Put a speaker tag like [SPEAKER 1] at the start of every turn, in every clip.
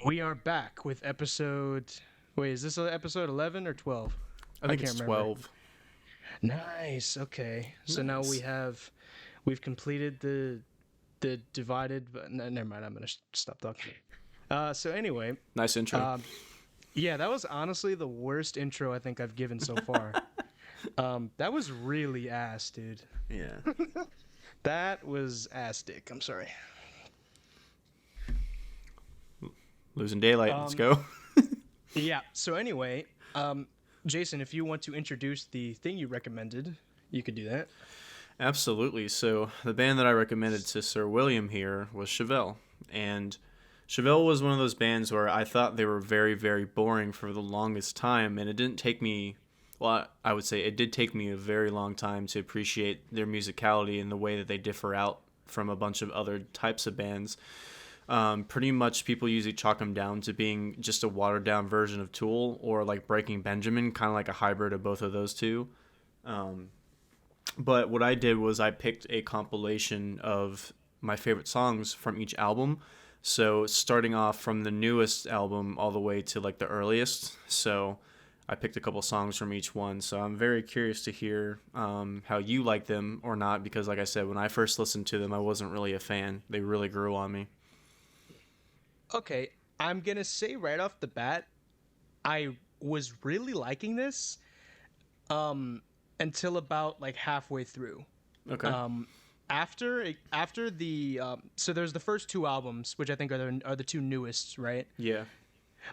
[SPEAKER 1] We are back with episode. Wait, is this episode 11 or 12?
[SPEAKER 2] I
[SPEAKER 1] I
[SPEAKER 2] think
[SPEAKER 1] can't
[SPEAKER 2] it's
[SPEAKER 1] remember.
[SPEAKER 2] 12.
[SPEAKER 1] Nice. Okay. So now
[SPEAKER 2] Nice.
[SPEAKER 1] we've completed the divided. But never mind. I'm gonna stop talking. So anyway,
[SPEAKER 2] Nice intro.
[SPEAKER 1] um, yeah, that was honestly the worst intro I think I've given so far. That was really ass, dude.
[SPEAKER 2] Yeah.
[SPEAKER 1] That was ass dick. I'm sorry.
[SPEAKER 2] Losing daylight. Let's
[SPEAKER 1] Um,
[SPEAKER 2] go.
[SPEAKER 1] yeah. So anyway, Jason, if you want to introduce the thing you recommended, you could do that.
[SPEAKER 2] Absolutely. So, the band that I recommended to Sir William here was Chevelle. And Chevelle was one of those bands where I thought they were very, very boring for the longest time. And it didn't take me, well, I would say it did take me a very long time to appreciate their musicality and the way that they differ out from a bunch of other types of bands. Pretty much people usually chalk them down to being just a watered down version of Tool or like Breaking Benjamin, kind of like a hybrid of both of those two. Um, but what I did was I picked a compilation of my favorite songs from each album. So starting off from the newest album all the way to like the earliest. So I picked a couple songs from each one. So I'm very curious to hear how you like them or not, because like I said, when I first listened to them, I wasn't really a fan. They really grew on me.
[SPEAKER 1] Okay, I'm gonna say right off the bat, I was really liking this until about like halfway through.
[SPEAKER 2] Okay.
[SPEAKER 1] Um, after the so there's the first two albums, which I think are the two newest, right?
[SPEAKER 2] Yeah.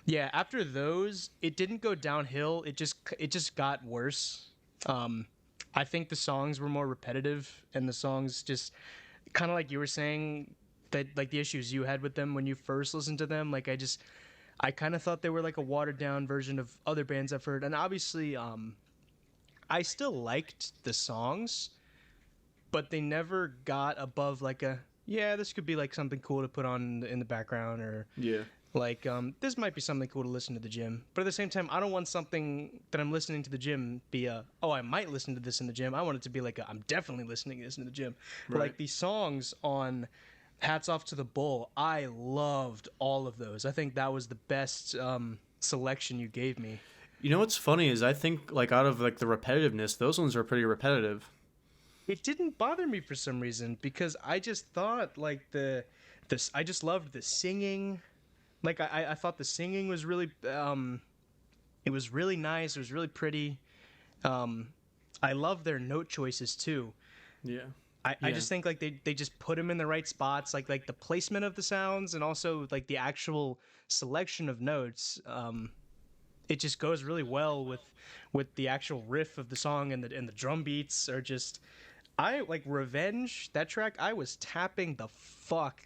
[SPEAKER 1] Yeah. After those, it didn't go downhill. It just got worse. Um, I think the songs were more repetitive, and the songs just kind of like you were saying that like the issues you had with them when you first listened to them. Like I kind of thought they were like a watered down version of other bands I've heard, and obviously I still liked the songs, but they never got above like a yeah, this could be like something cool to put on in the background, or
[SPEAKER 2] Yeah.
[SPEAKER 1] like this might be something cool to listen to the gym. But at the same time, I don't want something that I'm listening to the gym be a oh, I might listen to this in the gym. I want it to be like I'm definitely listening to this in the gym.
[SPEAKER 2] Right.
[SPEAKER 1] Like the songs on Hats Off to the Bull, I loved all of those. I think that was the best selection you gave me.
[SPEAKER 2] You know what's funny is I think like out of like the repetitiveness, those ones are pretty repetitive.
[SPEAKER 1] It didn't bother me for some reason because I just thought like this I just loved the singing. Like I thought the singing was really it was really nice. It was really pretty. Um, I love their note choices too.
[SPEAKER 2] Yeah.
[SPEAKER 1] I
[SPEAKER 2] Yeah.
[SPEAKER 1] just think like they just put them in the right spots, like the placement of the sounds and also like the actual selection of notes. It just goes really well with the actual riff of the song, and the drum beats are just I like Revenge, that track. I was tapping the fuck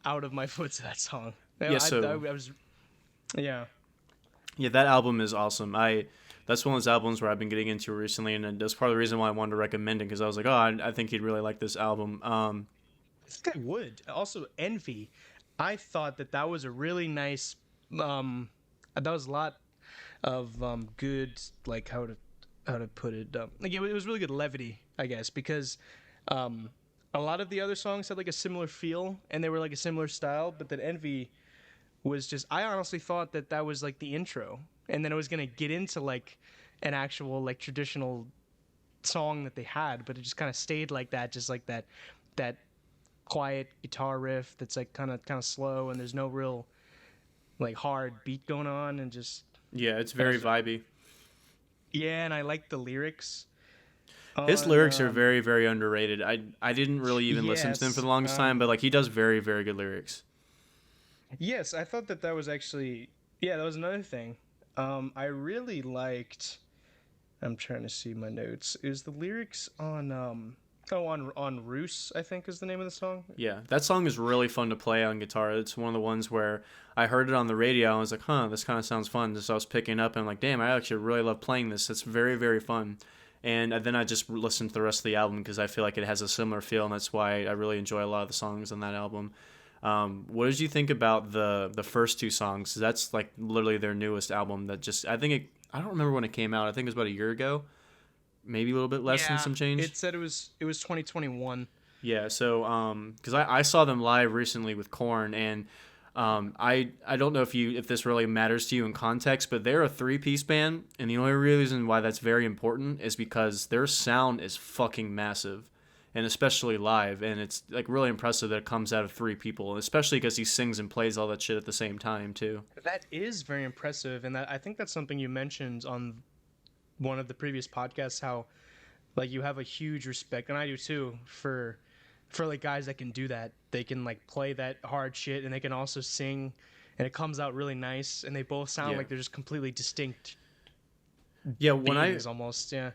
[SPEAKER 1] out of my foot to that song.
[SPEAKER 2] Yeah,
[SPEAKER 1] I
[SPEAKER 2] so
[SPEAKER 1] was yeah.
[SPEAKER 2] yeah, that album is awesome. I That's one of those albums where I've been getting into recently, and that's part of the reason why I wanted to recommend it, because I was like, oh, I think he'd really like this album.
[SPEAKER 1] I think I would. Also, Envy. I thought that was a really nice. That was a lot of good, like how to put it. Like it was really good levity, I guess, because um, a lot of the other songs had like a similar feel and they were like a similar style, but that Envy was just. I honestly thought that was like the intro, and then it was gonna get into like an actual like traditional song that they had, but it just kind of stayed like that, just like that quiet guitar riff that's like kind of slow, and there's no real like hard beat going on, and just
[SPEAKER 2] yeah, it's
[SPEAKER 1] and I
[SPEAKER 2] very
[SPEAKER 1] just,
[SPEAKER 2] vibey.
[SPEAKER 1] yeah, and I like the lyrics
[SPEAKER 2] His
[SPEAKER 1] on
[SPEAKER 2] lyrics are very, very underrated. I didn't really even listen to them for
[SPEAKER 1] yes
[SPEAKER 2] the longest time, but like he does very, very good lyrics.
[SPEAKER 1] yes, I thought that was actually yeah, that was another thing. I really liked. I'm trying to see my notes. Is the lyrics on on Roos, I think is the name of the song.
[SPEAKER 2] Yeah, that song is really fun to play on guitar. It's one of the ones where I heard it on the radio and I was like, huh, this kind of sounds fun. So I was picking it up and I'm like, damn, I actually really love playing this. It's very, very fun. And then I just listened to the rest of the album because I feel like it has a similar feel, and that's why I really enjoy a lot of the songs on that album. What did you think about the first two songs? That's like literally their newest album. That just I don't remember when it came out. I think it was about a year ago, maybe a little bit less than
[SPEAKER 1] Yeah,
[SPEAKER 2] some change.
[SPEAKER 1] it said it was 2021.
[SPEAKER 2] Yeah, so because I saw them live recently with Korn, and I don't know if this really matters to you in context, but they're a 3-piece band, and the only reason why that's very important is because their sound is fucking massive, and especially live, and it's like really impressive that it comes out of 3 people, especially because he sings and plays all that shit at the same time too.
[SPEAKER 1] That is very impressive, and I think that's something you mentioned on one of the previous podcasts. How like you have a huge respect, and I do too, for like guys that can do that. They can like play that hard shit, and they can also sing, and it comes out really nice. And they both sound like they're just completely distinct.
[SPEAKER 2] Yeah,
[SPEAKER 1] Almost, yeah.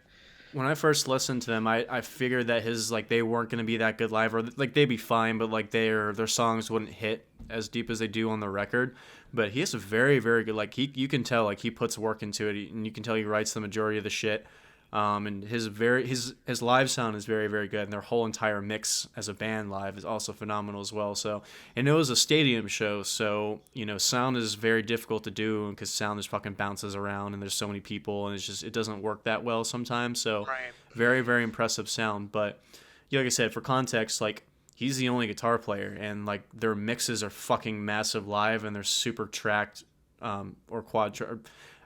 [SPEAKER 2] When I first listened to them, I figured that his like they weren't gonna be that good live, or like they'd be fine, but like their songs wouldn't hit as deep as they do on the record. But he has a very very good like you can tell like he puts work into it, and you can tell he writes the majority of the shit. And his live sound is very very good, and their whole entire mix as a band live is also phenomenal as well. So, and it was a stadium show, so sound is very difficult to do because sound just fucking bounces around, and there's so many people, and it doesn't work that well sometimes. So,
[SPEAKER 1] Right.
[SPEAKER 2] very very impressive sound. But like I said, for context, like he's the only guitar player, and like their mixes are fucking massive live, and they're super tracked, or quad.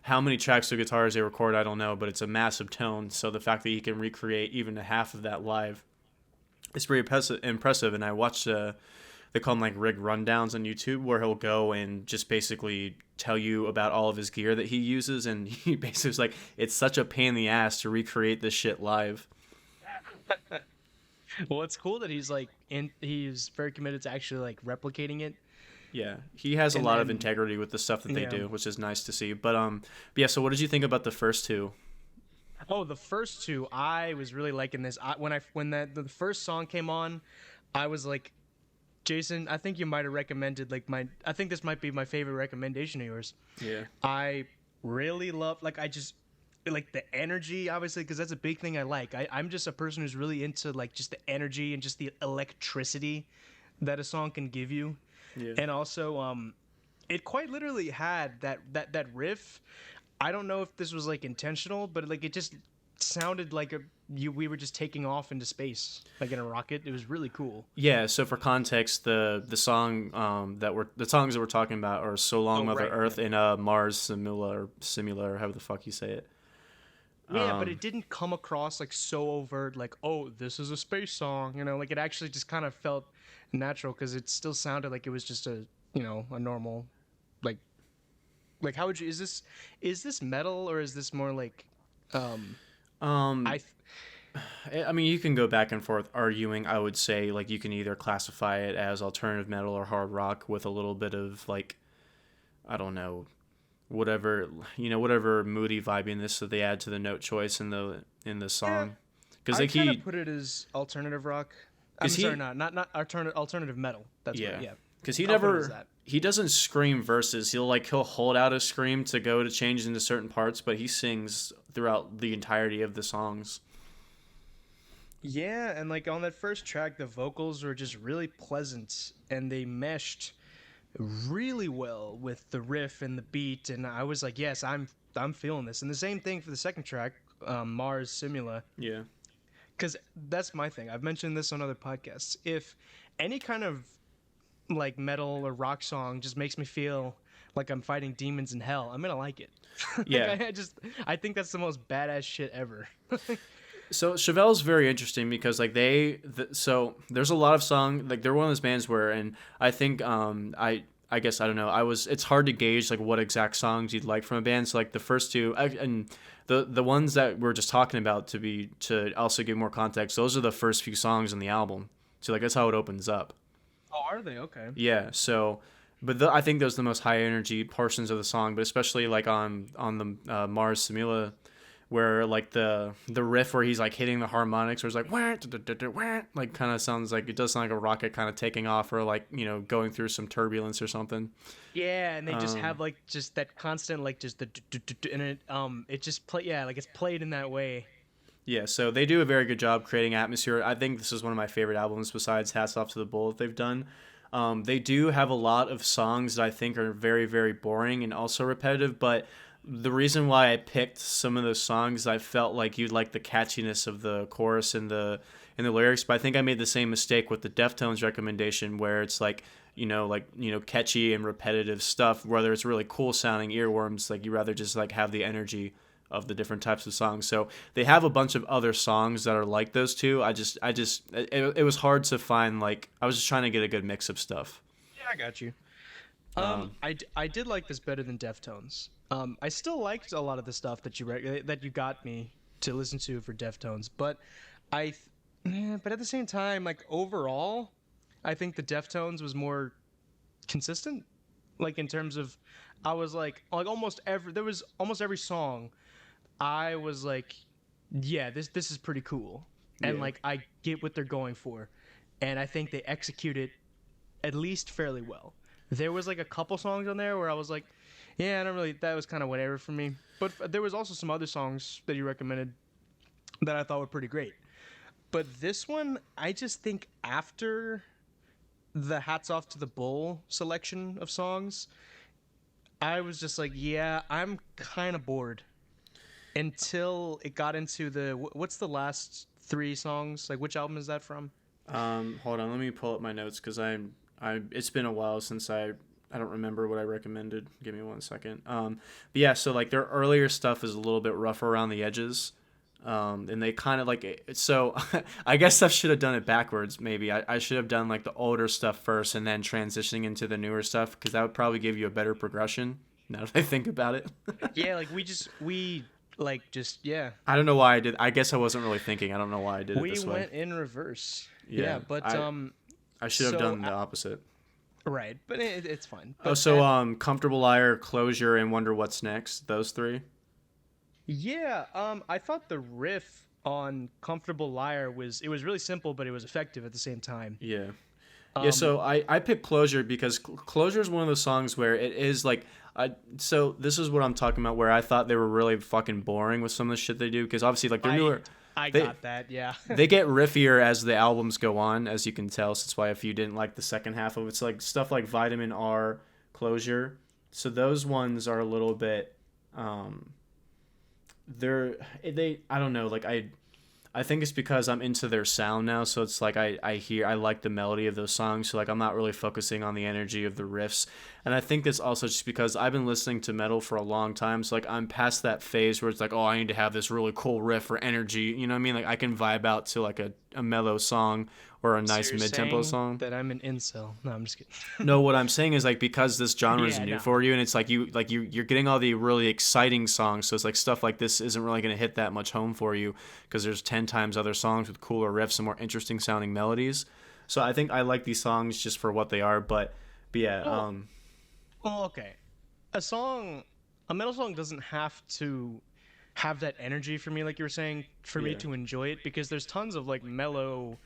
[SPEAKER 2] How many tracks of guitars they record, I don't know, but it's a massive tone. So the fact that he can recreate even a half of that live is pretty impressive. And I watched, they call them like rig rundowns on YouTube, where he'll go and just basically tell you about all of his gear that he uses. And he basically is like, it's such a pain in the ass to recreate this shit live.
[SPEAKER 1] Well, it's cool that he's very committed to actually like replicating it.
[SPEAKER 2] Yeah, he has a lot of integrity with the stuff that they do, which is nice to see. But yeah. So, what did you think about the first two?
[SPEAKER 1] Oh, the first two, I was really liking this. When the first song came on, I was like, Jason, I think you might have recommended I think this might be my favorite recommendation of yours.
[SPEAKER 2] Yeah.
[SPEAKER 1] I really love I just like the energy, obviously, because that's a big thing I like. I'm just a person who's really into like just the energy and just the electricity that a song can give you.
[SPEAKER 2] Yeah.
[SPEAKER 1] And also, it quite literally had that riff. I don't know if this was like intentional, but like it just sounded like we were just taking off into space, like in a rocket. It was really cool.
[SPEAKER 2] Yeah. So for context, the songs that we're talking about are "So Long Mother Earth" and "Mars Simula," or however the fuck you say it.
[SPEAKER 1] Yeah, but it didn't come across like so overt, like, oh, this is a space song, like it actually just kind of felt natural, because it still sounded like it was just a normal, like how would you, is this metal, or is this more like
[SPEAKER 2] I mean, you can go back and forth arguing. I would say like you can either classify it as alternative metal or hard rock with a little bit of like, I don't know, whatever moody vibiness that they add to the note choice in the song.
[SPEAKER 1] Because I kind of put it as alternative rock. I'm sorry, not alternative metal. That's right. Yeah.
[SPEAKER 2] Because he doesn't scream verses. He'll hold out a scream to go to change into certain parts, but he sings throughout the entirety of the songs.
[SPEAKER 1] Yeah, and like on that first track, the vocals were just really pleasant, and they meshed really well with the riff and the beat, and I was like, yes, I'm feeling this. And the same thing for the second track, Mars Simula.
[SPEAKER 2] Yeah.
[SPEAKER 1] Because that's my thing. I've mentioned this on other podcasts. If any kind of like metal or rock song just makes me feel like I'm fighting demons in hell, I'm gonna like it.
[SPEAKER 2] Yeah.
[SPEAKER 1] I think that's the most badass shit ever.
[SPEAKER 2] So Chevelle's very interesting because like so there's a lot of songs, like they're one of those bands where, and I think I guess I don't know, it's hard to gauge like what exact songs you'd like from a band. So like the first two, and the ones that we're just talking about, to also give more context, those are the first few songs in the album. So like that's how it opens up.
[SPEAKER 1] Oh, are they? Okay.
[SPEAKER 2] Yeah. So, but I think those are the most high energy portions of the song, but especially like on the Mars Simula, where like the riff where he's like hitting the harmonics, where it's like wah, da, da, da, wah, like kind of sounds like, it does sound like a rocket kind of taking off, or like going through some turbulence or something.
[SPEAKER 1] Yeah, and they just have like just that constant like just the and it just play, yeah, like it's played in that way.
[SPEAKER 2] Yeah, so they do a very good job creating atmosphere. I think this is one of my favorite albums besides Hats Off to the Bull that they've done. They do have a lot of songs that I think are very, very boring and also repetitive, but the reason why I picked some of those songs, I felt like you'd like the catchiness of the chorus and the lyrics, but I think I made the same mistake with the Deftones recommendation, where it's like catchy and repetitive stuff, whether it's really cool sounding earworms, like you rather just like have the energy of the different types of songs. So they have a bunch of other songs that are like those two. It was hard to find, like, I was just trying to get a good mix of stuff.
[SPEAKER 1] Yeah, I got you. I did like this better than Deftones. I still liked a lot of the stuff that you got me to listen to for Deftones, but but at the same time, like overall, I think the Deftones was more consistent. Like in terms of, I was like almost every song, I was like, yeah, this is pretty cool, and
[SPEAKER 2] Yeah.
[SPEAKER 1] like I get what they're going for, and I think they execute it at least fairly well. There was like a couple songs on there where I was like, yeah, I don't really. That was kind of whatever for me. But there was also some other songs that you recommended that I thought were pretty great. But this one, I just think after the Hats Off to the Bull selection of songs, I was just like, yeah, I'm kind of bored. Until it got into what's the last three songs? Like, which album is that from?
[SPEAKER 2] Hold on, let me pull up my notes because it's been a while since I don't remember what I recommended. Give me 1 second. But yeah, so like their earlier stuff is a little bit rough around the edges. And they kind of like, so I guess I should have done it backwards. Maybe I should have done like the older stuff first and then transitioning into the newer stuff, because that would probably give you a better progression now that I think about it.
[SPEAKER 1] Yeah, like yeah.
[SPEAKER 2] I don't know why I did. I guess I wasn't really thinking. I don't know why I did it this
[SPEAKER 1] We
[SPEAKER 2] way.
[SPEAKER 1] went in reverse.
[SPEAKER 2] Yeah,
[SPEAKER 1] Yeah, but
[SPEAKER 2] I should have done the opposite.
[SPEAKER 1] right, but it's fine.
[SPEAKER 2] Oh,
[SPEAKER 1] But
[SPEAKER 2] so Comfortable Liar, Closure, and Wonder What's Next. Those three.
[SPEAKER 1] yeah, I thought the riff on Comfortable Liar was really simple, but it was effective at the same time.
[SPEAKER 2] Yeah. Yeah, so I picked Closure because Closure is one of those songs where it is like, so this is what I'm talking about, where I thought they were really fucking boring with some of the shit they do, because obviously like they're newer.
[SPEAKER 1] I
[SPEAKER 2] They-
[SPEAKER 1] got that, yeah.
[SPEAKER 2] They get riffier as the albums go on, as you can tell. So that's why if you didn't like the second half of it, it's like stuff like Vitamin R, Closure. So those ones are a little bit, I don't know, like I think it's because I'm into their sound now, so it's like I like the melody of those songs, so like I'm not really focusing on the energy of the riffs. And I think it's also just because I've been listening to metal for a long time, so like I'm past that phase where it's like, oh, I need to have this really cool riff or energy, you know what I mean? Like I can vibe out to like a mellow song or a nice
[SPEAKER 1] So you're
[SPEAKER 2] mid-tempo
[SPEAKER 1] saying
[SPEAKER 2] song.
[SPEAKER 1] that I'm an incel. No, I'm just kidding.
[SPEAKER 2] No, what I'm saying is like because this genre is
[SPEAKER 1] Yeah,
[SPEAKER 2] new
[SPEAKER 1] no.
[SPEAKER 2] for you, and it's like you're getting all the really exciting songs, so it's like stuff like this isn't really going to hit that much home for you because there's 10 times other songs with cooler riffs and more interesting sounding melodies. So I think I like these songs just for what they are, but yeah,
[SPEAKER 1] Well, okay. A metal song doesn't have to have that energy for me, like you were saying, for me
[SPEAKER 2] Yeah.
[SPEAKER 1] to enjoy it, because there's tons of like mellow,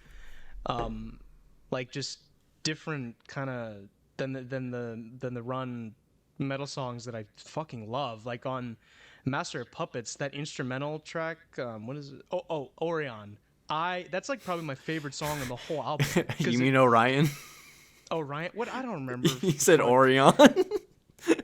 [SPEAKER 1] like just different kind of than the Run metal songs that I fucking love. Like on Master of Puppets, that instrumental track, what is it? Oh, Orion. That's like probably my favorite song on the whole album. 'Cause
[SPEAKER 2] you mean Orion?
[SPEAKER 1] Orion? What? I don't remember.
[SPEAKER 2] You said
[SPEAKER 1] what-
[SPEAKER 2] Orion.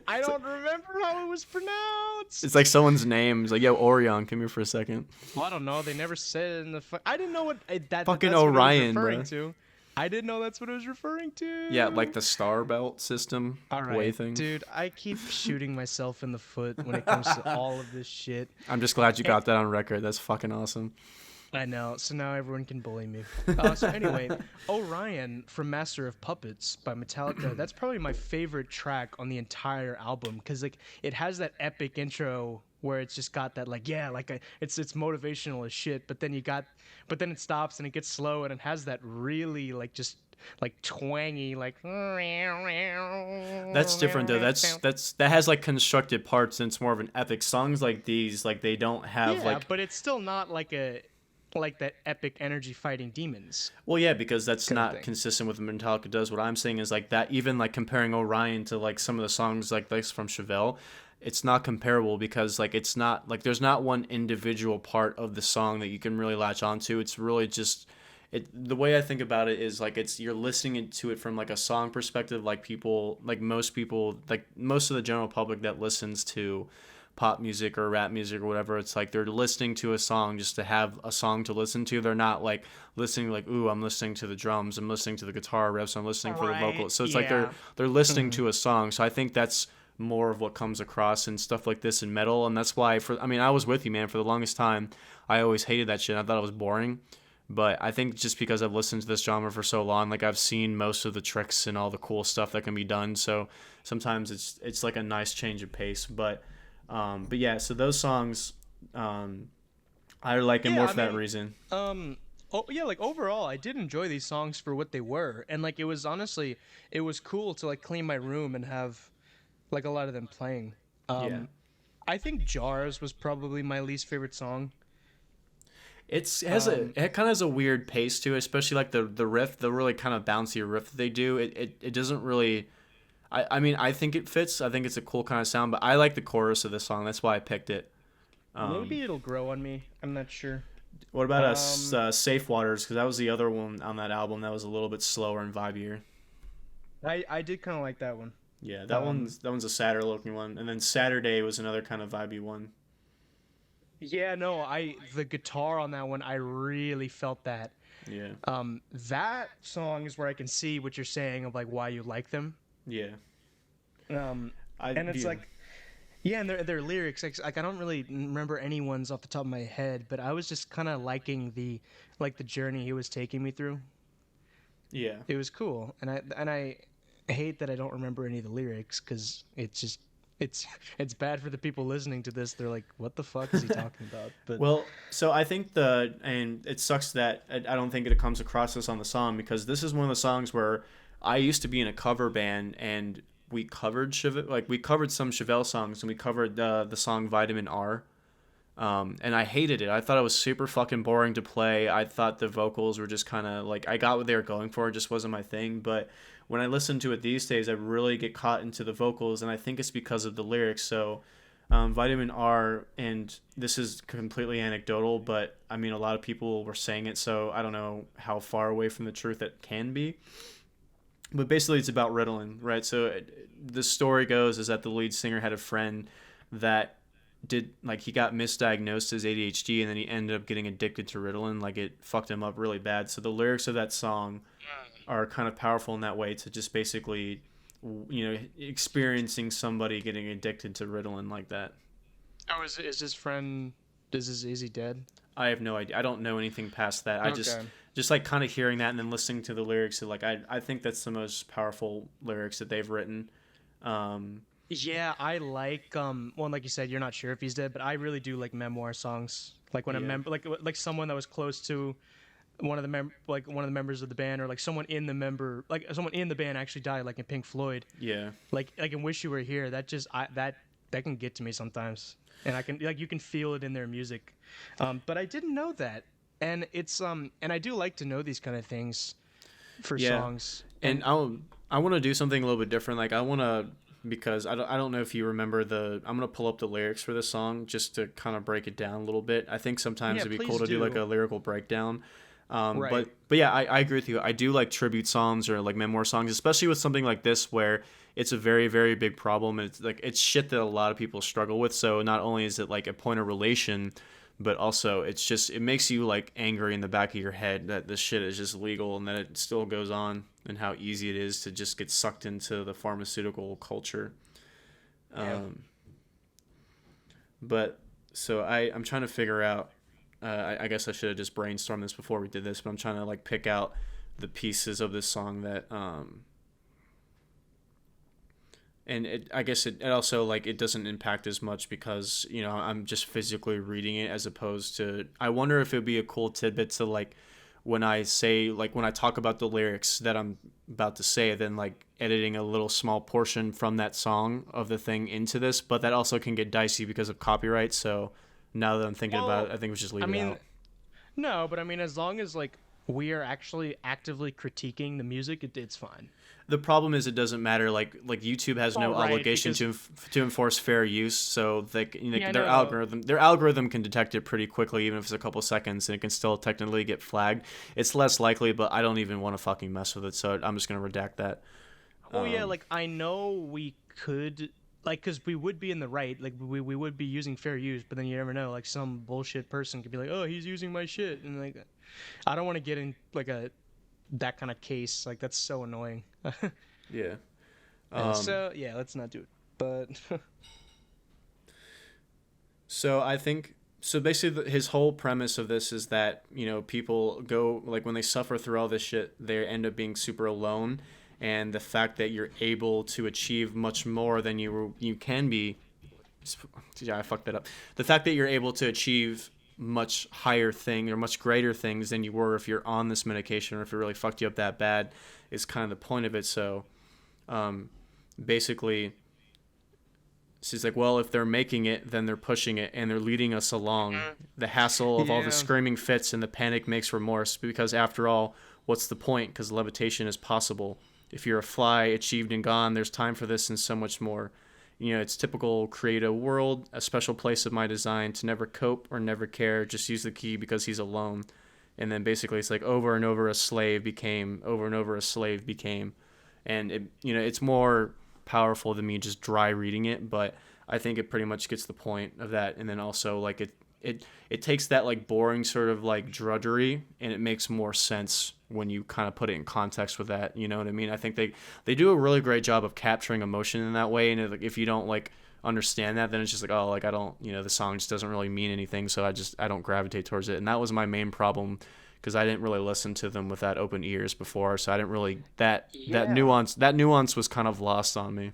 [SPEAKER 1] I don't remember how it was pronounced.
[SPEAKER 2] It's like someone's name. It's like, yo, Orion, come here for a second.
[SPEAKER 1] Well, I don't know. They never said it in the. I didn't know what that.
[SPEAKER 2] Fucking
[SPEAKER 1] that's
[SPEAKER 2] Orion,
[SPEAKER 1] what it was
[SPEAKER 2] bro.
[SPEAKER 1] referring to. I didn't know that's what it was referring to.
[SPEAKER 2] Yeah, like the star belt system
[SPEAKER 1] All right,
[SPEAKER 2] way thing.
[SPEAKER 1] dude. I keep shooting myself in the foot when it comes to all of this shit.
[SPEAKER 2] I'm just glad you got that on record. That's fucking awesome.
[SPEAKER 1] I know. So now everyone can bully me. So anyway, Orion from Master of Puppets by Metallica. That's probably my favorite track on the entire album, because like it has that epic intro where it's just got that like it's motivational as shit. But then then it stops and it gets slow and it has that really like just like twangy like.
[SPEAKER 2] That's different though. That has like constructed parts, and it's more of an epic. Songs like these, like they don't have
[SPEAKER 1] yeah,
[SPEAKER 2] like.
[SPEAKER 1] but it's still not like that epic energy fighting demons.
[SPEAKER 2] Well, yeah, because that's
[SPEAKER 1] Kind of
[SPEAKER 2] not
[SPEAKER 1] thing.
[SPEAKER 2] consistent with what Metallica does. What I'm saying is like that. Even like comparing Orion to like some of the songs like this from Chevelle, it's not comparable because like it's not like there's not one individual part of the song that you can really latch onto. It's really just. The way I think about it is like you're listening to it from like a song perspective, like most of the general public that listens to pop music or rap music or whatever. It's like they're listening to a song just to have a song to listen to. They're not like listening like, ooh, I'm listening to the drums, I'm listening to the guitar riffs, I'm listening for the
[SPEAKER 1] Right.
[SPEAKER 2] vocals. So it's like
[SPEAKER 1] Yeah.
[SPEAKER 2] they're listening to a song. So I think that's more of what comes across in stuff like this in metal, and that's why I was with you, man. For the longest time, I always hated that shit. I thought it was boring. But I think just because I've listened to this genre for so long, like I've seen most of the tricks and all the cool stuff that can be done. So sometimes it's like a nice change of pace. But yeah. So those songs, I like it
[SPEAKER 1] Yeah,
[SPEAKER 2] more
[SPEAKER 1] I
[SPEAKER 2] for that
[SPEAKER 1] mean,
[SPEAKER 2] reason.
[SPEAKER 1] um, oh yeah, like overall, I did enjoy these songs for what they were, and like it was honestly, it was cool to like clean my room and have like a lot of them playing.
[SPEAKER 2] Yeah.
[SPEAKER 1] I think Jars was probably my least favorite song.
[SPEAKER 2] It kind of has a weird pace to it, especially like the riff, the really kind of bouncy riff that they do. It doesn't really. I mean, I think it fits. I think it's a cool kind of sound, but I like the chorus of this song. That's why I picked it.
[SPEAKER 1] Maybe it'll grow on me. I'm not sure.
[SPEAKER 2] What about Safe Waters? Because that was the other one on that album that was a little bit slower and vibier.
[SPEAKER 1] I did kind of like that one.
[SPEAKER 2] Yeah, that one's a sadder looking one, and then Saturday was another kind of vibey one.
[SPEAKER 1] Yeah, no, the guitar on that one, I really felt that.
[SPEAKER 2] Yeah,
[SPEAKER 1] That song is where I can see what you're saying of like why you like them.
[SPEAKER 2] yeah.
[SPEAKER 1] And it's like, yeah, and their lyrics, like I don't really remember anyone's off the top of my head, but I was just kind of liking the journey he was taking me through.
[SPEAKER 2] Yeah.
[SPEAKER 1] It was cool, and I hate that I don't remember any of the lyrics because it's bad for the people listening to this. They're like, what the fuck is he talking about? But
[SPEAKER 2] Well, so I think and it sucks that I don't think it comes across this on the song, because this is one of the songs where I used to be in a cover band and we covered we covered some Chevelle songs, and we covered the song Vitamin R. And I hated it. I thought it was super fucking boring to play. I thought the vocals were just kind of like, I got what they were going for. It just wasn't my thing. But when I listen to it these days, I really get caught into the vocals, and I think it's because of the lyrics. So Vitamin R, and this is completely anecdotal, but I mean, a lot of people were saying it, so I don't know how far away from the truth it can be. But basically, it's about Ritalin, right? So the story goes is that the lead singer had a friend that he got misdiagnosed as ADHD, and then he ended up getting addicted to Ritalin. Like, it fucked him up really bad. So the lyrics of that song are kind of powerful in that way, to just basically, experiencing somebody getting addicted to Ritalin like that.
[SPEAKER 1] oh, is his friend? Is he dead?
[SPEAKER 2] I have no idea. I don't know anything past that. I
[SPEAKER 1] Okay.
[SPEAKER 2] just like kind of hearing that and then listening to the lyrics. Like, I think that's the most powerful lyrics that they've written.
[SPEAKER 1] Yeah, I like well, like you said, you're not sure if he's dead, but I really do like memoir songs. Like when a
[SPEAKER 2] Yeah.
[SPEAKER 1] member, like someone that was close to one of the one of the members of the band, or like someone in the band actually died, like in Pink Floyd.
[SPEAKER 2] Yeah.
[SPEAKER 1] Like in Wish You Were Here. That just that can get to me sometimes, and I can you can feel it in their music. But I didn't know that, and it's and I do like to know these kind of things for
[SPEAKER 2] Yeah.
[SPEAKER 1] songs.
[SPEAKER 2] And I want to do something a little bit different. Like, I want to, because I don't know if you remember I'm going to pull up the lyrics for this song just to kind of break it down a little bit. I think sometimes
[SPEAKER 1] Yeah,
[SPEAKER 2] it'd be
[SPEAKER 1] please
[SPEAKER 2] cool to do like
[SPEAKER 1] do.
[SPEAKER 2] a lyrical breakdown.
[SPEAKER 1] Right.
[SPEAKER 2] But yeah, I agree with you. I do like tribute songs or like memoir songs, especially with something like this where it's a very, very big problem. And it's like, it's shit that a lot of people struggle with. So not only is it like a point of relation, but also it makes you like angry in the back of your head that this shit is just legal and that it still goes on, and how easy it is to just get sucked into the pharmaceutical culture.
[SPEAKER 1] Yeah.
[SPEAKER 2] But so I'm trying to figure out, I guess I should have just brainstormed this before we did this, but I'm trying to like pick out the pieces of this song that and I guess it also, like, it doesn't impact as much because I'm just physically reading it, as opposed to, I wonder if it would be a cool tidbit to, like, when I talk about the lyrics that I'm about to say, then like editing a little small portion from that song of the thing into this, but that also can get dicey because of copyright. So now that I'm thinking about it, I think we should just leave it out.
[SPEAKER 1] No, but I mean, as long as like we are actually actively critiquing the music, it's fine.
[SPEAKER 2] The problem is it doesn't matter. Like YouTube has no
[SPEAKER 1] Right,
[SPEAKER 2] obligation to enforce fair use, so
[SPEAKER 1] Yeah,
[SPEAKER 2] their
[SPEAKER 1] no.
[SPEAKER 2] algorithm can detect it pretty quickly, even if it's a couple seconds, and it can still technically get flagged. It's less likely, but I don't even want to fucking mess with it, so I'm just gonna redact that.
[SPEAKER 1] Oh yeah, like I know we could like, because we would be in the right, like we would be using fair use, but then you never know, like some bullshit person could be like, oh, he's using my shit, and like I don't want to get in like a that kind of case, like that's so annoying.
[SPEAKER 2] Yeah.
[SPEAKER 1] So yeah, let's not do it. But
[SPEAKER 2] So I think so. Basically, his whole premise of this is that people go like when they suffer through all this shit, they end up being super alone, and the fact that you're able to achieve much more than you can be. Yeah, I fucked that up. The fact that you're able to achieve much higher thing or much greater things than you were if you're on this medication or if it really fucked you up that bad is kind of the point of it. So, basically she's like, well, if they're making it, then they're pushing it and they're leading us along. The hassle of all the
[SPEAKER 1] yeah,
[SPEAKER 2] screaming fits and the panic makes remorse because, after all, what's the point? Because levitation is possible. If you're a fly, achieved and gone, there's time for this and so much more. It's typical create a world, a special place of my design to never cope or never care. Just use the key because he's alone. And then basically it's like over and over a slave became, over and over a slave became. And it's more powerful than me just dry reading it, but I think it pretty much gets the point of that. And then also like it takes that like boring sort of like drudgery and it makes more sense when you kind of put it in context with that. You know what I mean? I think they do a really great job of capturing emotion in that way. And if you don't like understand that, then it's just like, oh, like I don't, the song just doesn't really mean anything. So I don't gravitate towards it. And that was my main problem, because I didn't really listen to them with that open ears before, so I didn't really that
[SPEAKER 1] yeah,
[SPEAKER 2] that nuance was kind of lost on me.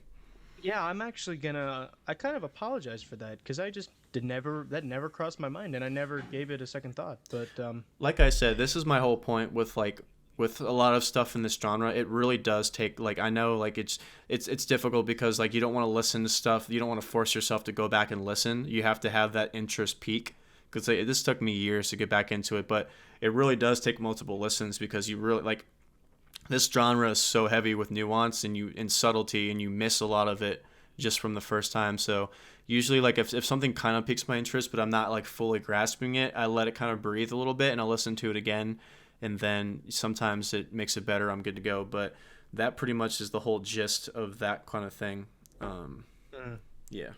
[SPEAKER 1] yeah. I'm actually gonna. I kind of apologize for that because I just did never that never crossed my mind and I never gave it a second thought. But
[SPEAKER 2] Like I said, this is my whole point with with a lot of stuff in this genre. It really does take like I know like it's difficult because like you don't want to listen to stuff, you don't want to force yourself to go back and listen. You have to have that interest peak, because this took me years to get back into it, but it really does take multiple listens because you really like this genre is so heavy with nuance and subtlety, and you miss a lot of it just from the first time. So usually like if something kind of piques my interest but I'm not like fully grasping it, I let it kind of breathe a little bit and I'll listen to it again, and then sometimes it makes it better, I'm good to go. But that pretty much is the whole gist of that kind of thing.
[SPEAKER 1] mm,
[SPEAKER 2] Yeah.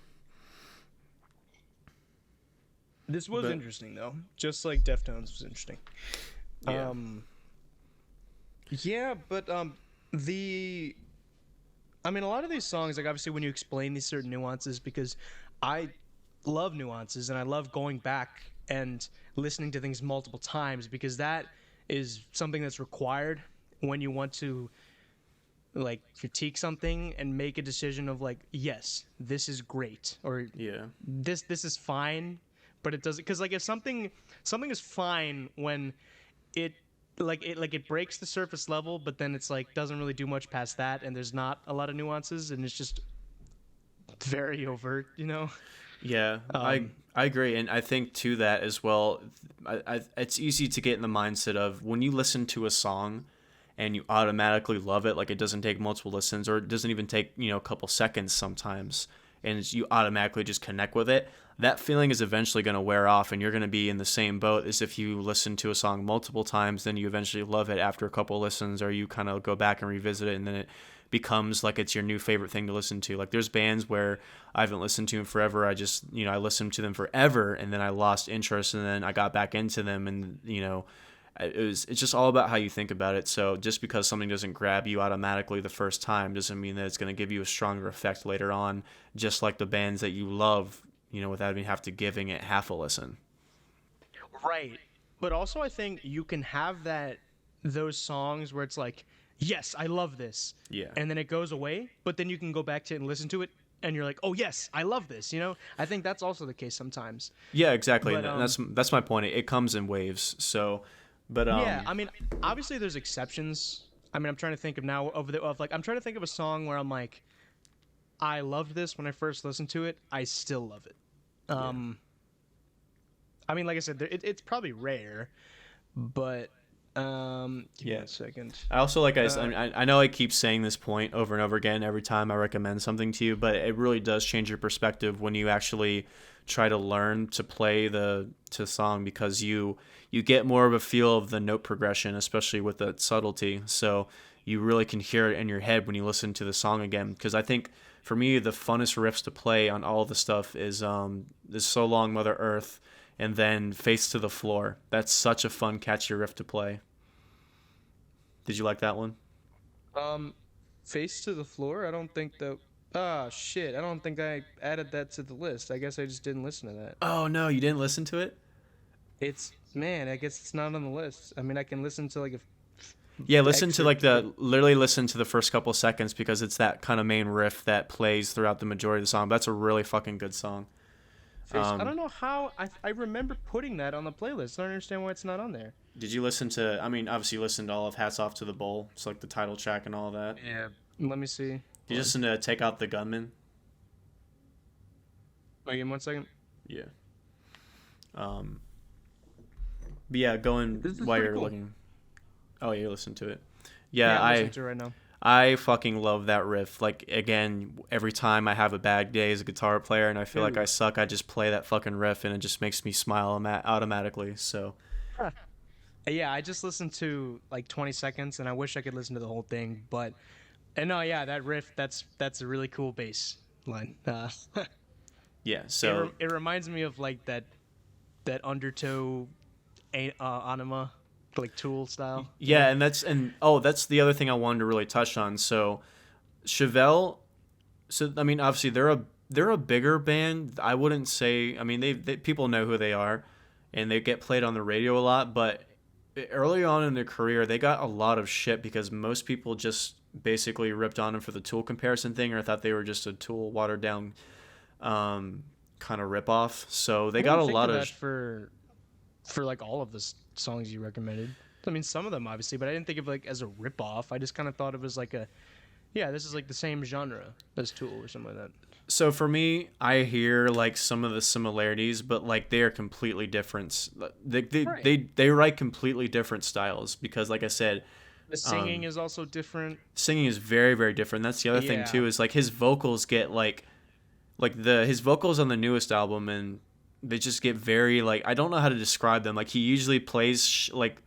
[SPEAKER 1] this was
[SPEAKER 2] But
[SPEAKER 1] interesting though, just like Deftones was interesting.
[SPEAKER 2] yeah.
[SPEAKER 1] Um, yeah, but the I mean, a lot of these songs, like obviously when you explain these certain nuances, because I love nuances and I love going back and listening to things multiple times because that is something that's required when you want to like critique something and make a decision of like, yes, this is great, or
[SPEAKER 2] Yeah.
[SPEAKER 1] this is fine, but it doesn't, because like if something is fine when it it breaks the surface level, but then it's like doesn't really do much past that, and there's not a lot of nuances, and it's just very overt, you know.
[SPEAKER 2] Yeah,
[SPEAKER 1] Um,
[SPEAKER 2] I agree, and I think to that as well. It's easy to get in the mindset of when you listen to a song, and you automatically love it. Like it doesn't take multiple listens, or it doesn't even take a couple seconds sometimes, and you automatically just connect with it. That feeling is eventually going to wear off, and you're going to be in the same boat as if you listen to a song multiple times. Then you eventually love it after a couple listens, or you kind of go back and revisit it, and then it becomes like it's your new favorite thing to listen to. Like there's bands where I haven't listened to them forever. I just I listened to them forever, and then I lost interest, and then I got back into them, and it's just all about how you think about it. So just because something doesn't grab you automatically the first time doesn't mean that it's going to give you a stronger effect later on. Just like the bands that you love, without even have to giving it half a listen.
[SPEAKER 1] right. But also, I think you can have those songs where it's like, yes, I love this,
[SPEAKER 2] Yeah.
[SPEAKER 1] and then it goes away, but then you can go back to it and listen to it, and you're like, oh yes, I love this. I think that's also the case sometimes.
[SPEAKER 2] Yeah, exactly.
[SPEAKER 1] But
[SPEAKER 2] And that's my point. It comes in waves. So, but
[SPEAKER 1] yeah, I mean, obviously there's exceptions. I mean, I'm trying to think of now of like I'm trying to think of a song where I'm like, I loved this when I first listened to it. I still love it.
[SPEAKER 2] yeah.
[SPEAKER 1] I mean, like I said, it's probably rare, but give me
[SPEAKER 2] Yeah.
[SPEAKER 1] one second.
[SPEAKER 2] I also like
[SPEAKER 1] Uh,
[SPEAKER 2] I know I keep saying this point over and over again every time I recommend something to you, but it really does change your perspective when you actually try to learn to play the song, because you get more of a feel of the note progression, especially with the subtlety. So you really can hear it in your head when you listen to the song again. Because I think for me, the funnest riffs to play on all the stuff is So Long Mother Earth, and then Face to the Floor. That's such a fun, catchy riff to play. Did you like that one?
[SPEAKER 1] Um, Face to the Floor. I don't think that. Ah, shit. I don't think I added that to the list. I guess I just didn't listen to that.
[SPEAKER 2] Oh no, you didn't listen to it?
[SPEAKER 1] It's man. I guess it's not on the list. I mean, I can listen to like a
[SPEAKER 2] Yeah, listen to like
[SPEAKER 1] excerpt.
[SPEAKER 2] literally listen to the first couple seconds because it's that kind of main riff that plays throughout the majority of the song. That's a really fucking good song.
[SPEAKER 1] Face. I don't know how. I remember putting that on the playlist. I don't understand why it's not on there.
[SPEAKER 2] Did you listen to? I mean, obviously you listened to all of "Hats Off to the Bowl." It's like the title track and all that.
[SPEAKER 1] Yeah. Let me see.
[SPEAKER 2] Did you listen to "Take Out the Gunman"?
[SPEAKER 1] Wait, give me 1 second.
[SPEAKER 2] Yeah. Um. But yeah, going
[SPEAKER 1] This is
[SPEAKER 2] while
[SPEAKER 1] pretty
[SPEAKER 2] you're
[SPEAKER 1] cool.
[SPEAKER 2] looking. Oh, you listened to it.
[SPEAKER 1] Yeah,
[SPEAKER 2] Yeah,
[SPEAKER 1] I'm listening to it right now.
[SPEAKER 2] I fucking love that riff. Like again, every time I have a bad day as a guitar player and I feel like I
[SPEAKER 1] Dude.
[SPEAKER 2] suck, I just play that fucking riff and it just makes me smile automatically. So
[SPEAKER 1] Yeah, I just listened to like 20 seconds, and I wish I could listen to the whole thing. But, and no, yeah, that riff, that's a really cool bass line.
[SPEAKER 2] yeah, so
[SPEAKER 1] It reminds me of like that undertow, anima, like Tool style.
[SPEAKER 2] yeah, and oh, that's the other thing I wanted to really touch on. So Chevelle, so I mean, obviously they're a bigger band. I wouldn't say. I mean, they people know who they are, and they get played on the radio a lot. But early on in their career, they got a lot of shit because most people just basically ripped on them for the Tool comparison thing, or thought they were just a Tool watered down kind of rip off. So they
[SPEAKER 1] I
[SPEAKER 2] got
[SPEAKER 1] didn't
[SPEAKER 2] a
[SPEAKER 1] think
[SPEAKER 2] lot
[SPEAKER 1] of
[SPEAKER 2] of
[SPEAKER 1] that for like all of the songs you recommended. I mean, some of them obviously, but I didn't think of like as a rip off. I just kind of thought of it as like a, yeah, this is like the same genre as Tool or something like that.
[SPEAKER 2] So for me, I hear like some of the similarities, but like they are completely different.
[SPEAKER 1] Right.
[SPEAKER 2] They write completely different styles because, like I said,
[SPEAKER 1] The singing is also different.
[SPEAKER 2] singing is very very different. That's the other thing
[SPEAKER 1] Yeah.
[SPEAKER 2] too is like his vocals get like the his vocals on the newest album and they just get very like I don't know how to describe them. Like he usually plays like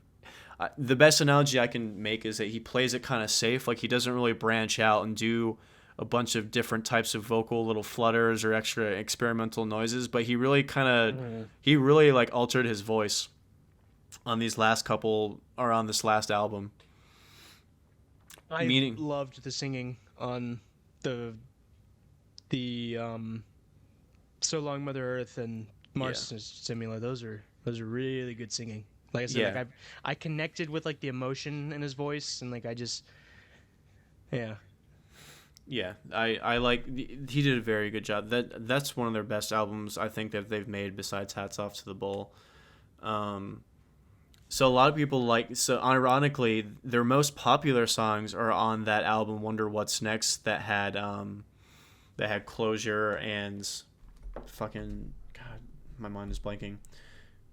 [SPEAKER 2] the best analogy I can make is that he plays it kind of safe. Like he doesn't really branch out and do a bunch of different types of vocal little flutters or extra experimental noises, but he really kind of he really like altered his voice on these last couple or on this last album.
[SPEAKER 1] I
[SPEAKER 2] Meaning,
[SPEAKER 1] loved the singing on the So Long Mother Earth and Mars Simula. Those are really good singing. Like I said,
[SPEAKER 2] yeah,
[SPEAKER 1] like I connected with like the emotion in his voice, and like I just, yeah.
[SPEAKER 2] yeah. I like he did a very good job. That's one of their best albums I think that they've made besides Hats Off to the Bowl. So a lot of people like so ironically their most popular songs are on that album Wonder What's Next that had Closure and fucking God, my mind is blanking.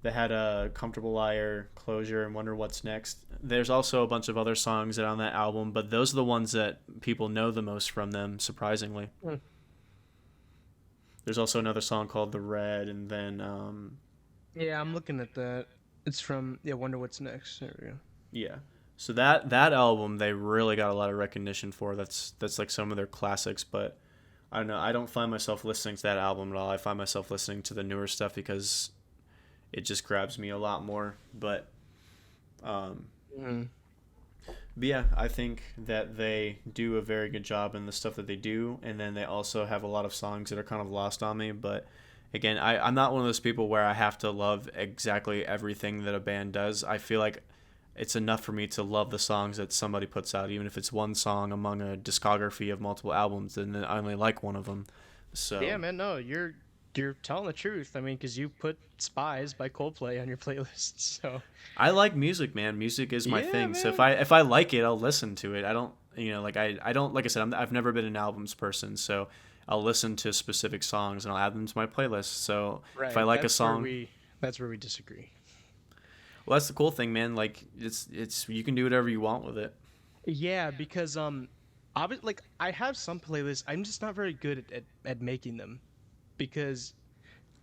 [SPEAKER 2] That had a Comfortable Liar, Closure, and Wonder What's Next. There's also a bunch of other songs that are on that album, but those are the ones that people know the most from them, surprisingly.
[SPEAKER 1] Hmm.
[SPEAKER 2] There's also another song called The Red, and then
[SPEAKER 1] Yeah, I'm looking at that. It's from Wonder What's Next. There we go.
[SPEAKER 2] yeah. So that album they really got a lot of recognition for. That's like some of their classics, but I don't know. I don't find myself listening to that album at all. I find myself listening to the newer stuff because it just grabs me a lot more. But
[SPEAKER 1] Mm.
[SPEAKER 2] but yeah, I think that they do a very good job in the stuff that they do, and then they also have a lot of songs that are kind of lost on me. But again, I'm not one of those people where I have to love exactly everything that a band does. I feel like it's enough for me to love the songs that somebody puts out, even if it's one song among a discography of multiple albums, and then I only like one of them. So
[SPEAKER 1] Yeah, man. No, you're telling the truth. I mean, because you put "Spies" by Coldplay on your playlist, so
[SPEAKER 2] I like music, man. Music is my
[SPEAKER 1] yeah,
[SPEAKER 2] thing. So
[SPEAKER 1] man.
[SPEAKER 2] if I like it, I'll listen to it. I don't, like I don't like I said, I've never been an albums person, so I'll listen to specific songs and I'll add them to my playlist. So if I
[SPEAKER 1] Right.
[SPEAKER 2] like a song,
[SPEAKER 1] That's where we disagree.
[SPEAKER 2] well, that's the cool thing, man. Like it's you can do whatever you want with it.
[SPEAKER 1] Yeah, because like I have some playlists. I'm just not very good at making them because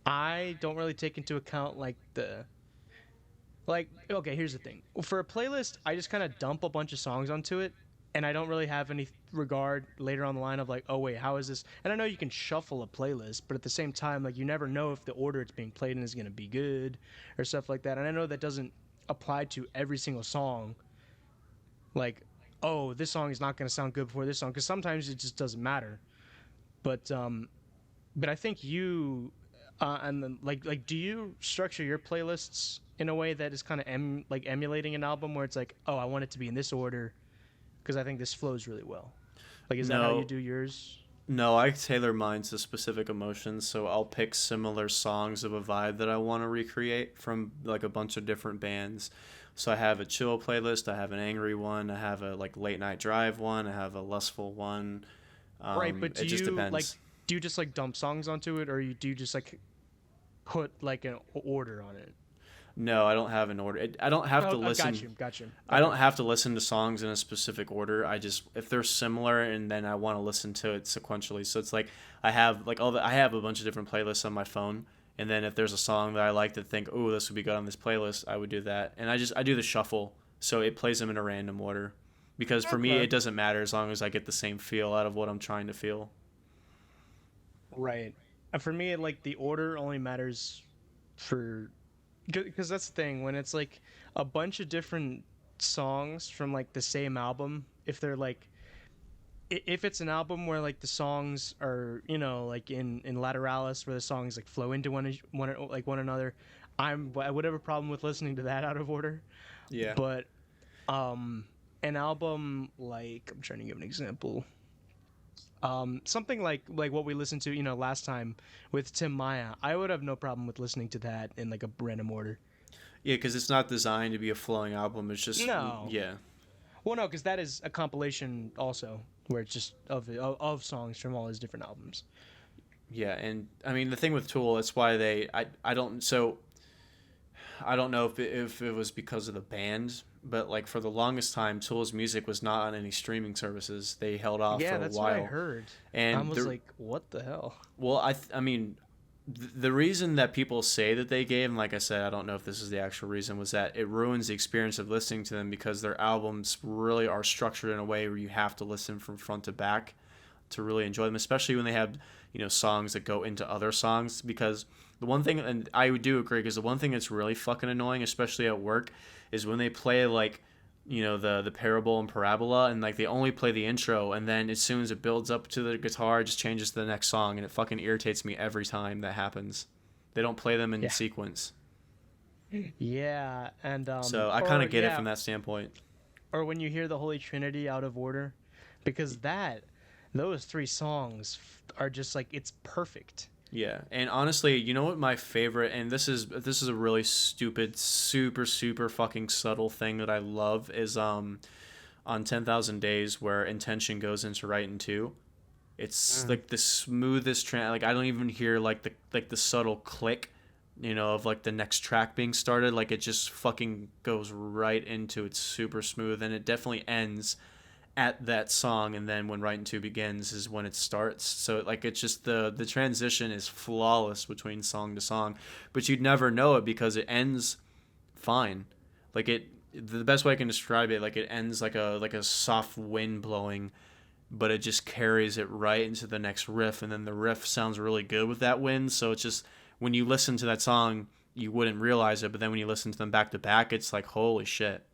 [SPEAKER 1] I don't really take into account like okay, here's the thing. For a playlist, I just kind of dump a bunch of songs onto it and I don't really have any regard later on the line of like, oh wait, how is this? And I know you can shuffle a playlist, but at the same time, like you never know if the order it's being played in is going to be good or stuff like that. And I know that doesn't apply to every single song. Like, oh, this song is not going to sound good before this song, because sometimes it just doesn't matter. But but I think you and then like do you structure your playlists in a way that is kind of like emulating an album where it's like, oh, I want it to be in this order because I think this flows really well. Like, is that how you
[SPEAKER 2] No,
[SPEAKER 1] do yours?
[SPEAKER 2] no, I tailor mine to specific emotions, so I'll pick similar songs of a vibe that I want to recreate from like a bunch of different bands. So I have a chill playlist, I have an angry one, I have a like late night drive one, I have a lustful one.
[SPEAKER 1] Right, but
[SPEAKER 2] It just depends.
[SPEAKER 1] do you just like dump songs onto it, or do you just like put like an order on it?
[SPEAKER 2] No, I don't have an order. I don't have to
[SPEAKER 1] Oh, got
[SPEAKER 2] listen.
[SPEAKER 1] you, got you.
[SPEAKER 2] I
[SPEAKER 1] Okay.
[SPEAKER 2] don't have to listen to songs in a specific order. I just if they're similar and then I want to listen to it sequentially. So it's like I have like I have a bunch of different playlists on my phone, and then if there's a song that I like to think, oh, this would be good on this playlist, I would do that. And I do the shuffle, so it plays them in a random order. Because for me,
[SPEAKER 1] Okay.
[SPEAKER 2] it doesn't matter as long as I get the same feel out of what I'm trying to feel.
[SPEAKER 1] Right. And for me, like the order only matters for because that's the thing when it's like a bunch of different songs from like the same album. If they're like if it's an album where like the songs are like in lateralis where the songs like flow into one another, I would have a problem with listening to that out of order.
[SPEAKER 2] Yeah.
[SPEAKER 1] But um an album like, I'm trying to give an example, something like what we listened to last time with Tim Maya, I would have no problem with listening to that in like a random order.
[SPEAKER 2] Yeah, because it's not designed to be a flowing album. It's just
[SPEAKER 1] No,
[SPEAKER 2] yeah.
[SPEAKER 1] well, no, because that is a compilation also where it's just of songs from all his different albums.
[SPEAKER 2] Yeah, and I mean the thing with Tool, that's why I don't so I don't know if it was because of the band, but like for the longest time, Tool's music was not on any streaming services. They held off for
[SPEAKER 1] Yeah,
[SPEAKER 2] a
[SPEAKER 1] that's what I
[SPEAKER 2] while,
[SPEAKER 1] heard. I
[SPEAKER 2] and
[SPEAKER 1] was like, what the hell?
[SPEAKER 2] well, I mean, the reason that people say that they gave, and like I said, I don't know if this is the actual reason, was that it ruins the experience of listening to them because their albums really are structured in a way where you have to listen from front to back to really enjoy them, especially when they have songs that go into other songs. Because the one thing, and I do agree, because the one thing that's really fucking annoying, especially at work, is when they play like the parable and parabola, and like they only play the intro, and then as soon as it builds up to the guitar, it just changes to the next song, and it fucking irritates me every time that happens. They don't play them in
[SPEAKER 1] Yeah.
[SPEAKER 2] sequence.
[SPEAKER 1] Yeah, and
[SPEAKER 2] So I kind
[SPEAKER 1] or
[SPEAKER 2] of get it
[SPEAKER 1] yeah,
[SPEAKER 2] from that standpoint.
[SPEAKER 1] or when you hear the Holy Trinity out of order, because those three songs are just like, it's perfect.
[SPEAKER 2] Yeah, and honestly, you know what my favorite, and this is a really stupid, super super fucking subtle thing that I love is on 10,000 Days where intention goes into right and two. It's like the smoothest like I don't even hear like the subtle click, of like the next track being started. Like it just fucking goes right into it, super smooth, and it definitely ends at that song, and then when Right and Two begins is when it starts. So like it's just the transition is flawless between song to song, but you'd never know it because it ends fine. Like it, the best way I can describe it, like it ends like a soft wind blowing, but it just carries it right into the next riff, and then the riff sounds really good with that wind. So it's just when you listen to that song, you wouldn't realize it, but then when you listen to them back to back, it's like holy shit.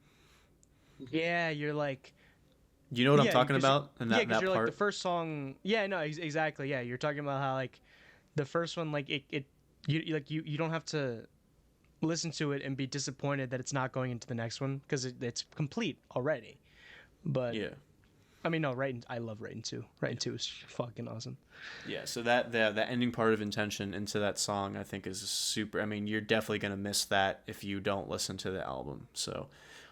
[SPEAKER 1] Yeah, you're like,
[SPEAKER 2] You know what I'm
[SPEAKER 1] yeah,
[SPEAKER 2] talking
[SPEAKER 1] because
[SPEAKER 2] about in
[SPEAKER 1] yeah,
[SPEAKER 2] that
[SPEAKER 1] because
[SPEAKER 2] that
[SPEAKER 1] you're like the
[SPEAKER 2] part?
[SPEAKER 1] first song. Yeah, no, exactly. Yeah, you're talking about how like the first one, like you don't have to listen to it and be disappointed that it's not going into the next one because it's complete already. But
[SPEAKER 2] Yeah.
[SPEAKER 1] I mean, no, I love Right Two. Right Two is fucking awesome.
[SPEAKER 2] Yeah, so that ending part of intention into that song I think is super. I mean, you're definitely going to miss that if you don't listen to the album. So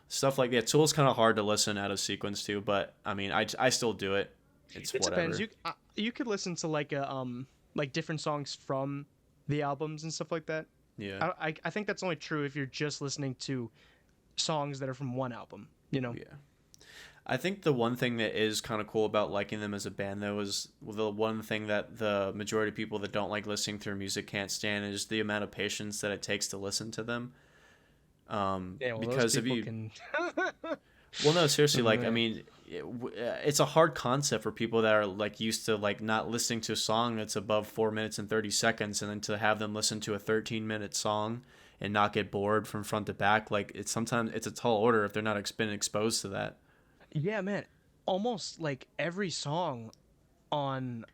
[SPEAKER 2] stuff like that. Tool's kind of hard to listen out of sequence too, but I mean, I still do it. It's
[SPEAKER 1] It depends.
[SPEAKER 2] whatever.
[SPEAKER 1] You could listen to like a like different songs from the albums and stuff like that.
[SPEAKER 2] Yeah.
[SPEAKER 1] I think that's only true if you're just listening to songs that are from one album. You know.
[SPEAKER 2] Yeah. I think the one thing that is kind of cool about liking them as a band, though, is the one thing that the majority of people that don't like listening to their music can't stand is the amount of patience that it takes to listen to them.
[SPEAKER 1] Yeah, well, those
[SPEAKER 2] Because if
[SPEAKER 1] people
[SPEAKER 2] you,
[SPEAKER 1] can.
[SPEAKER 2] well, no, seriously, like, I
[SPEAKER 1] Yeah.
[SPEAKER 2] mean, it's a hard concept for people that are like used to like not listening to a song that's above 4 minutes and 30 seconds, and then to have them listen to a 13-minute song and not get bored from front to back. Like it's sometimes it's a tall order if they're not been exposed to that.
[SPEAKER 1] Yeah, man. Almost like every song on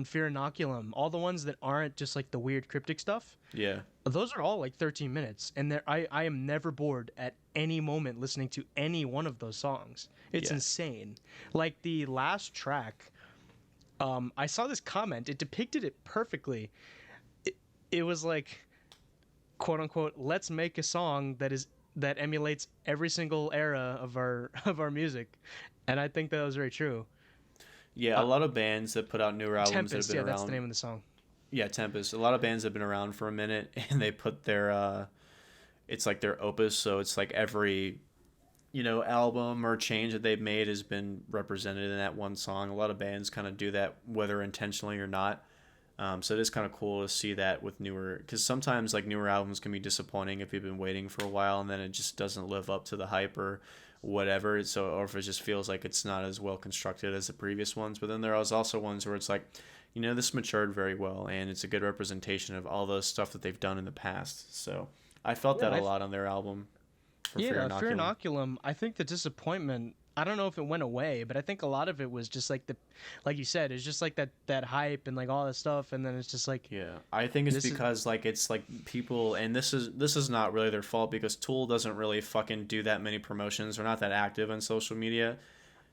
[SPEAKER 1] Fear Inoculum, all the ones that aren't just like the weird cryptic stuff,
[SPEAKER 2] Yeah.
[SPEAKER 1] those are all like 13 minutes, and I am never bored at any moment listening to any one of those songs. It's
[SPEAKER 2] Yeah.
[SPEAKER 1] insane. Like the last track, I saw this comment. It depicted it perfectly. It was like, quote unquote, let's make a song that emulates every single era of our of our music, and I think that was very true.
[SPEAKER 2] Yeah, a
[SPEAKER 1] Uh,
[SPEAKER 2] lot of bands that put out newer albums that have
[SPEAKER 1] Tempest,
[SPEAKER 2] been
[SPEAKER 1] yeah, that's the
[SPEAKER 2] around.
[SPEAKER 1] name of the song.
[SPEAKER 2] Yeah, Tempest. A lot of bands have been around for a minute and they put their it's like their opus, so it's like every album or change that they've made has been represented in that one song. A lot of bands kind of do that, whether intentionally or not. So it is kind of cool to see that with newer, because sometimes like newer albums can be disappointing if you've been waiting for a while and then it just doesn't live up to the hype or whatever. So, or if it just feels like it's not as well constructed as the previous ones. But then there was also ones where it's like, this matured very well and it's a good representation of all the stuff that they've done in the past. So I felt
[SPEAKER 1] Yeah,
[SPEAKER 2] that a lot on their album for Fear
[SPEAKER 1] yeah, Fear
[SPEAKER 2] Inoculum.
[SPEAKER 1] Inoculum. I think the disappointment. I don't know if it went away, but I think a lot of it was just like like you said, it's just like that hype and like all that stuff, and then it's just like
[SPEAKER 2] Yeah, I think it's
[SPEAKER 1] this is
[SPEAKER 2] because like it's like people, and this is not really their fault because Tool doesn't really fucking do that many promotions. They're not that active on social media.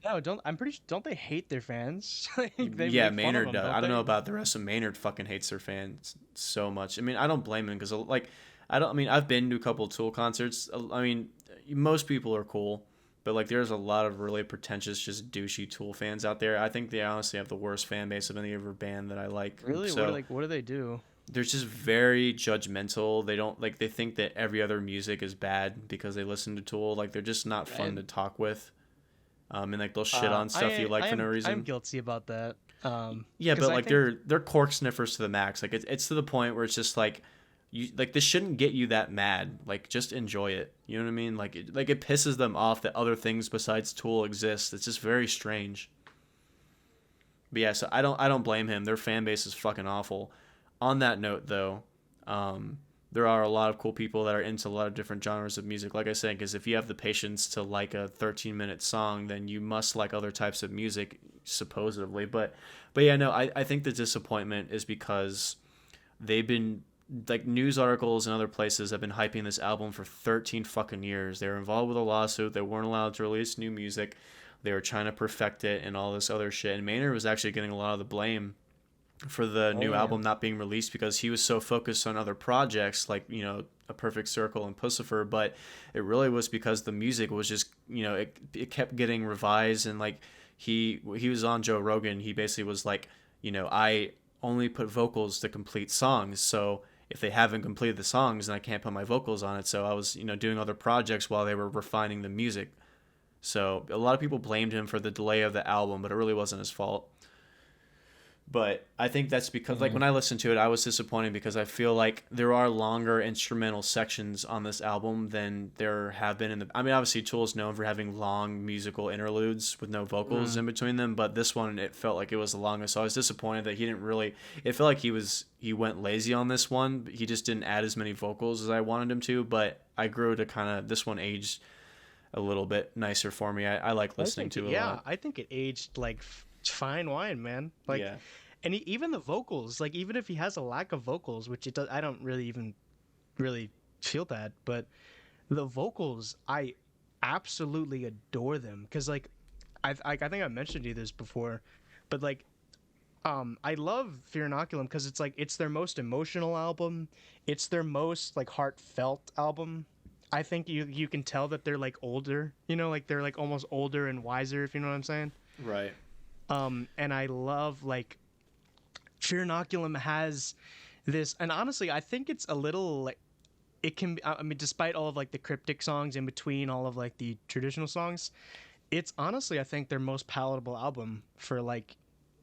[SPEAKER 1] no, don't I'm pretty sure, don't they hate their fans? Like, they
[SPEAKER 2] Yeah,
[SPEAKER 1] make fun of
[SPEAKER 2] Maynard
[SPEAKER 1] them,
[SPEAKER 2] does.
[SPEAKER 1] don't
[SPEAKER 2] I don't know
[SPEAKER 1] they?
[SPEAKER 2] about the rest of Maynard. Fucking hates their fans so much. I mean, I don't blame him because like I don't. I mean, I've been to a couple of Tool concerts. I mean, most people are cool, but like there's a lot of really pretentious, just douchey Tool fans out there. I think they honestly have the worst fan base of any other band that I like.
[SPEAKER 1] Really,
[SPEAKER 2] So
[SPEAKER 1] what do they do?
[SPEAKER 2] they're just very judgmental. They don't like, they think that every other music is bad because they listen to Tool. Like they're just not fun to
[SPEAKER 1] And
[SPEAKER 2] talk with. And like they'll shit on stuff you like for no
[SPEAKER 1] I'm
[SPEAKER 2] reason.
[SPEAKER 1] guilty about that.
[SPEAKER 2] Yeah,
[SPEAKER 1] Because
[SPEAKER 2] but
[SPEAKER 1] I
[SPEAKER 2] like
[SPEAKER 1] think
[SPEAKER 2] they're cork sniffers to the max. Like it's to the point where it's just like you like this shouldn't get you that mad. Like just enjoy it. You know what I mean? Like it pisses them off that other things besides Tool exist. It's just very strange. But yeah, so I don't blame him. Their fan base is fucking awful. On that note, though, there are a lot of cool people that are into a lot of different genres of music. Like I said, because if you have the patience to like a 13-minute song, then you must like other types of music, supposedly. But yeah, no, I think the disappointment is because they've been like news articles and other places have been hyping this album for 13 fucking years. They were involved with a lawsuit. They weren't allowed to release new music. They were trying to perfect it and all this other shit. And Maynard was actually getting a lot of the blame for the
[SPEAKER 1] oh
[SPEAKER 2] new
[SPEAKER 1] yeah,
[SPEAKER 2] album not being released because he was so focused on other projects like A Perfect Circle and Pussifer, but it really was because the music was just it kept getting revised. And like he was on Joe Rogan. He basically was like, I only put vocals to complete songs, so if they haven't completed the songs then I can't put my vocals on it. So I was doing other projects while they were refining the music. So a lot of people blamed him for the delay of the album, but it really wasn't his fault. But I think that's because, like,
[SPEAKER 1] yeah.
[SPEAKER 2] when I listened to it, I was disappointed because I feel like there are longer instrumental sections on this album than there have been in the. I mean, obviously, Tool is known for having long musical interludes with no vocals
[SPEAKER 1] Mm.
[SPEAKER 2] in between them, but this one, it felt like it was the longest. So I was disappointed that he didn't really. It felt like he went lazy on this one. He just didn't add as many vocals as I wanted him to. But I grew to kind of this one aged a little bit nicer for me. I like listening to it a lot.
[SPEAKER 1] I think it aged like fine wine, man. Like,
[SPEAKER 2] Yeah.
[SPEAKER 1] and even the vocals, like even if he has a lack of vocals, which it does, I don't really even really feel that, but the vocals, I absolutely adore them because like I think I mentioned to you this before, but like I love Fear Inoculum because it's like it's their most emotional album, it's their most like heartfelt album. I think you can tell that they're like older, like they're like almost older and wiser, if you know what I'm saying.
[SPEAKER 2] Right.
[SPEAKER 1] And I love like Fear Inoculum has this, and honestly, I think it's a little like it can be. I mean, despite all of like the cryptic songs in between all of like the traditional songs, it's honestly I think their most palatable album for like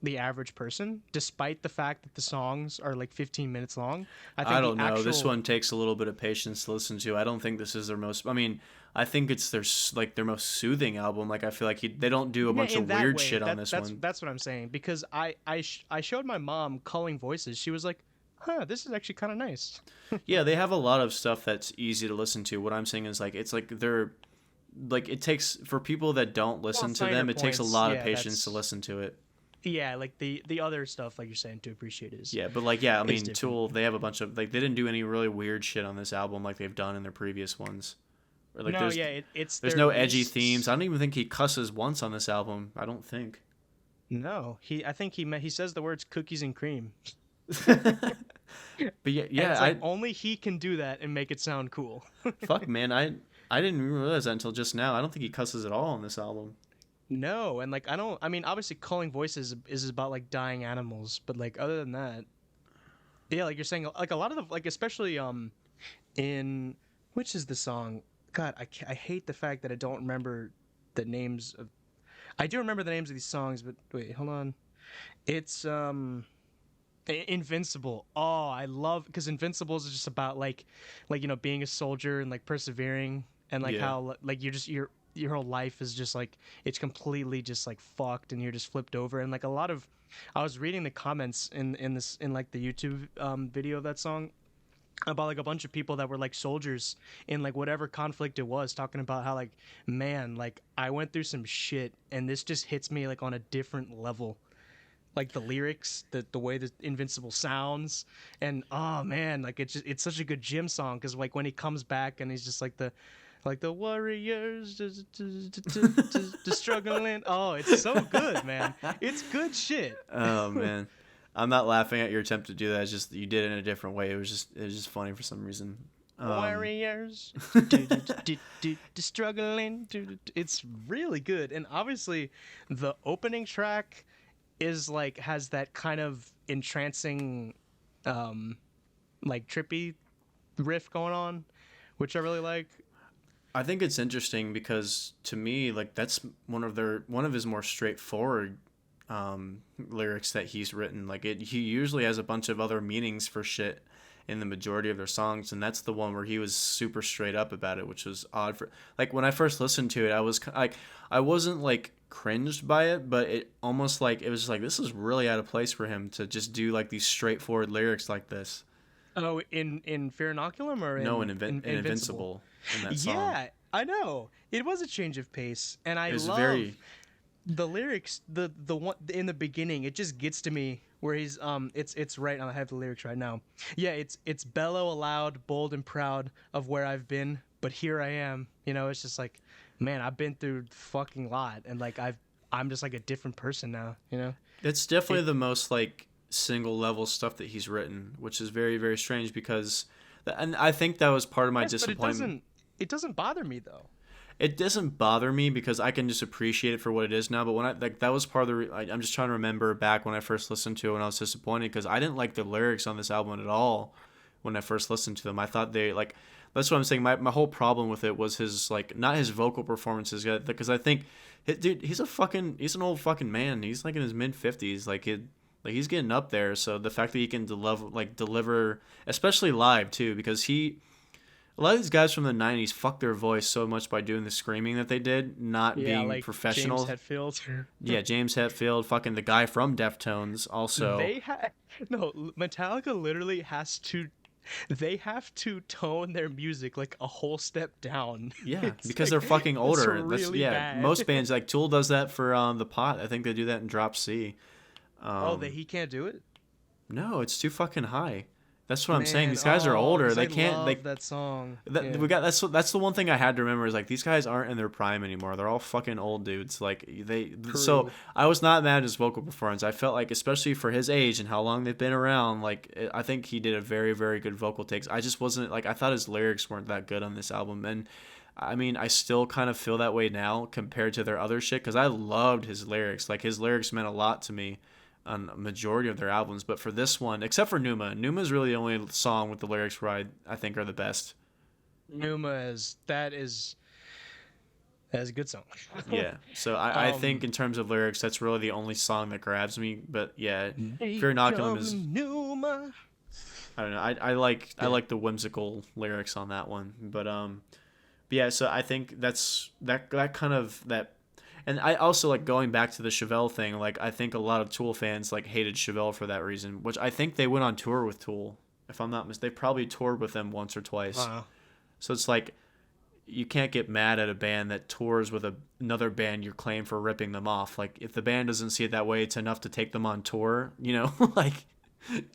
[SPEAKER 1] the average person, despite the fact that the songs are like 15 minutes long. I
[SPEAKER 2] I
[SPEAKER 1] think the
[SPEAKER 2] don't know. This
[SPEAKER 1] actual
[SPEAKER 2] one takes a little bit of patience to listen to. I don't think this is their most. I mean, I think it's their most soothing album. Like I feel like they don't do a
[SPEAKER 1] yeah,
[SPEAKER 2] bunch
[SPEAKER 1] in
[SPEAKER 2] of
[SPEAKER 1] that
[SPEAKER 2] weird
[SPEAKER 1] way,
[SPEAKER 2] shit on this one.
[SPEAKER 1] that's what I'm saying, because I showed my mom Culling Voices. She was like, "Huh, this is actually kind of nice."
[SPEAKER 2] Yeah, they have a lot of stuff that's easy to listen to. What I'm saying is like it's like they're like it takes for people that don't
[SPEAKER 1] Well,
[SPEAKER 2] listen to
[SPEAKER 1] finer
[SPEAKER 2] them. It takes a
[SPEAKER 1] points,
[SPEAKER 2] lot of
[SPEAKER 1] yeah,
[SPEAKER 2] patience to
[SPEAKER 1] that's
[SPEAKER 2] listen to it.
[SPEAKER 1] yeah, like the other stuff, like you're saying, to appreciate
[SPEAKER 2] Yeah, but like yeah, I
[SPEAKER 1] is
[SPEAKER 2] mean
[SPEAKER 1] different.
[SPEAKER 2] Tool. They have a bunch of like they didn't do any really weird shit on this album like they've done in their previous ones. Or like
[SPEAKER 1] No, yeah, it's
[SPEAKER 2] there's
[SPEAKER 1] their
[SPEAKER 2] no edgy themes.
[SPEAKER 1] least.
[SPEAKER 2] I don't even think he cusses once on this album. I don't think.
[SPEAKER 1] No, I think he says the words cookies and cream,
[SPEAKER 2] But yeah,
[SPEAKER 1] and
[SPEAKER 2] yeah,
[SPEAKER 1] it's like
[SPEAKER 2] I
[SPEAKER 1] only he can do that and make it sound cool.
[SPEAKER 2] fuck man, I didn't even realize that until just now. I don't think he cusses at all on this album.
[SPEAKER 1] No, and like I don't. I mean, obviously, Culling Voices is about like dying animals, but like other than that, yeah, like you're saying, like a lot of the like especially in which is the song. God, I hate the fact that I don't remember the names of. I do remember the names of these songs, but wait, hold on. It's Invincible. Oh, I love because Invincible is just about like being a soldier and like persevering and like
[SPEAKER 2] Yeah.
[SPEAKER 1] how like you're just your whole life is just like it's completely just like fucked and you're just flipped over and like a lot of I was reading the comments in this in like the YouTube video of that song about like a bunch of people that were like soldiers in like whatever conflict it was talking about how like man like I went through some shit and this just hits me like on a different level like the lyrics, the way the Invincible sounds, and oh man, like it's such a good gym song because like when he comes back and he's just like the warriors just struggling. Oh, it's so good, man. It's good shit.
[SPEAKER 2] Oh man, I'm not laughing at your attempt to do that. It's just you did it in a different way. It was just funny for some reason.
[SPEAKER 1] Warriors, struggling. It's really good, and obviously, the opening track is like has that kind of entrancing, like trippy riff going on, which I really like.
[SPEAKER 2] I think it's interesting because to me, like that's one of his more straightforward lyrics that he's written. Like he usually has a bunch of other meanings for shit in the majority of their songs, and that's the one where he was super straight up about it, which was odd for like when I first listened to it, I was like I wasn't like cringed by it, but it almost like it was just like this is really out of place for him to just do like these straightforward lyrics like this.
[SPEAKER 1] Oh, in Fear Inoculum or
[SPEAKER 2] No,
[SPEAKER 1] in
[SPEAKER 2] in
[SPEAKER 1] Invincible?
[SPEAKER 2] Invincible in that song.
[SPEAKER 1] Yeah, I know. It was a change of pace, and I
[SPEAKER 2] It was
[SPEAKER 1] love
[SPEAKER 2] very
[SPEAKER 1] the lyrics. The one in the beginning, it just gets to me where he's it's right. I have the lyrics right now. Yeah, it's bellow aloud, bold and proud of where I've been, but here I am. You know, it's just like, man, I've been through fucking lot, and like I'm just like a different person now. You know,
[SPEAKER 2] it's definitely
[SPEAKER 1] it,
[SPEAKER 2] the most like single level stuff that he's written, which is very very strange because and I think that was part of my
[SPEAKER 1] yes, but
[SPEAKER 2] disappointment.
[SPEAKER 1] it doesn't bother me though.
[SPEAKER 2] It doesn't bother me because I can just appreciate it for what it is now. But when I like that was part of the. I'm just trying to remember back when I first listened to it when I was disappointed because I didn't like the lyrics on this album at all when I first listened to them. I thought they like. That's what I'm saying. My whole problem with it was his like not his vocal performances because I think, dude, he's an old fucking man. He's like in his mid-50s. Like he's getting up there. So the fact that he can deliver, especially live too, because a lot of these guys from the 90s fucked their voice so much by doing the screaming that they did, not
[SPEAKER 1] Yeah,
[SPEAKER 2] being
[SPEAKER 1] like James
[SPEAKER 2] professional.
[SPEAKER 1] Hetfield.
[SPEAKER 2] Yeah, James Hetfield, fucking the guy from Deftones also.
[SPEAKER 1] They had no Metallica literally has to they have to tone their music like a whole step down.
[SPEAKER 2] Yeah,
[SPEAKER 1] It's
[SPEAKER 2] because
[SPEAKER 1] like
[SPEAKER 2] they're fucking
[SPEAKER 1] it's
[SPEAKER 2] older. That's
[SPEAKER 1] really
[SPEAKER 2] yeah,
[SPEAKER 1] bad.
[SPEAKER 2] most bands like Tool does that for The Pot. I think they do that in Drop C.
[SPEAKER 1] Oh, that he can't do it?
[SPEAKER 2] No, it's too fucking high. That's what I'm saying.
[SPEAKER 1] Man,
[SPEAKER 2] These guys are
[SPEAKER 1] oh,
[SPEAKER 2] older.
[SPEAKER 1] because
[SPEAKER 2] They
[SPEAKER 1] I
[SPEAKER 2] can't.
[SPEAKER 1] love that song. Yeah.
[SPEAKER 2] We got that's the one thing I had to remember is like these guys aren't in their prime anymore. They're all fucking old dudes. Like so
[SPEAKER 1] True.
[SPEAKER 2] I was not mad at his vocal performance. I felt like especially for his age and how long they've been around, I think he did a very very good vocal takes. I just wasn't like I thought his lyrics weren't that good on this album, and I mean I still kind of feel that way now compared to their other shit because I loved his lyrics. Like his lyrics meant a lot to me on a majority of their albums, but for this one, except for Numa is really the only song with the lyrics where I think are the best.
[SPEAKER 1] Numa is that is That's a good song.
[SPEAKER 2] Yeah. So I think in terms of lyrics, that's really the only song that grabs me. But yeah, Fear Inoculum is. I don't know. I like the whimsical lyrics on that one. But yeah. So I think that's that kind of that. And I also like going back to the Chevelle thing. Like I think a lot of Tool fans like hated Chevelle for that reason, which I think they went on tour with Tool. If I'm not mistaken, they probably toured with them once or twice.
[SPEAKER 1] Wow.
[SPEAKER 2] So it's like you can't get mad at a band that tours with another band you claim for ripping them off. Like if the band doesn't see it that way, it's enough to take them on tour. Like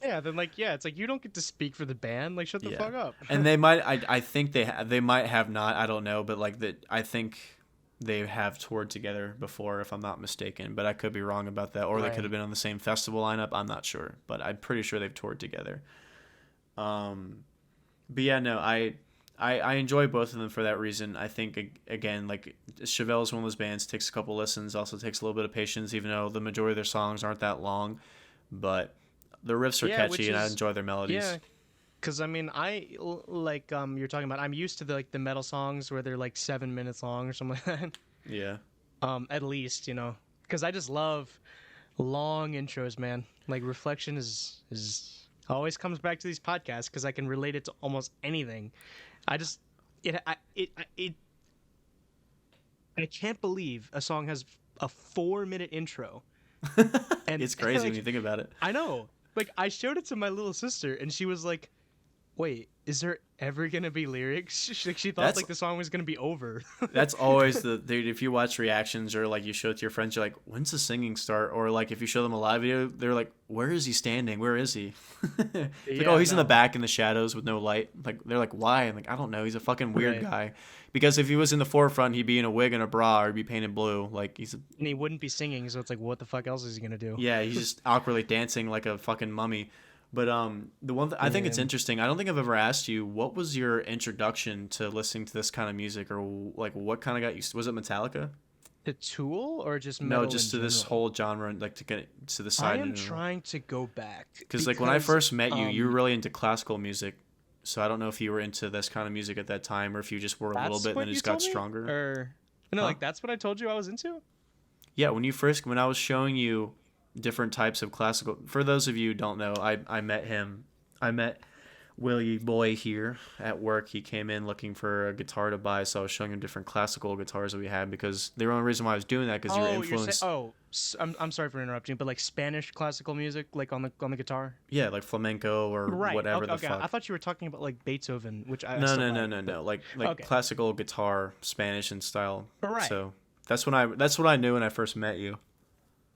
[SPEAKER 1] Yeah, then like it's like you don't get to speak for the band. Like shut the fuck up.
[SPEAKER 2] And they might. I think they might have not. I don't know, but like that. I think they have toured together before, if I'm not mistaken. But I could be wrong about that, or they could have been on the same festival lineup. I'm not sure, but I'm pretty sure they've toured together. But yeah, no, I enjoy both of them for that reason. I think again, like Chevelle is one of those bands, takes a couple listens, also takes a little bit of patience, even though the majority of their songs aren't that long, but the riffs are catchy and I enjoy their melodies.
[SPEAKER 1] Yeah, because I mean, you're talking about. I'm used to the metal songs where they're like 7 minutes long or something like that.
[SPEAKER 2] Yeah.
[SPEAKER 1] At least because I just love long intros, man. Like Reflection is always comes back to these podcasts because I can relate it to almost anything. I can't believe a song has a 4-minute intro.
[SPEAKER 2] And it's crazy when you think about it.
[SPEAKER 1] I know. Like I showed it to my little sister and she was like, "Wait, is there ever gonna be lyrics?" She thought like the song was gonna be over.
[SPEAKER 2] That's always dude. If you watch reactions or like you show it to your friends, you're like, "When's the singing start?" Or like if you show them a live video, they're like, "Where is he standing? Where is he?" Like, oh, he's in the back in the shadows with no light. Like they're like, "Why?" I'm like, "I don't know. He's a fucking weird guy." Because if he was in the forefront, he'd be in a wig and a bra, or he'd be painted blue. Like and
[SPEAKER 1] he wouldn't be singing, so it's like, what the fuck else is he gonna do?
[SPEAKER 2] Yeah, he's just awkwardly dancing like a fucking mummy. But the one I think it's interesting. I don't think I've ever asked you what was your introduction to listening to this kind of music, or like what kind of got you. Was it Metallica?
[SPEAKER 1] To Tool or just metal?
[SPEAKER 2] No, just to this whole genre, like to get to the side.
[SPEAKER 1] I am trying to go back
[SPEAKER 2] because like when I first met you, you were really into classical music. So I don't know if you were into this kind of music at that time, or if you just were a little bit and then it just got stronger.
[SPEAKER 1] Or no, like that's what I told you I was into.
[SPEAKER 2] Yeah, when I was showing you different types of classical. For those of you who don't know, I met him. I met Willie Boy here at work. He came in looking for a guitar to buy, so I was showing him different classical guitars that we had because the only reason why I was doing that because you were influenced.
[SPEAKER 1] I'm sorry for interrupting, but like Spanish classical music, like on the guitar.
[SPEAKER 2] Yeah, like flamenco or whatever the fuck.
[SPEAKER 1] I thought you were talking about like Beethoven, which I
[SPEAKER 2] no. Like classical guitar, Spanish in style.
[SPEAKER 1] Right.
[SPEAKER 2] So that's what I knew when I first met you.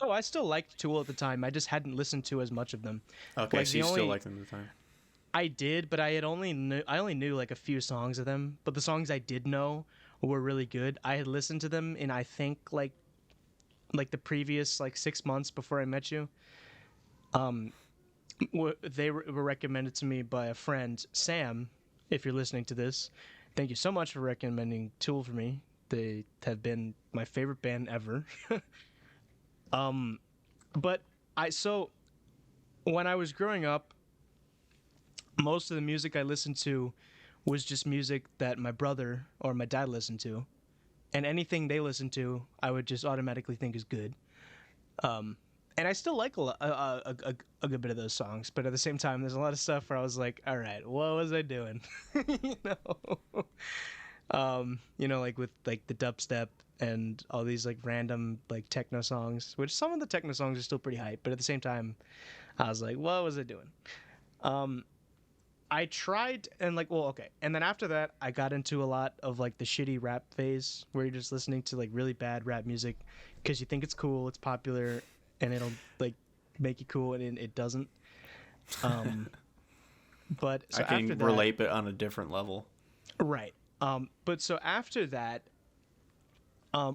[SPEAKER 1] Oh, I still liked Tool at the time. I just hadn't listened to as much of them.
[SPEAKER 2] Okay, so you still liked them at the time.
[SPEAKER 1] I did, but I only knew like a few songs of them. But the songs I did know were really good. I had listened to them in I think like the previous like 6 months before I met you. They were recommended to me by a friend, Sam. If you're listening to this, thank you so much for recommending Tool for me. They have been my favorite band ever. But when I was growing up, most of the music I listened to was just music that my brother or my dad listened to, and anything they listened to, I would just automatically think is good. And I still like a good bit of those songs, but at the same time, there's a lot of stuff where I was like, all right, what was I doing? Like with like the dubstep and all these like random like techno songs, which some of the techno songs are still pretty hype, but at the same time, I was like, what was I doing? I tried and and then after that, I got into a lot of like the shitty rap phase where you're just listening to like really bad rap music because you think it's cool, it's popular, and it'll like make you cool, and it doesn't. But so
[SPEAKER 2] I can relate, but on a different level.
[SPEAKER 1] Right. But so after that,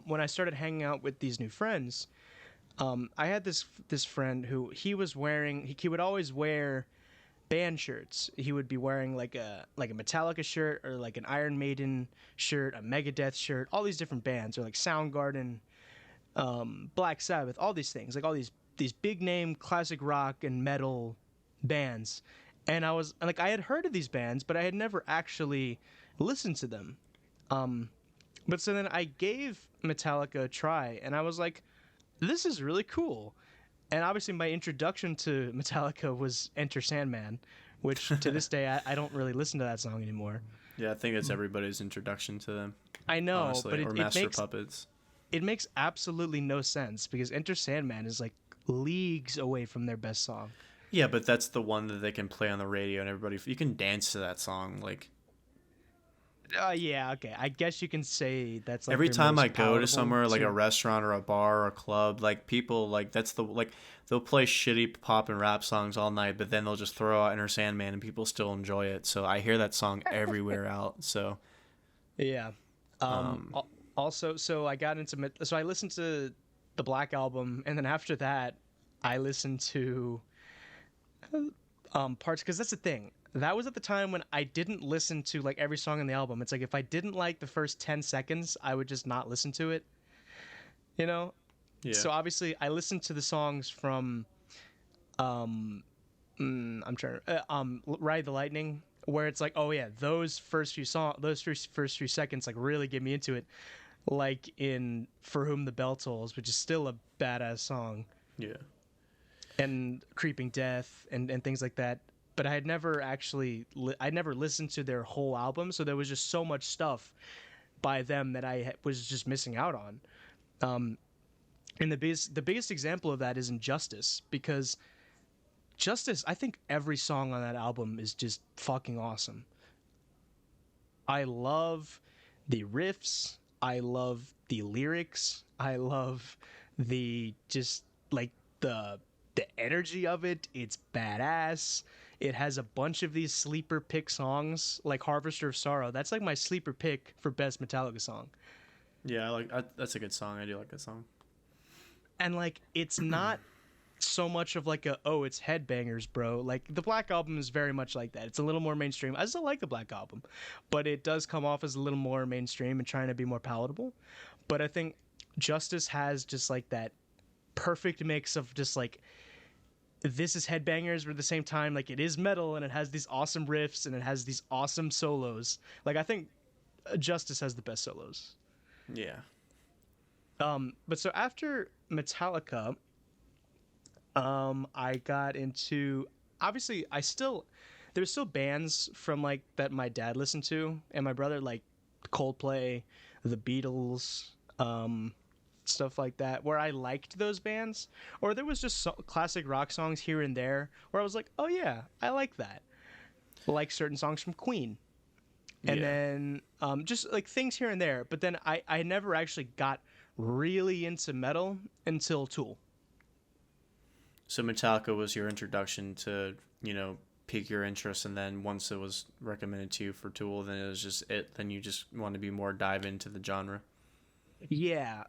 [SPEAKER 1] when I started hanging out with these new friends, I had this friend who he would always wear band shirts. He would be wearing like a Metallica shirt or like an Iron Maiden shirt, a Megadeth shirt, all these different bands, or like Soundgarden, Black Sabbath, all these things, like all these big name classic rock and metal bands. And I was like, I had heard of these bands, but I had never actually listened to them. But so then I gave Metallica a try, and I was like, this is really cool. And obviously, my introduction to Metallica was Enter Sandman, which to this day I don't really listen to that song anymore.
[SPEAKER 2] Yeah, I think it's everybody's introduction to them,
[SPEAKER 1] I know,
[SPEAKER 2] honestly,
[SPEAKER 1] but
[SPEAKER 2] or Master Puppets.
[SPEAKER 1] it makes absolutely no sense because Enter Sandman is like leagues away from their best song.
[SPEAKER 2] Yeah, but that's the one that they can play on the radio and everybody you can dance to that song like
[SPEAKER 1] Yeah, okay. I guess you can say that's like
[SPEAKER 2] every
[SPEAKER 1] their
[SPEAKER 2] time
[SPEAKER 1] most
[SPEAKER 2] I go to
[SPEAKER 1] palatable
[SPEAKER 2] somewhere like a
[SPEAKER 1] to-
[SPEAKER 2] restaurant or a bar or a club, like people like that's the like they'll play shitty pop and rap songs all night, but then they'll just throw out Enter Sandman and people still enjoy it. So I hear that song everywhere out. So
[SPEAKER 1] Yeah. Also, so I got into so I listened to the Black Album, and then after that, I listened to parts because that's the thing. That was at the time when I didn't listen to like every song on the album. It's like if I didn't like the first 10 seconds, I would just not listen to it. You know?
[SPEAKER 2] yeah,
[SPEAKER 1] So obviously, I listened to the songs from I'm trying to Ride the Lightning, where it's like, oh yeah, those first few seconds like really get me into it. Like in For Whom the Bell Tolls, which is still a badass song,
[SPEAKER 2] yeah.
[SPEAKER 1] and Creeping Death and things like that. But I had never actually I never listened to their whole album, so there was just so much stuff by them that was just missing out on. And the biggest example of that is Injustice, because Justice, I think every song on that album is just fucking awesome. I love the riffs. I love the lyrics. I love the just like the energy of it. It's badass. It has a bunch of these sleeper pick songs like Harvester of Sorrow. That's like my sleeper pick for best Metallica song.
[SPEAKER 2] Yeah, that's a good song. I do like that song.
[SPEAKER 1] And like it's not so much of like it's headbangers, bro. Like the Black Album is very much like that. It's a little more mainstream. I still like the Black Album, but it does come off as a little more mainstream and trying to be more palatable. But I think Justice has just like that perfect mix of just like this is headbangers, but at the same time like it is metal and it has these awesome riffs and it has these awesome solos. Like I think Justice has the best solos.
[SPEAKER 2] Yeah.
[SPEAKER 1] But so after Metallica, I got into obviously there's still bands from like that my dad listened to and my brother, like Coldplay, the Beatles, stuff like that, where I liked those bands, or there was just classic rock songs here and there where I was like, oh yeah, I like that, like certain songs from Queen, and then just like things here and there. But then I never actually got really into metal until Tool.
[SPEAKER 2] So Metallica was your introduction to, pique your interest, and then once it was recommended to you for Tool, then it was just it. Then you just want to be more dive into the genre.
[SPEAKER 1] Yeah.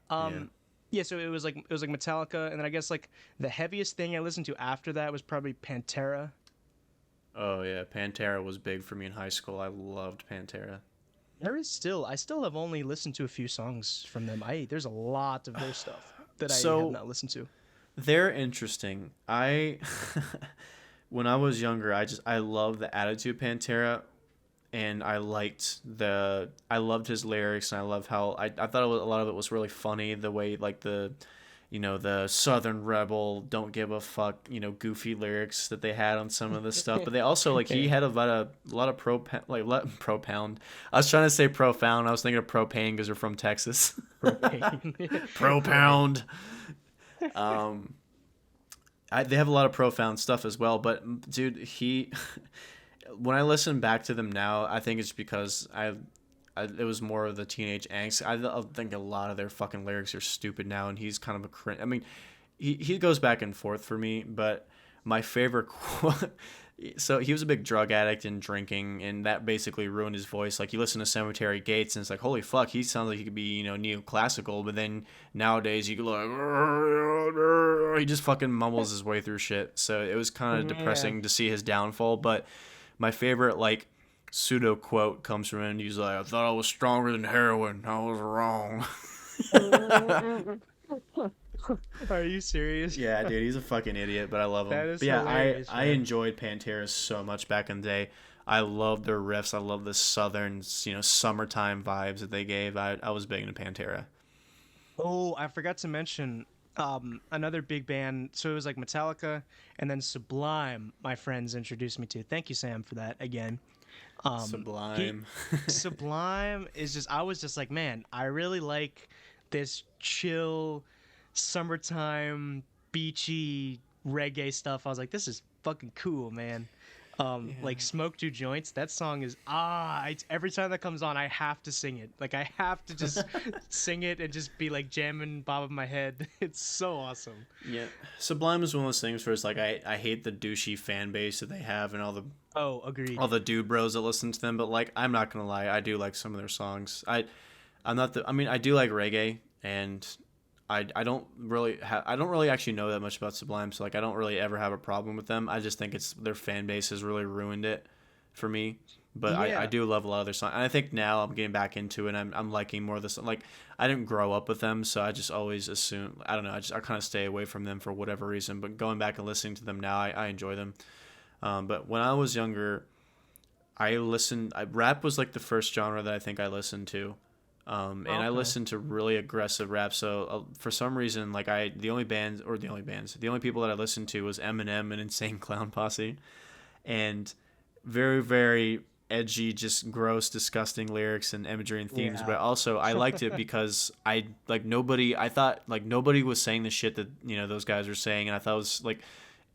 [SPEAKER 1] Yeah. So it was like Metallica, and then I guess like the heaviest thing I listened to after that was probably Pantera.
[SPEAKER 2] Oh yeah, Pantera was big for me in high school. I loved Pantera.
[SPEAKER 1] I still have only listened to a few songs from them. There's a lot of their stuff that I have not listened to.
[SPEAKER 2] They're interesting. When I was younger, I loved the attitude of Pantera, and I loved his lyrics, and I love how I thought a lot of it was really funny, the way like the Southern rebel, don't give a fuck, goofy lyrics that they had on some of the stuff. But they also like he had a lot of propound. I was trying to say profound. I was thinking of propane because they're from Texas. Propound. They have a lot of profound stuff as well, but dude, when I listen back to them now, I think it's because it was more of the teenage angst. I think a lot of their fucking lyrics are stupid now, and he's kind of a cringe. I mean, he goes back and forth for me, but my favorite quote. So he was a big drug addict and drinking, and that basically ruined his voice. Like you listen to Cemetery Gates, and it's like, holy fuck, he sounds like he could be neoclassical. But then nowadays you could like, he just fucking mumbles his way through shit. So it was kind of depressing to see his downfall. But my favorite like pseudo quote comes from him. He's like, I thought I was stronger than heroin. I was wrong.
[SPEAKER 1] Are you serious?
[SPEAKER 2] Yeah, dude, he's a fucking idiot, but I love him.
[SPEAKER 1] That is
[SPEAKER 2] but yeah,
[SPEAKER 1] hilarious,
[SPEAKER 2] I enjoyed Pantera so much back in the day. I love their riffs. I love the southern, summertime vibes that they gave. I was big into Pantera.
[SPEAKER 1] Oh, I forgot to mention another big band. So it was like Metallica and then Sublime, my friends introduced me to. Thank you, Sam, for that again. He
[SPEAKER 2] Sublime.
[SPEAKER 1] Sublime is just I was just like, man, I really like this chill summertime beachy reggae stuff. I was like, this is fucking cool, man. Like
[SPEAKER 2] Yeah.
[SPEAKER 1] Smoke Two Joints, that song is every time that comes on, I have to sing it. Like I have to just sing it and just be like jamming, bobbing my head. It's so awesome.
[SPEAKER 2] Yeah, Sublime is one of those things where it's like I hate the douchey fan base that they have and
[SPEAKER 1] Oh, agreed.
[SPEAKER 2] all the dude bros that listen to them. But like, I'm not gonna lie, I do like some of their songs. I'm not the. I mean, I do like reggae, and I don't really actually know that much about Sublime, so like I don't really ever have a problem with them. I just think it's their fan base has really ruined it for me. But I
[SPEAKER 1] Yeah.
[SPEAKER 2] do love a lot of their songs, and I think now I'm getting back into it. And I'm liking more of this. Like I didn't grow up with them, so I just always assume I don't know. I kind of stay away from them for whatever reason. But going back and listening to them now, I enjoy them. But when I was younger, rap was like the first genre that I think I listened to. And I
[SPEAKER 1] Okay.
[SPEAKER 2] listened to really aggressive rap. So for some reason, like the only people that I listened to was Eminem and Insane Clown Posse, and very, very edgy, just gross, disgusting lyrics and imagery and themes.
[SPEAKER 1] Yeah.
[SPEAKER 2] But also, I liked it because I thought like nobody was saying the shit that those guys were saying, and I thought it was like,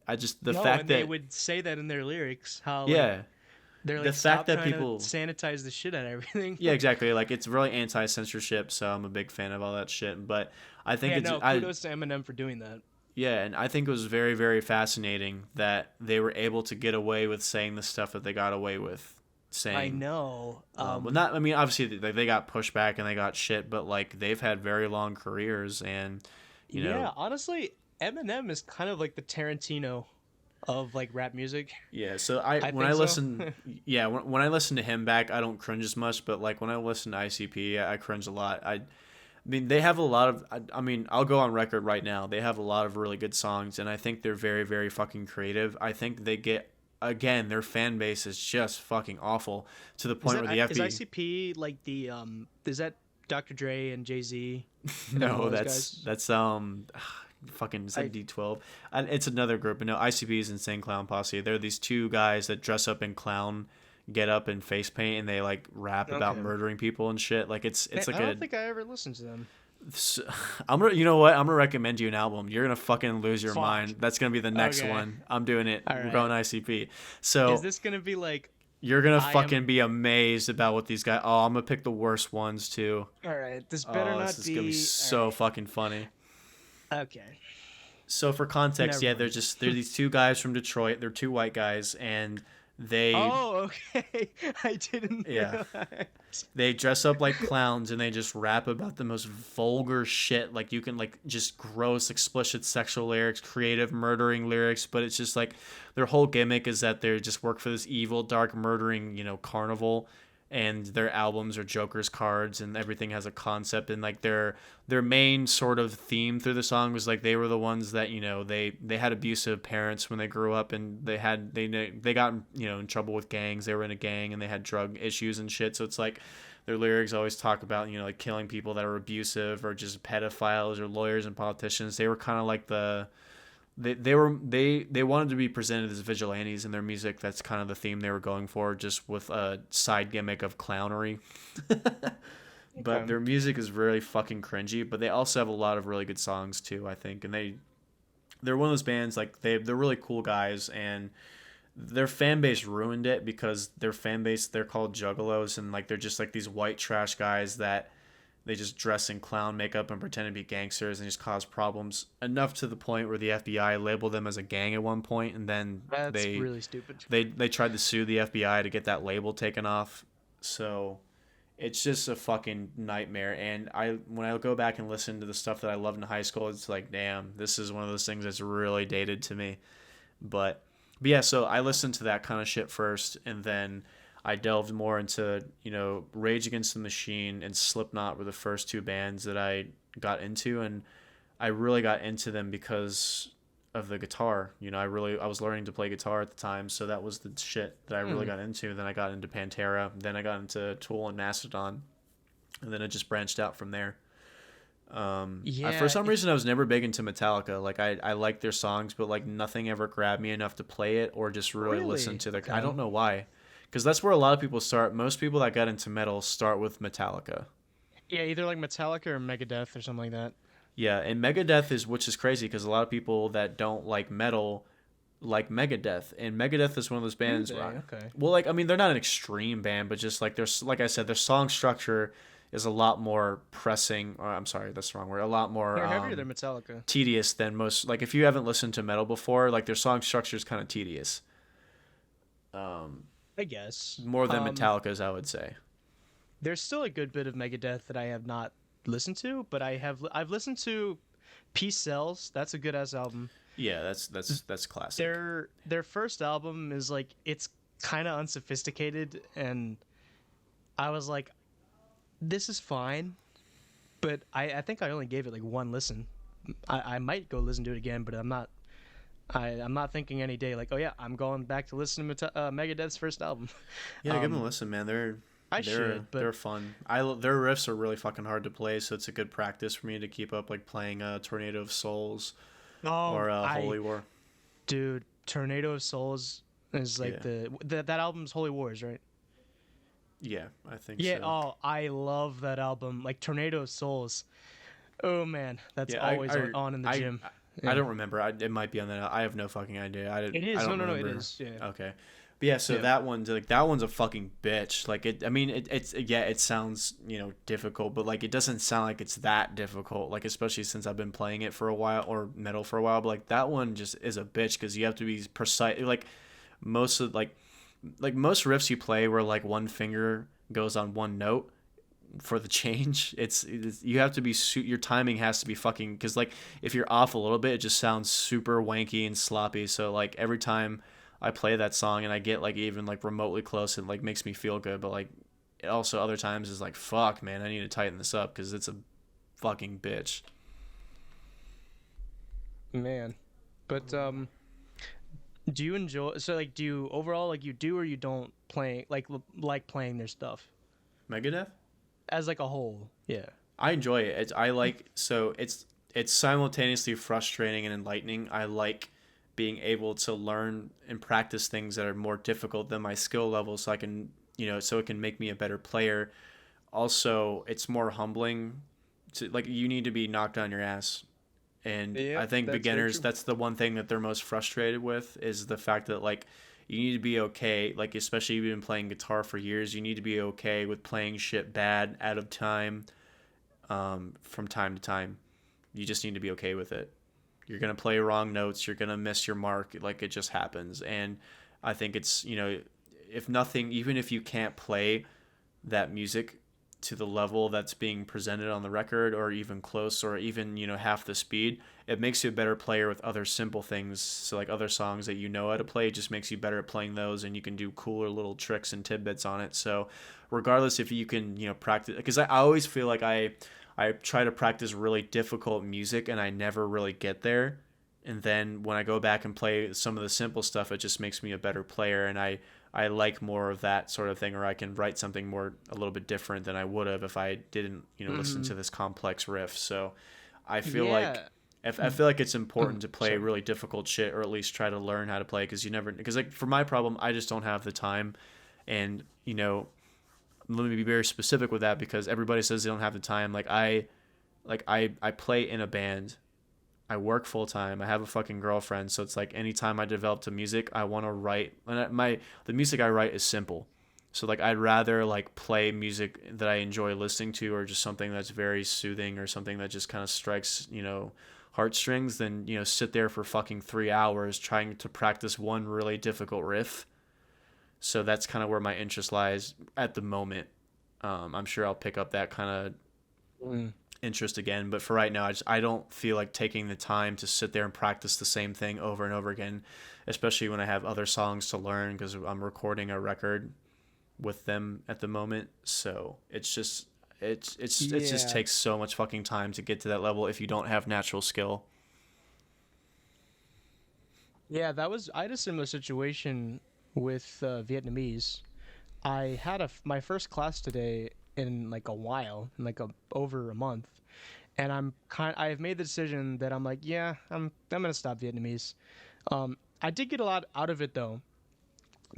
[SPEAKER 2] I just the
[SPEAKER 1] No,
[SPEAKER 2] fact
[SPEAKER 1] and they
[SPEAKER 2] that
[SPEAKER 1] would say that in their lyrics, how like
[SPEAKER 2] yeah,
[SPEAKER 1] they're
[SPEAKER 2] the
[SPEAKER 1] like,
[SPEAKER 2] fact
[SPEAKER 1] stop
[SPEAKER 2] that
[SPEAKER 1] trying to
[SPEAKER 2] people
[SPEAKER 1] sanitize the shit out of everything.
[SPEAKER 2] yeah, exactly. Like it's really anti-censorship, so I'm a big fan of all that shit. But I think
[SPEAKER 1] Yeah, no, kudos to Eminem for doing that.
[SPEAKER 2] yeah, and I think it was very, very fascinating that they were able to get away with saying the stuff that they got away with
[SPEAKER 1] I
[SPEAKER 2] saying.
[SPEAKER 1] know.
[SPEAKER 2] Well, not. I mean, obviously they got pushback and they got shit, but like they've had very long careers, and you know,
[SPEAKER 1] Yeah, honestly, Eminem is kind of like the Tarantino of like rap music.
[SPEAKER 2] yeah. So I
[SPEAKER 1] I
[SPEAKER 2] when I
[SPEAKER 1] think so.
[SPEAKER 2] listen, yeah, when I listen to him back, I don't cringe as much, but like when I listen to ICP, I cringe a lot. I mean, they have a lot of. I mean, I'll go on record right now. They have a lot of really good songs, and I think they're very, very fucking creative. I think they get again their fan base is just fucking awful to the point where the
[SPEAKER 1] Is
[SPEAKER 2] FB.
[SPEAKER 1] ICP like the is that Dr. Dre and Jay-Z and all
[SPEAKER 2] No,
[SPEAKER 1] those
[SPEAKER 2] that's
[SPEAKER 1] guys?
[SPEAKER 2] that's fucking is
[SPEAKER 1] I
[SPEAKER 2] that D12. It's another group, but no, ICP is Insane Clown Posse. They're these two guys that dress up in clown get up in face paint and they like rap about
[SPEAKER 1] Okay.
[SPEAKER 2] murdering people and shit. Like it's
[SPEAKER 1] Man,
[SPEAKER 2] like
[SPEAKER 1] I don't
[SPEAKER 2] a
[SPEAKER 1] think I ever listened to them.
[SPEAKER 2] S- I'm gonna, you know what? I'm gonna recommend you an album. You're gonna fucking lose your
[SPEAKER 1] Fuck.
[SPEAKER 2] mind. That's gonna be the next
[SPEAKER 1] Okay.
[SPEAKER 2] one. I'm doing it.
[SPEAKER 1] All
[SPEAKER 2] We're
[SPEAKER 1] right.
[SPEAKER 2] going ICP.
[SPEAKER 1] Is
[SPEAKER 2] So
[SPEAKER 1] this gonna be like
[SPEAKER 2] you're gonna
[SPEAKER 1] I am?
[SPEAKER 2] fucking be amazed about what these guys. Oh, I'm gonna pick the worst ones too.
[SPEAKER 1] All right. This better
[SPEAKER 2] Oh, this
[SPEAKER 1] not
[SPEAKER 2] is gonna be
[SPEAKER 1] be. All
[SPEAKER 2] so
[SPEAKER 1] right.
[SPEAKER 2] fucking funny.
[SPEAKER 1] Okay.
[SPEAKER 2] So for context,
[SPEAKER 1] Never
[SPEAKER 2] yeah,
[SPEAKER 1] mind.
[SPEAKER 2] they're these two guys from Detroit. They're two white guys, and they
[SPEAKER 1] Oh, okay. I didn't
[SPEAKER 2] yeah
[SPEAKER 1] realize.
[SPEAKER 2] they dress up like clowns and they just rap about the most vulgar shit like you can like just gross explicit sexual lyrics, creative murdering lyrics, but it's just like their whole gimmick is that they just work for this evil dark murdering carnival, and their albums are Joker's cards and everything has a concept, and like their main sort of theme through the song was like they were the ones that they had abusive parents when they grew up, and they got in trouble with gangs. They were in a gang and they had drug issues and shit, so it's like their lyrics always talk about like killing people that are abusive or just pedophiles or lawyers and politicians. They were kind of like they wanted to be presented as vigilantes in their music. That's kind of the theme they were going for, just with a side gimmick of clownery. But
[SPEAKER 1] Okay.
[SPEAKER 2] their music is really fucking cringy, but they also have a lot of really good songs too, I think. And they're one of those bands like they're really cool guys, and their fan base ruined it because their fan base, they're called juggalos, and like they're just like these white trash guys that they just dress in clown makeup and pretend to be gangsters and just cause problems enough to the point where the FBI labeled them as a gang at one point, and then
[SPEAKER 1] That's really stupid.
[SPEAKER 2] they tried to sue the FBI to get that label taken off. So it's just a fucking nightmare. And when I go back and listen to the stuff that I loved in high school, it's like, damn, this is one of those things that's really dated to me. But yeah, so I listened to that kind of shit first, and then I delved more into, Rage Against the Machine and Slipknot were the first two bands that I got into, and I really got into them because of the guitar. I was learning to play guitar at the time, so that was the shit that I really got into. Then I got into Pantera, then I got into Tool and Mastodon, and then it just branched out from there. For
[SPEAKER 1] Yeah,
[SPEAKER 2] some reason I was never big into Metallica. Like I like their songs, but like nothing ever grabbed me enough to play it or just really listen
[SPEAKER 1] really.
[SPEAKER 2] to their. I
[SPEAKER 1] Okay.
[SPEAKER 2] don't know why, because that's where a lot of people start. Most people that got into metal start with Metallica.
[SPEAKER 1] Yeah, either like Metallica or Megadeth or something like that.
[SPEAKER 2] Yeah, and Megadeth is, which is crazy because a lot of people that don't like metal like Megadeth, and Megadeth is one of those
[SPEAKER 1] Do
[SPEAKER 2] bands
[SPEAKER 1] they?
[SPEAKER 2] where,
[SPEAKER 1] Okay.
[SPEAKER 2] well, like I mean, they're not an extreme band, but just like there's, like I said, their song structure is a lot more pressing. Or I'm sorry, that's the wrong word. A lot more
[SPEAKER 1] They're heavier than Metallica.
[SPEAKER 2] tedious than most. Like if you haven't listened to metal before, like their song structure is kind of tedious.
[SPEAKER 1] I guess.
[SPEAKER 2] More than Metallica's, I would say.
[SPEAKER 1] There's still a good bit of Megadeth that I have not listened to, but I've listened to Peace Sells. That's a good ass album.
[SPEAKER 2] Yeah, that's classic.
[SPEAKER 1] Their first album is like it's kind of unsophisticated, and I was like, this is fine, but I think I only gave it like one listen. I might go listen to it again, but I'm not thinking any day like, oh yeah, I'm going back to listen to Megadeth's first album.
[SPEAKER 2] Yeah, give them a listen, man.
[SPEAKER 1] I should, but
[SPEAKER 2] They're fun. Their riffs are really fucking hard to play, so it's a good practice for me to keep up, like playing Tornado of Souls
[SPEAKER 1] oh,
[SPEAKER 2] or Holy War.
[SPEAKER 1] dude, Tornado of Souls is like
[SPEAKER 2] Yeah.
[SPEAKER 1] that album's Holy Wars, right?
[SPEAKER 2] Yeah, I think
[SPEAKER 1] Yeah.
[SPEAKER 2] so.
[SPEAKER 1] Oh, I love that album. Like Tornado of Souls. Oh man, that's
[SPEAKER 2] Yeah,
[SPEAKER 1] always on in the gym.
[SPEAKER 2] I don't remember. It might be on that. I have no fucking idea.
[SPEAKER 1] It is.
[SPEAKER 2] I don't
[SPEAKER 1] No,
[SPEAKER 2] remember.
[SPEAKER 1] it is. Yeah.
[SPEAKER 2] Okay. But yeah, so
[SPEAKER 1] Yeah.
[SPEAKER 2] that one's a fucking bitch. Like it, I mean, it's yeah, it sounds difficult, but like it doesn't sound like it's that difficult. Like especially since I've been playing it for a while or metal for a while. But like that one just is a bitch because you have to be precise. Most of most riffs you play where like one finger goes on one note for the change. It's you have to be your timing has to be fucking because like if you're off a little bit, it just sounds super wanky and sloppy. So like every time I play that song and I get like even like remotely close, it like makes me feel good. But like it also other times is like fuck man, I need to tighten this up because it's a fucking bitch.
[SPEAKER 1] Man, but do you enjoy? So like, do you overall like you do or you don't like playing their stuff
[SPEAKER 2] Megadeth?
[SPEAKER 1] as like a whole? Yeah.
[SPEAKER 2] I enjoy it. It's simultaneously frustrating and enlightening. I like being able to learn and practice things that are more difficult than my skill level so I can, so it can make me a better player. Also, it's more humbling to like you need to be knocked on your ass. And
[SPEAKER 1] Yeah,
[SPEAKER 2] I think
[SPEAKER 1] that's very
[SPEAKER 2] beginners,
[SPEAKER 1] true.
[SPEAKER 2] that's the one thing that they're most frustrated with is the fact that like you need to be okay, like especially if you've been playing guitar for years, you need to be okay with playing shit bad out of time from time to time. You just need to be okay with it. You're going to play wrong notes, you're going to miss your mark, like it just happens. And I think it's, if nothing, even if you can't play that music to the level that's being presented on the record or even close or even half the speed, it makes you a better player with other simple things. So like other songs that you know how to play, it just makes you better at playing those and you can do cooler little tricks and tidbits on it. So regardless if you can practice, because I always feel like I try to practice really difficult music and I never really get there, and then when I go back and play some of the simple stuff, it just makes me a better player. And I like more of that sort of thing, or I can write something more a little bit different than I would have if I didn't, listen to this complex riff. So I feel like
[SPEAKER 1] Yeah.
[SPEAKER 2] if I feel like it's important to play
[SPEAKER 1] Sorry.
[SPEAKER 2] really difficult shit, or at least try to learn how to play, because like for my problem, I just don't have the time, and let me be very specific with that because everybody says they don't have the time. I play in a band. I work full time. I have a fucking girlfriend, so it's like anytime I develop to music, I want to write. And the music I write is simple, so like I'd rather like play music that I enjoy listening to, or just something that's very soothing, or something that just kind of strikes heartstrings, than sit there for fucking 3 hours trying to practice one really difficult riff. So that's kind of where my interest lies at the moment. I'm sure I'll pick up that kind of interest again, but for right now, I don't feel like taking the time to sit there and practice the same thing over and over again, especially when I have other songs to learn because I'm recording a record with them at the moment. So it's just it just
[SPEAKER 1] Yeah.
[SPEAKER 2] takes so much fucking time to get to that level if you don't have natural skill.
[SPEAKER 1] Yeah, I had a similar situation with Vietnamese. I had my first class today in like a while, in like over a month, and I've made the decision that I'm like, yeah, I'm gonna stop Vietnamese. I did get a lot out of it though,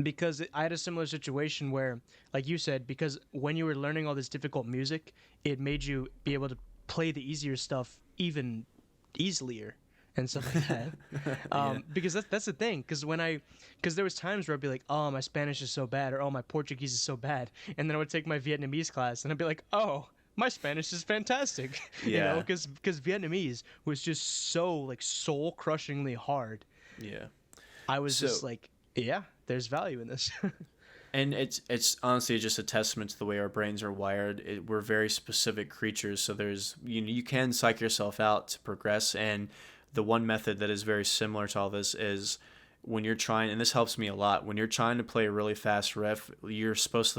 [SPEAKER 1] because I had a similar situation where, like you said, because when you were learning all this difficult music, it made you be able to play the easier stuff even easier and stuff like that.
[SPEAKER 2] Yeah.
[SPEAKER 1] Because that's the thing. Because there was times where I'd be like, oh, my Spanish is so bad, or oh, my Portuguese is so bad, and then I would take my Vietnamese class, and I'd be like, oh, my Spanish is fantastic,
[SPEAKER 2] Yeah.
[SPEAKER 1] because Vietnamese was just so like soul crushingly hard.
[SPEAKER 2] Yeah.
[SPEAKER 1] I was just
[SPEAKER 2] So,
[SPEAKER 1] like, yeah, there's value in this.
[SPEAKER 2] and it's honestly just a testament to the way our brains are wired. We're very specific creatures, so there's you can psych yourself out to progress. And the one method that is very similar to all this is when you're trying, and this helps me a lot. When you're trying to play a really fast riff, you're supposed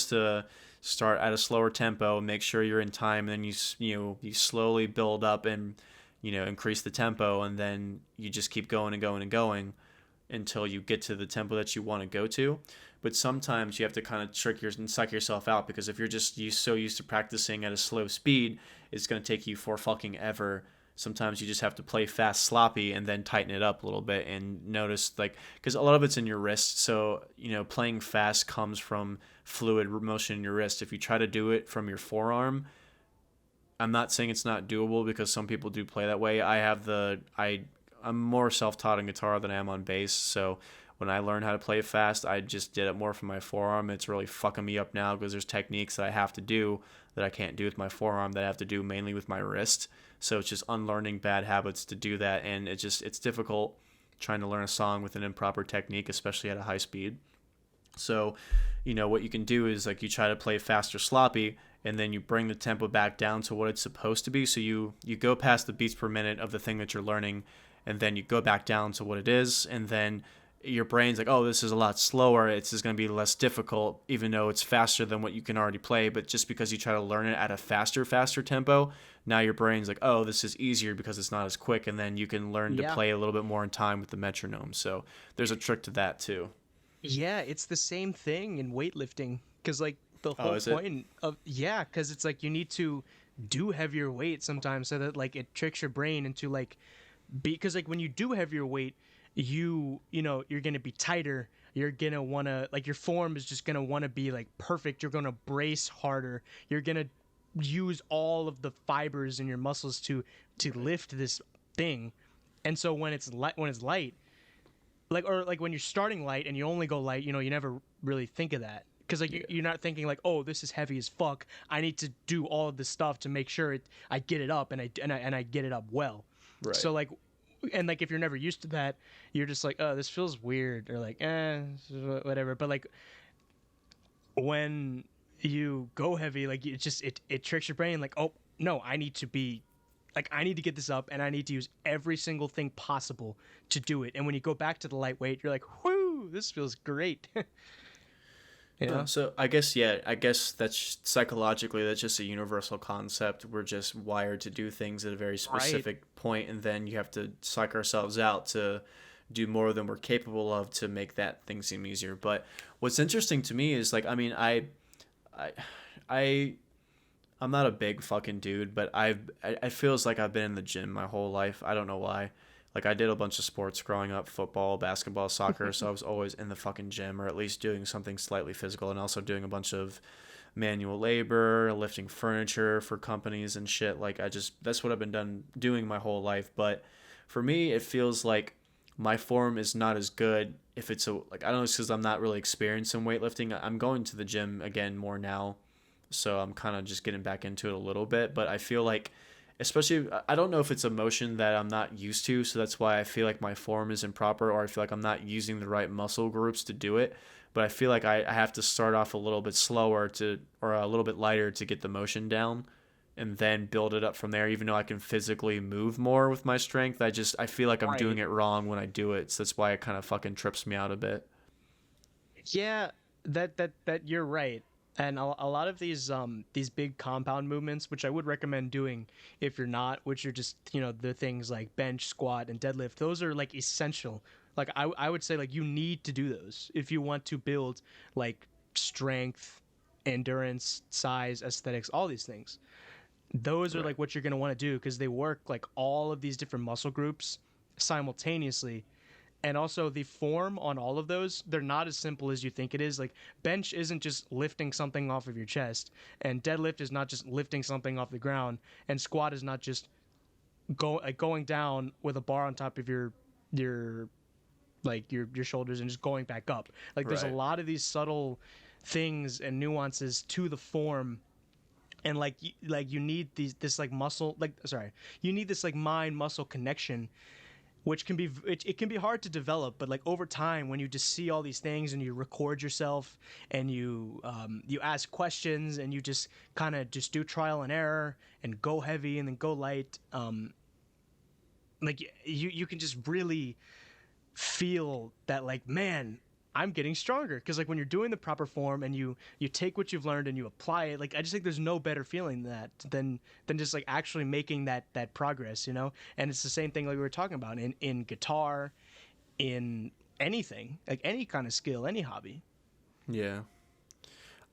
[SPEAKER 2] to start at a slower tempo, make sure you're in time, and then you slowly build up and increase the tempo, and then you just keep going and going and going until you get to the tempo that you want to go to. But sometimes you have to kind of and psych yourself out, because if you're just so used to practicing at a slow speed, it's going to take you for fucking ever. Sometimes you just have to play fast sloppy and then tighten it up a little bit and notice, like, because a lot of it's in your wrist. So playing fast comes from fluid motion in your wrist. If you try to do it from your forearm, I'm not saying it's not doable, because some people do play that way. I'm more self-taught on guitar than I am on bass, so when I learned how to play it fast, I just did it more from my forearm. It's really fucking me up now, because there's techniques that I have to do that I can't do with my forearm, that I have to do mainly with my wrist. So it's just unlearning bad habits to do that, and it's difficult trying to learn a song with an improper technique, especially at a high speed. So, what you can do is, like, you try to play fast or sloppy, and then you bring the tempo back down to what it's supposed to be. So you go past the beats per minute of the thing that you're learning, and then you go back down to what it is, and then your brain's like, oh, this is a lot slower. It's just going to be less difficult, even though it's faster than what you can already play. But just because you try to learn it at a faster tempo, now your brain's like, oh, this is easier because it's not as quick, and then you can learn to
[SPEAKER 1] Yeah.
[SPEAKER 2] play a little bit more in time with the metronome. So there's a trick to that too.
[SPEAKER 1] Yeah, it's the same thing in weightlifting. Because, like, the
[SPEAKER 2] Oh,
[SPEAKER 1] whole
[SPEAKER 2] is it?
[SPEAKER 1] point of, yeah, because it's like you need to do heavier weight sometimes so that, like, it tricks your brain into, like, because, like, when you do heavier weight, you're going to be tighter. You're going to want to, like, your form is just going to want to be, like, perfect. You're going to brace harder. You're going to use all of the fibers in your muscles to lift this thing. And so when it's light, like, or like when you're starting light and you only go light, you never really think of that, because like
[SPEAKER 2] Yeah.
[SPEAKER 1] you're not thinking like, oh, this is heavy as fuck, I need to do all of this stuff to make sure I get it up, and I get it up well.
[SPEAKER 2] Right.
[SPEAKER 1] So like, and like if you're never used to that, you're just like, oh, this feels weird, or like, whatever. But like when you go heavy, like it tricks your brain, like, oh no, I need to be, like, I need to get this up, and I need to use every single thing possible to do it. And when you go back to the lightweight, you're like, whoo, this feels great.
[SPEAKER 2] So I guess, yeah, I guess that's psychologically, that's just a universal concept. We're just wired to do things at a very
[SPEAKER 1] Right.
[SPEAKER 2] specific point, and then you have to psych ourselves out to do more than we're capable of to make that thing seem easier. But what's interesting to me is, like, I mean, I, I I'm not a big fucking dude, but I feels like I've been in the gym my whole life. I don't know why. Like, I did a bunch of sports growing up, football, basketball, soccer, so I was always in the fucking gym, or at least doing something slightly physical, and also doing a bunch of manual labor, lifting furniture for companies and shit. Like, that's what I've been doing my whole life. But for me, it feels like my form is not as good if it's like, I don't know, it's because I'm not really experienced in weightlifting. I'm going to the gym again more now, so I'm kind of just getting back into it a little bit. But I feel like, especially, I don't know if it's a motion that I'm not used to, so that's why I feel like my form is improper, or I feel like I'm not using the right muscle groups to do it. But I feel like I have to start off a little bit slower or a little bit lighter to get the motion down, and then build it up from there. Even though I can physically move more with my strength, I feel like I'm doing
[SPEAKER 1] Right.
[SPEAKER 2] it wrong when I do it. So that's why it kind of fucking trips me out a bit.
[SPEAKER 1] Yeah, that you're right. And a lot of these big compound movements, which I would recommend doing if you're not, which are just the things like bench, squat, and deadlift. Those are like essential. Like I would say like you need to do those if you want to build like strength, endurance, size, aesthetics, all these things. Those are
[SPEAKER 2] Right.
[SPEAKER 1] like what you're gonna want to do because they work like all of these different muscle groups simultaneously. And also the form on all of those, they're not as simple as you think it is. Like bench isn't just lifting something off of your chest, and deadlift is not just lifting something off the ground, and squat is not just going down with a bar on top of your your shoulders and just going back up. Like there's a
[SPEAKER 2] Right.
[SPEAKER 1] lot of these subtle things and nuances to the form, and like you need this like muscle, like sorry, you need this like mind muscle connection, which can be it can be hard to develop, but like over time when you just see all these things and you record yourself and you ask questions and you just kind of just do trial and error and go heavy and then go light, like you can just really feel that, like, man, I'm getting stronger. Because like when you're doing the proper form and you take what you've learned and you apply it, like I just think there's no better feeling than that, than just like actually making that progress, and it's the same thing like we were talking about in guitar, in anything, like any kind of skill, any hobby.
[SPEAKER 2] Yeah.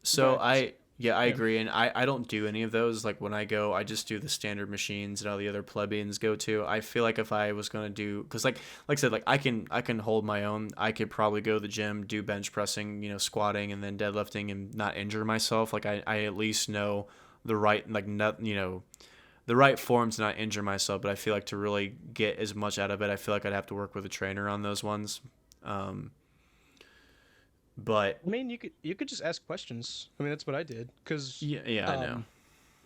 [SPEAKER 2] So
[SPEAKER 1] But
[SPEAKER 2] I
[SPEAKER 1] yeah.
[SPEAKER 2] agree, and I don't do any of those. Like when I go, I just do the standard machines that all the other plebeians go to. I feel like if I was gonna do, because like I said, like I can hold my own. I could probably go to the gym, do bench pressing, squatting, and then deadlifting, and not injure myself. Like I at least know the right, like, not, the right form to not injure myself. But I feel like to really get as much out of it, I feel like I'd have to work with a trainer on those ones. Um, but
[SPEAKER 1] I mean, you could just ask questions. I mean, that's what I did. Because
[SPEAKER 2] yeah, yeah, I know.
[SPEAKER 1] um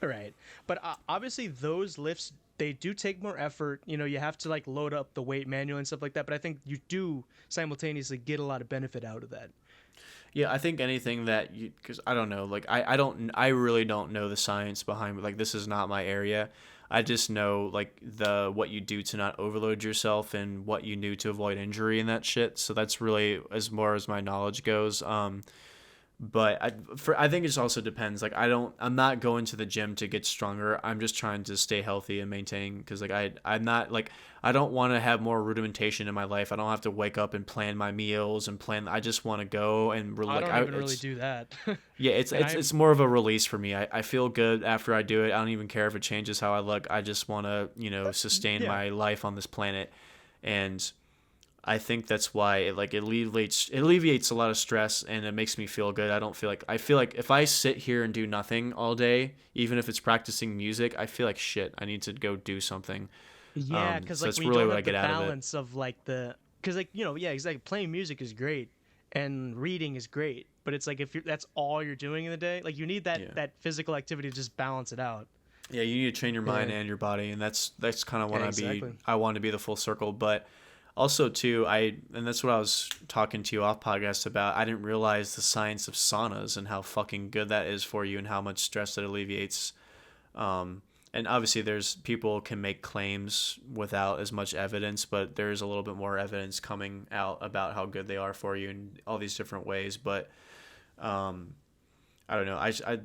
[SPEAKER 1] right. But obviously, those lifts, they do take more effort. You have to like load up the weight manually and stuff like that. But I think you do simultaneously get a lot of benefit out of that.
[SPEAKER 2] Yeah, I think anything that you, because I don't know, like I really don't know the science behind, like, this is not my area. I just know like the what you do to not overload yourself and what you do to avoid injury and that shit. So that's really as more as my knowledge goes. But I think it just also depends. Like I'm not going to the gym to get stronger. I'm just trying to stay healthy and maintain, because like I'm not like, I don't want to have more rudimentation in my life. I don't have to wake up and plan my meals and plan. I just want to go and
[SPEAKER 1] I
[SPEAKER 2] like
[SPEAKER 1] don't even really
[SPEAKER 2] it's
[SPEAKER 1] do that.
[SPEAKER 2] yeah, it's
[SPEAKER 1] And
[SPEAKER 2] it's
[SPEAKER 1] I'm
[SPEAKER 2] it's more of a release for me. I feel good after I do it. I don't even care if it changes how I look. I just want to, sustain
[SPEAKER 1] yeah.
[SPEAKER 2] my life on this planet. And I think that's why it alleviates a lot of stress, and it makes me feel good. I feel like if I sit here and do nothing all day, even if it's practicing music, I feel like shit. I need to go do something.
[SPEAKER 1] Yeah, because
[SPEAKER 2] So
[SPEAKER 1] like
[SPEAKER 2] that's
[SPEAKER 1] when you
[SPEAKER 2] really
[SPEAKER 1] don't
[SPEAKER 2] what I
[SPEAKER 1] have the
[SPEAKER 2] get out of it.
[SPEAKER 1] balance of like because like yeah, exactly. Playing music is great, and reading is great, but it's like if that's all you're doing in the day, like you need that
[SPEAKER 2] Yeah.
[SPEAKER 1] that physical activity to just balance it out.
[SPEAKER 2] Yeah, you need to train your mind
[SPEAKER 1] Yeah.
[SPEAKER 2] and your body, and that's kind of
[SPEAKER 1] Yeah.
[SPEAKER 2] what
[SPEAKER 1] Exactly.
[SPEAKER 2] I want to be the full circle. But also too, and that's what I was talking to you off podcast about. I didn't realize the science of saunas and how fucking good that is for you and how much stress it alleviates. And obviously, there's people can make claims without as much evidence, but there's a little bit more evidence coming out about how good they are for you in all these different ways. But um, I don't know. I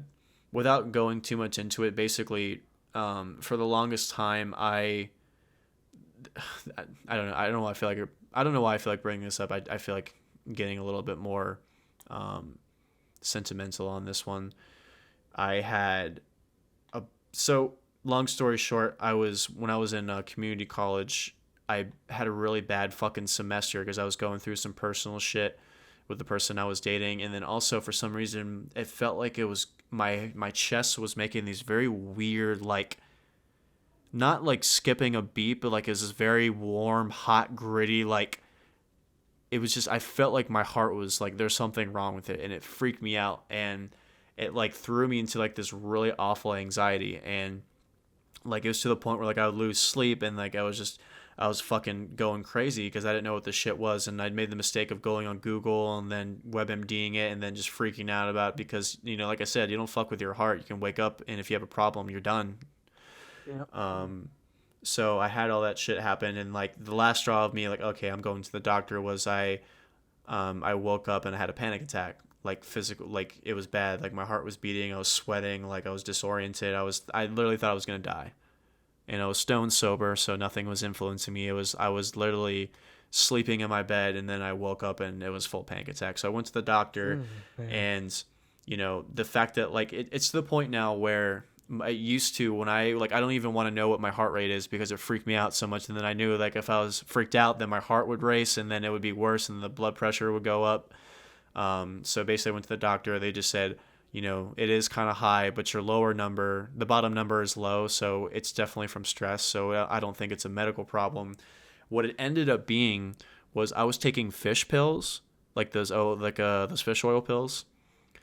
[SPEAKER 2] without going too much into it, basically, for the longest time, I don't know. I don't know why I feel like I don't know why I feel like bringing this up. I feel like getting a little bit more um, sentimental on this one. I had a so long story short. When I was in community college. I had a really bad fucking semester because I was going through some personal shit with the person I was dating, and then also for some reason it felt like it was my chest was making these very weird, like, not like skipping a beat, but like it was this very warm, hot, gritty, like, it was just, I felt like my heart was like there's something wrong with it, and it freaked me out, and it like threw me into like this really awful anxiety, and like it was to the point where like I would lose sleep, and like I was fucking going crazy because I didn't know what the shit was, and I'd made the mistake of going on Google and then WebMDing it and then just freaking out about it because, like I said, you don't fuck with your heart. You can wake up and if you have a problem, you're done.
[SPEAKER 1] Yeah.
[SPEAKER 2] Um, so I had all that shit happen, and like the last straw of me, like, okay, I'm going to the doctor, was I woke up and I had a panic attack. like physical, like it was bad. Like my heart was beating, I was sweating, like I was disoriented. I literally thought I was gonna die. And I was stone sober, so nothing was influencing me. I was literally sleeping in my bed, and then I woke up and it was full panic attack. So I went to the doctor,
[SPEAKER 1] Man.
[SPEAKER 2] and the fact that like it's to the point now where I used to, when I like, I don't even want to know what my heart rate is because it freaked me out so much. And then I knew like if I was freaked out, then my heart would race, and then it would be worse, and the blood pressure would go up. So basically, I went to the doctor. They just said, it is kind of high, but your lower number, the bottom number is low, so it's definitely from stress. So I don't think it's a medical problem. What it ended up being was I was taking fish pills, like those fish oil pills,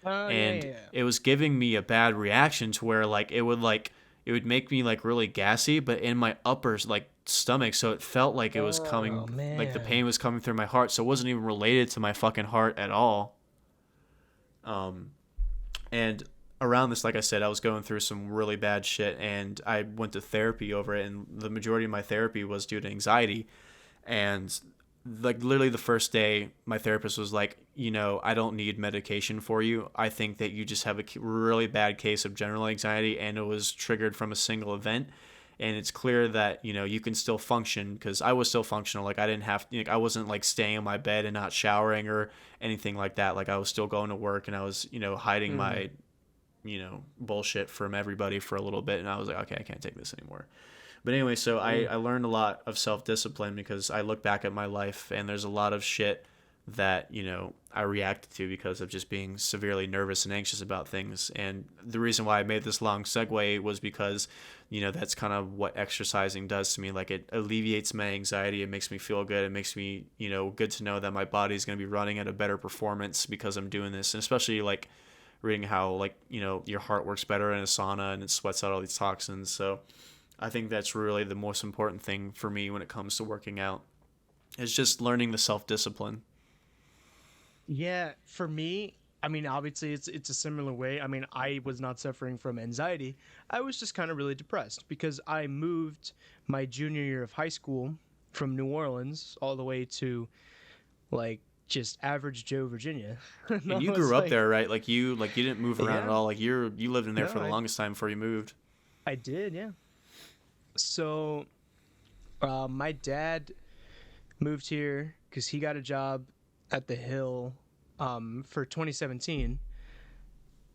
[SPEAKER 1] Oh yeah,
[SPEAKER 2] and
[SPEAKER 1] yeah.
[SPEAKER 2] it was giving me a bad reaction to where it would make me like really gassy, but in my upper like stomach, so it felt like it was
[SPEAKER 1] Oh
[SPEAKER 2] coming, like the
[SPEAKER 1] man.
[SPEAKER 2] pain was coming through my heart, so it wasn't even related to my fucking heart at all. Um, and around this, like I said, I was going through some really bad shit, and I went to therapy over it, and the majority of my therapy was due to anxiety. And like literally the first day, my therapist was like, I don't need medication for you. I think that you just have a really bad case of general anxiety, and it was triggered from a single event. And it's clear that you can still function, because I was still functional. Like I didn't have, I wasn't like staying in my bed and not showering or anything like that. Like I was still going to work, and I was hiding
[SPEAKER 1] Mm.
[SPEAKER 2] my bullshit from everybody for a little bit, and I was like, okay, I can't take this anymore. But anyway, so I learned a lot of self-discipline because I look back at my life, and there's a lot of shit that I reacted to because of just being severely nervous and anxious about things. And the reason why I made this long segue was because that's kind of what exercising does to me. Like it alleviates my anxiety, it makes me feel good, it makes me good to know that my body's going to be running at a better performance because I'm doing this. And especially like reading how like your heart works better in a sauna and it sweats out all these toxins. So I think that's really the most important thing for me when it comes to working out. It's just learning the self-discipline.
[SPEAKER 1] Yeah, for me, I mean, obviously it's a similar way. I mean, I was not suffering from anxiety. I was just kind of really depressed because I moved my junior year of high school from New Orleans all the way to like just average Joe, Virginia. And
[SPEAKER 2] And
[SPEAKER 1] I
[SPEAKER 2] you grew
[SPEAKER 1] was
[SPEAKER 2] up
[SPEAKER 1] like,
[SPEAKER 2] there, right? Like you didn't move around at
[SPEAKER 1] yeah,
[SPEAKER 2] all. Like you lived in there
[SPEAKER 1] no,
[SPEAKER 2] for the longest time before you moved.
[SPEAKER 1] I did, yeah. So, my dad moved here because he got a job at the Hill for 2017.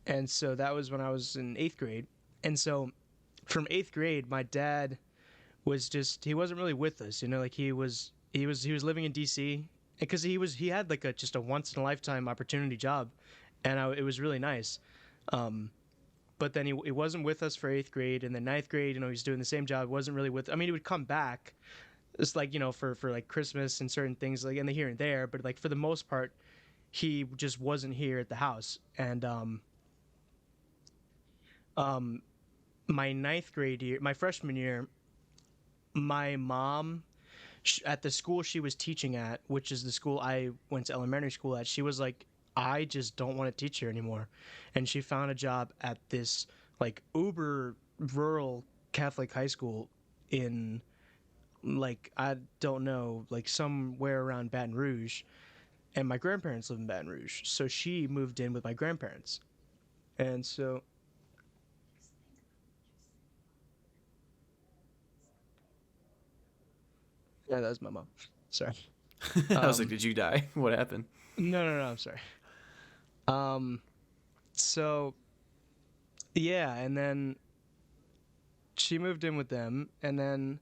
[SPEAKER 1] And so that was when I was in eighth grade. And so from eighth grade, my dad was just, he wasn't really with us, like he was living in DC because he had like just a once in a lifetime opportunity job. And it was really nice. Um, but then he wasn't with us for eighth grade. And then ninth grade, he's doing the same job. Wasn't really I mean, he would come back. It's like, for like Christmas and certain things like, and the here and there. But like for the most part, he just wasn't here at the house. And um my ninth grade year, my freshman year, my mom at the school she was teaching at, which is the school I went to elementary school at, she was like, I just don't want to teach here anymore. And she found a job at this like uber rural Catholic high school in like, I don't know, like somewhere around Baton Rouge. And my grandparents live in Baton Rouge. So she moved in with my grandparents. And so, yeah, that was my mom. Sorry.
[SPEAKER 2] I was like,
[SPEAKER 1] Um,
[SPEAKER 2] did you die? What happened?
[SPEAKER 1] no, no, no, I'm sorry. Um, so yeah, and then she moved in with them, and then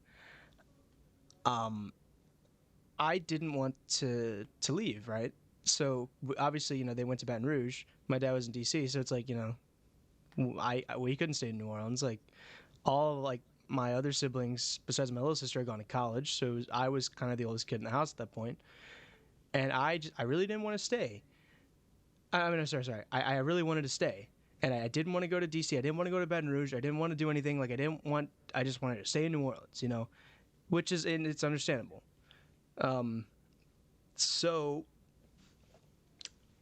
[SPEAKER 1] um, I didn't want to leave, right? So obviously, they went to Baton Rouge. My dad was in DC, so it's like, we couldn't stay in New Orleans. Like all like my other siblings, besides my little sister, had gone to college, so I was kind of the oldest kid in the house at that point, and I really didn't want to stay. I mean, I'm sorry. I really wanted to stay, and I didn't want to go to DC. I didn't want to go to Baton Rouge. I didn't want to do anything. Like I didn't want. I just wanted to stay in New Orleans. Which is, and it's understandable. Um, so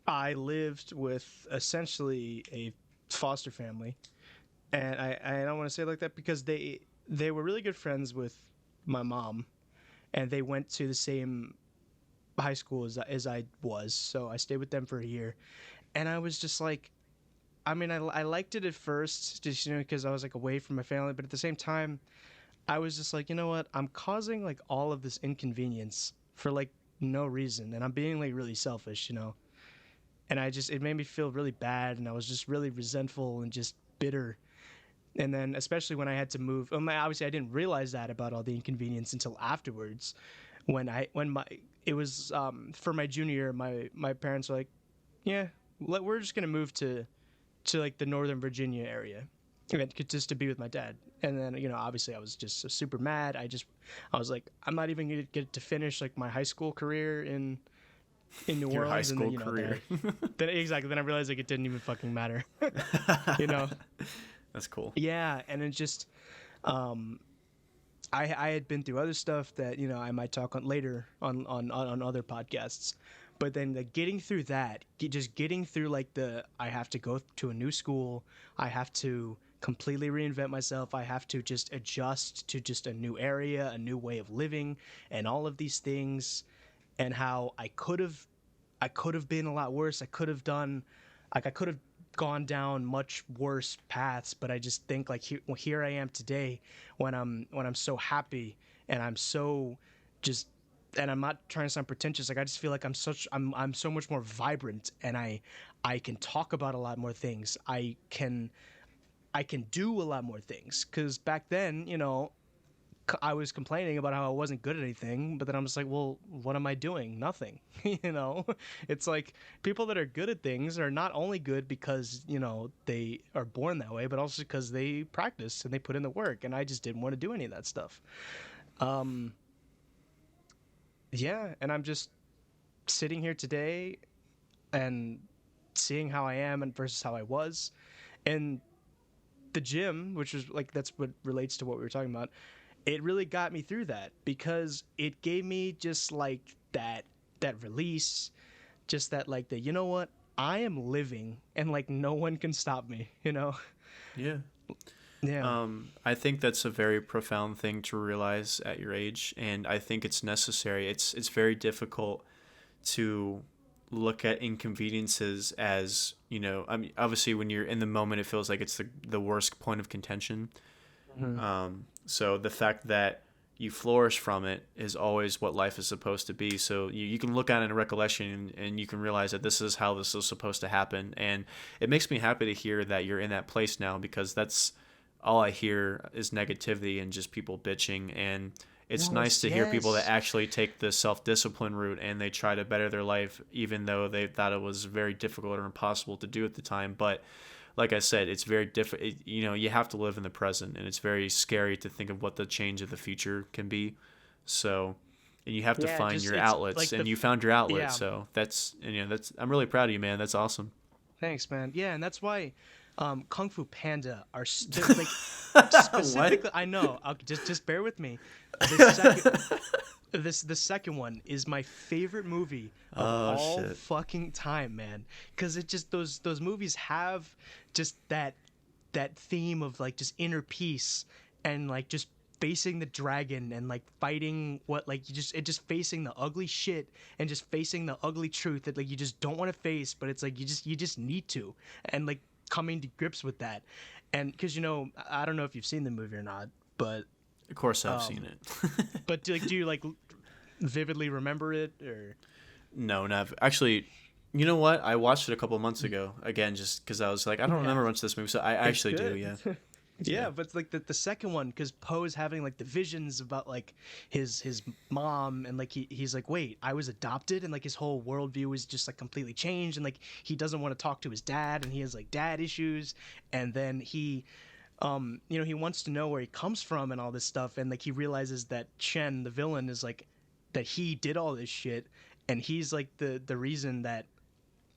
[SPEAKER 1] I lived with essentially a foster family, and I don't want to say it like that because they were really good friends with my mom, and they went to the same high school as I was. So I stayed with them for a year. And I was just like, I mean, I liked it at first, just because I was like away from my family, but at the same time, I was just like, you know what? I'm causing like all of this inconvenience for like no reason, and I'm being like really selfish. And it made me feel really bad, and I was just really resentful and just bitter. And then, especially when I had to move, obviously I didn't realize that about all the inconvenience until afterwards, when my it was for my junior year, my parents were like, yeah, we're just gonna move to like the Northern Virginia area, just to be with my dad. And then obviously I was just so super mad. I was like, I'm not even gonna get to finish like my high school career in New
[SPEAKER 2] Your high
[SPEAKER 1] Orleans, and then
[SPEAKER 2] school career.
[SPEAKER 1] then exactly, then I realized like it didn't even fucking matter. you know
[SPEAKER 2] That's cool.
[SPEAKER 1] yeah, and it just um I had been through other stuff that I might talk on later on other podcasts, but then like getting through that, just getting through like I have to go to a new school, I have to completely reinvent myself, I have to just adjust to just a new area, a new way of living, and all of these things, and how I could have been a lot worse. I could have gone down much worse paths, but I just think like here I am today, when I'm so happy, and I'm so just and I'm not trying to sound pretentious. Like I just feel like I'm so much more vibrant, and I can talk about a lot more things. I can do a lot more things, because back then, I was complaining about how I wasn't good at anything, but then I'm just like, well, what am I doing? Nothing. It's like people that are good at things are not only good because, they are born that way, but also because they practice and they put in the work. And I just didn't want to do any of that stuff. Um, yeah. And I'm just sitting here today and seeing how I am and versus how I was. And the gym, which is like, that's what relates to what we were talking about, it really got me through that, because it gave me just like that release, just that like the, what, I am living, and like no one can stop me.
[SPEAKER 2] Yeah.
[SPEAKER 1] Yeah.
[SPEAKER 2] I think that's a very profound thing to realize at your age, and I think it's necessary. It's very difficult to look at inconveniences as, I mean, obviously when you're in the moment, it feels like it's the worst point of contention.
[SPEAKER 1] Mhm.
[SPEAKER 2] So the fact that you flourish from it is always what life is supposed to be. So you can look at it in recollection, and you can realize that this is how this is supposed to happen. And it makes me happy to hear that you're in that place now, because that's all I hear is negativity and just people bitching. And it's nice
[SPEAKER 1] Yes,
[SPEAKER 2] to hear people that
[SPEAKER 1] yes.
[SPEAKER 2] actually take the self-discipline route, and they try to better their life, even though they thought it was very difficult or impossible to do at the time. But like I said, it's very different. You have to live in the present, and it's very scary to think of what the change of the future can be. So, and you have to
[SPEAKER 1] Yeah,
[SPEAKER 2] find
[SPEAKER 1] just
[SPEAKER 2] your
[SPEAKER 1] it's
[SPEAKER 2] outlets,
[SPEAKER 1] like
[SPEAKER 2] and you found your outlet.
[SPEAKER 1] yeah.
[SPEAKER 2] So that's I'm really proud of you, man. That's awesome.
[SPEAKER 1] Thanks, man. Yeah, and that's why Kung Fu Panda are like specifically.
[SPEAKER 2] What?
[SPEAKER 1] I know. Just bear with me. The second the second one is my favorite movie of
[SPEAKER 2] Oh
[SPEAKER 1] all
[SPEAKER 2] shit.
[SPEAKER 1] fucking time, man. Because it just those movies have just that theme of like just inner peace, and like just facing the dragon, and like fighting what like just facing the ugly shit, and just facing the ugly truth that like you just don't want to face, but it's like you just need to, and like coming to grips with that. And because I don't know if you've seen the movie or not, but
[SPEAKER 2] Of course, I've seen
[SPEAKER 1] um
[SPEAKER 2] it.
[SPEAKER 1] do you like vividly remember it, or
[SPEAKER 2] No, never. Actually, you know what? I watched it a couple months ago again, just because I was like, I don't
[SPEAKER 1] yeah,
[SPEAKER 2] remember much of this movie. So I
[SPEAKER 1] it's
[SPEAKER 2] actually do.
[SPEAKER 1] good.
[SPEAKER 2] Yeah. Yeah.
[SPEAKER 1] Yeah, but it's like the second one, because Poe's having like the visions about like his mom, and like he's like, wait, I was adopted, and like his whole worldview is just like completely changed, and like he doesn't want to talk to his dad, and he has like dad issues. And then he wants to know where he comes from and all this stuff, and like he realizes that Chen, the villain, is like that he did all this shit, and he's like the reason that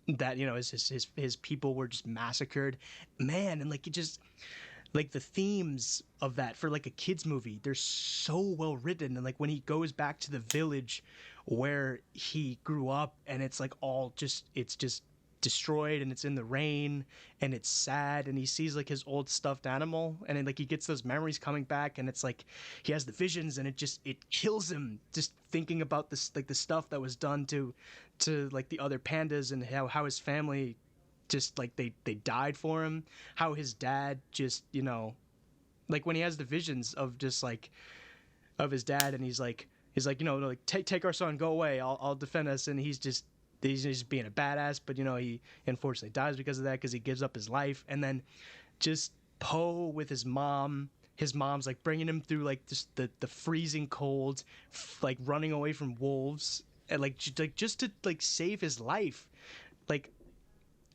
[SPEAKER 1] his people were just massacred, man. And like it just like the themes of that for like a kids movie, they're so well written. And like when he goes back to the village where he grew up, and it's like it's just destroyed, and it's in the rain, and it's sad, and he sees like his old stuffed animal, and then like he gets those memories coming back, and it's like he has the visions, and it kills him just thinking about this, like the stuff that was done to like the other pandas, and how his family just like they died for him. How his dad just, like when he has the visions of just like of his dad, and he's like, like take our son, go away, I'll defend us, and he's just being a badass, but he unfortunately dies because of that, because he gives up his life. And then just Poe with his mom's like bringing him through like just the freezing cold, like running away from wolves, and like just to like save his life. Like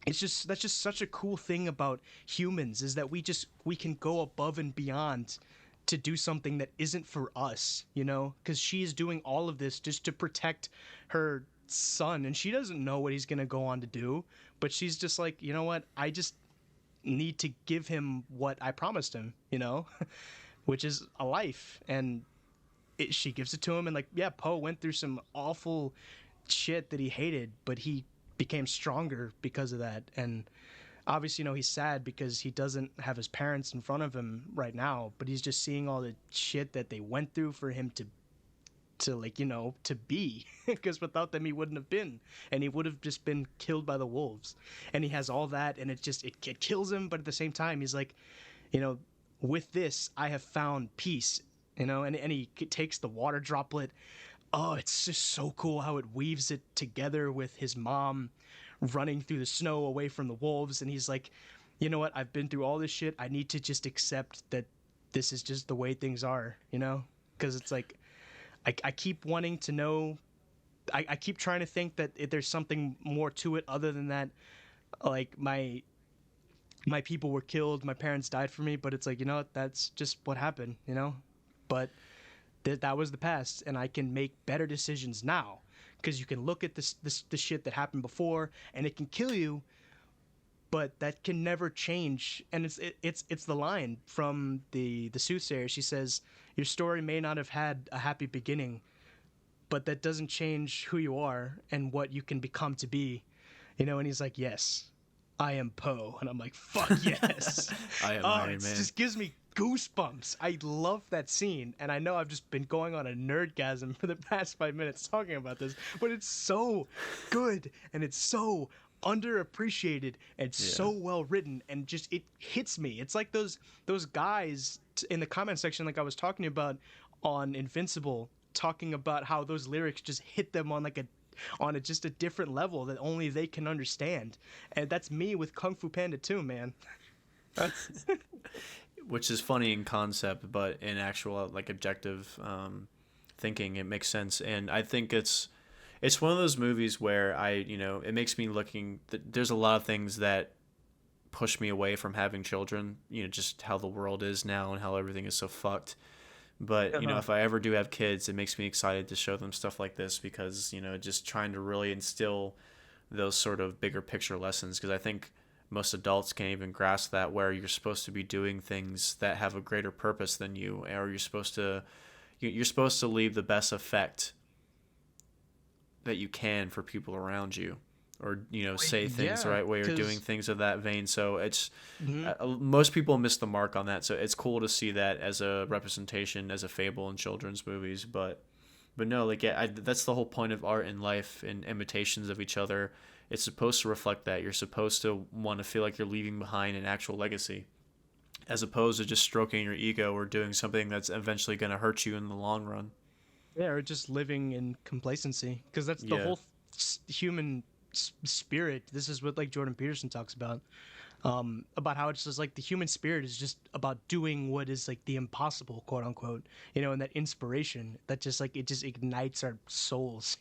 [SPEAKER 1] that's just such a cool thing about humans, is that we can go above and beyond to do something that isn't for us, because she's doing all of this just to protect her son, and she doesn't know what he's gonna go on to do, but she's just like, you know what, I just need to give him what I promised him, which is a life. And she gives it to him, and like, yeah, Poe went through some awful shit that he hated, but he became stronger because of that. And obviously, he's sad because he doesn't have his parents in front of him right now, but he's just seeing all the shit that they went through for him to like, to be, because without them he wouldn't have been, and he would have just been killed by the wolves. And he has all that, and it kills him, but at the same time he's like, with this I have found peace, and he takes the water droplet. Oh, it's just so cool how it weaves it together with his mom running through the snow away from the wolves, and he's like, you know what, I've been through all this shit, I need to just accept that this is just the way things are, because it's like, I keep wanting to know, I keep trying to think that there's something more to it other than that, like my people were killed, my parents died for me, but it's like, that's just what happened, but that was the past, and I can make better decisions now, because you can look at the shit that happened before, and it can kill you, but that can never change. And it's the line from the soothsayer. She says, your story may not have had a happy beginning, but that doesn't change who you are and what you can become to be, and he's like, yes, I am Poe. And I'm like, fuck yes.
[SPEAKER 2] I am Iron Man.
[SPEAKER 1] It just gives me goosebumps. I love that scene, and I know I've just been going on a nerdgasm for the past 5 minutes talking about this, but it's so good, and it's so underappreciated, and so well written, and just it hits me. It's like those guys in the comment section, like I was talking about on Invincible, talking about how those lyrics just hit them on like just a different level that only they can understand. And that's me with Kung Fu Panda too, man.
[SPEAKER 2] Which is funny in concept, but in actual like objective thinking, it makes sense. And I think it's one of those movies where it makes me there's a lot of things that push me away from having children, just how the world is now and how everything is so fucked. But, if I ever do have kids, it makes me excited to show them stuff like this, because, just trying to really instill those sort of bigger picture lessons, because I think most adults can't even grasp that, where you're supposed to be doing things that have a greater purpose than you, or you're supposed to leave the best effect that you can for people around you, or say things the right way, or doing things of that vein. So it's most people miss the mark on that. So it's cool to see that as a representation, as a fable in children's movies. But no, like that's the whole point of art and life and imitations of each other. It's supposed to reflect that. You're supposed to want to feel like you're leaving behind an actual legacy, as opposed to just stroking your ego or doing something that's eventually going to hurt you in the long run.
[SPEAKER 1] Yeah, or just living in complacency, because that's the whole human spirit. This is what like Jordan Peterson talks about how it's just like the human spirit is just about doing what is like the impossible, quote unquote, and that inspiration that just like it just ignites our souls.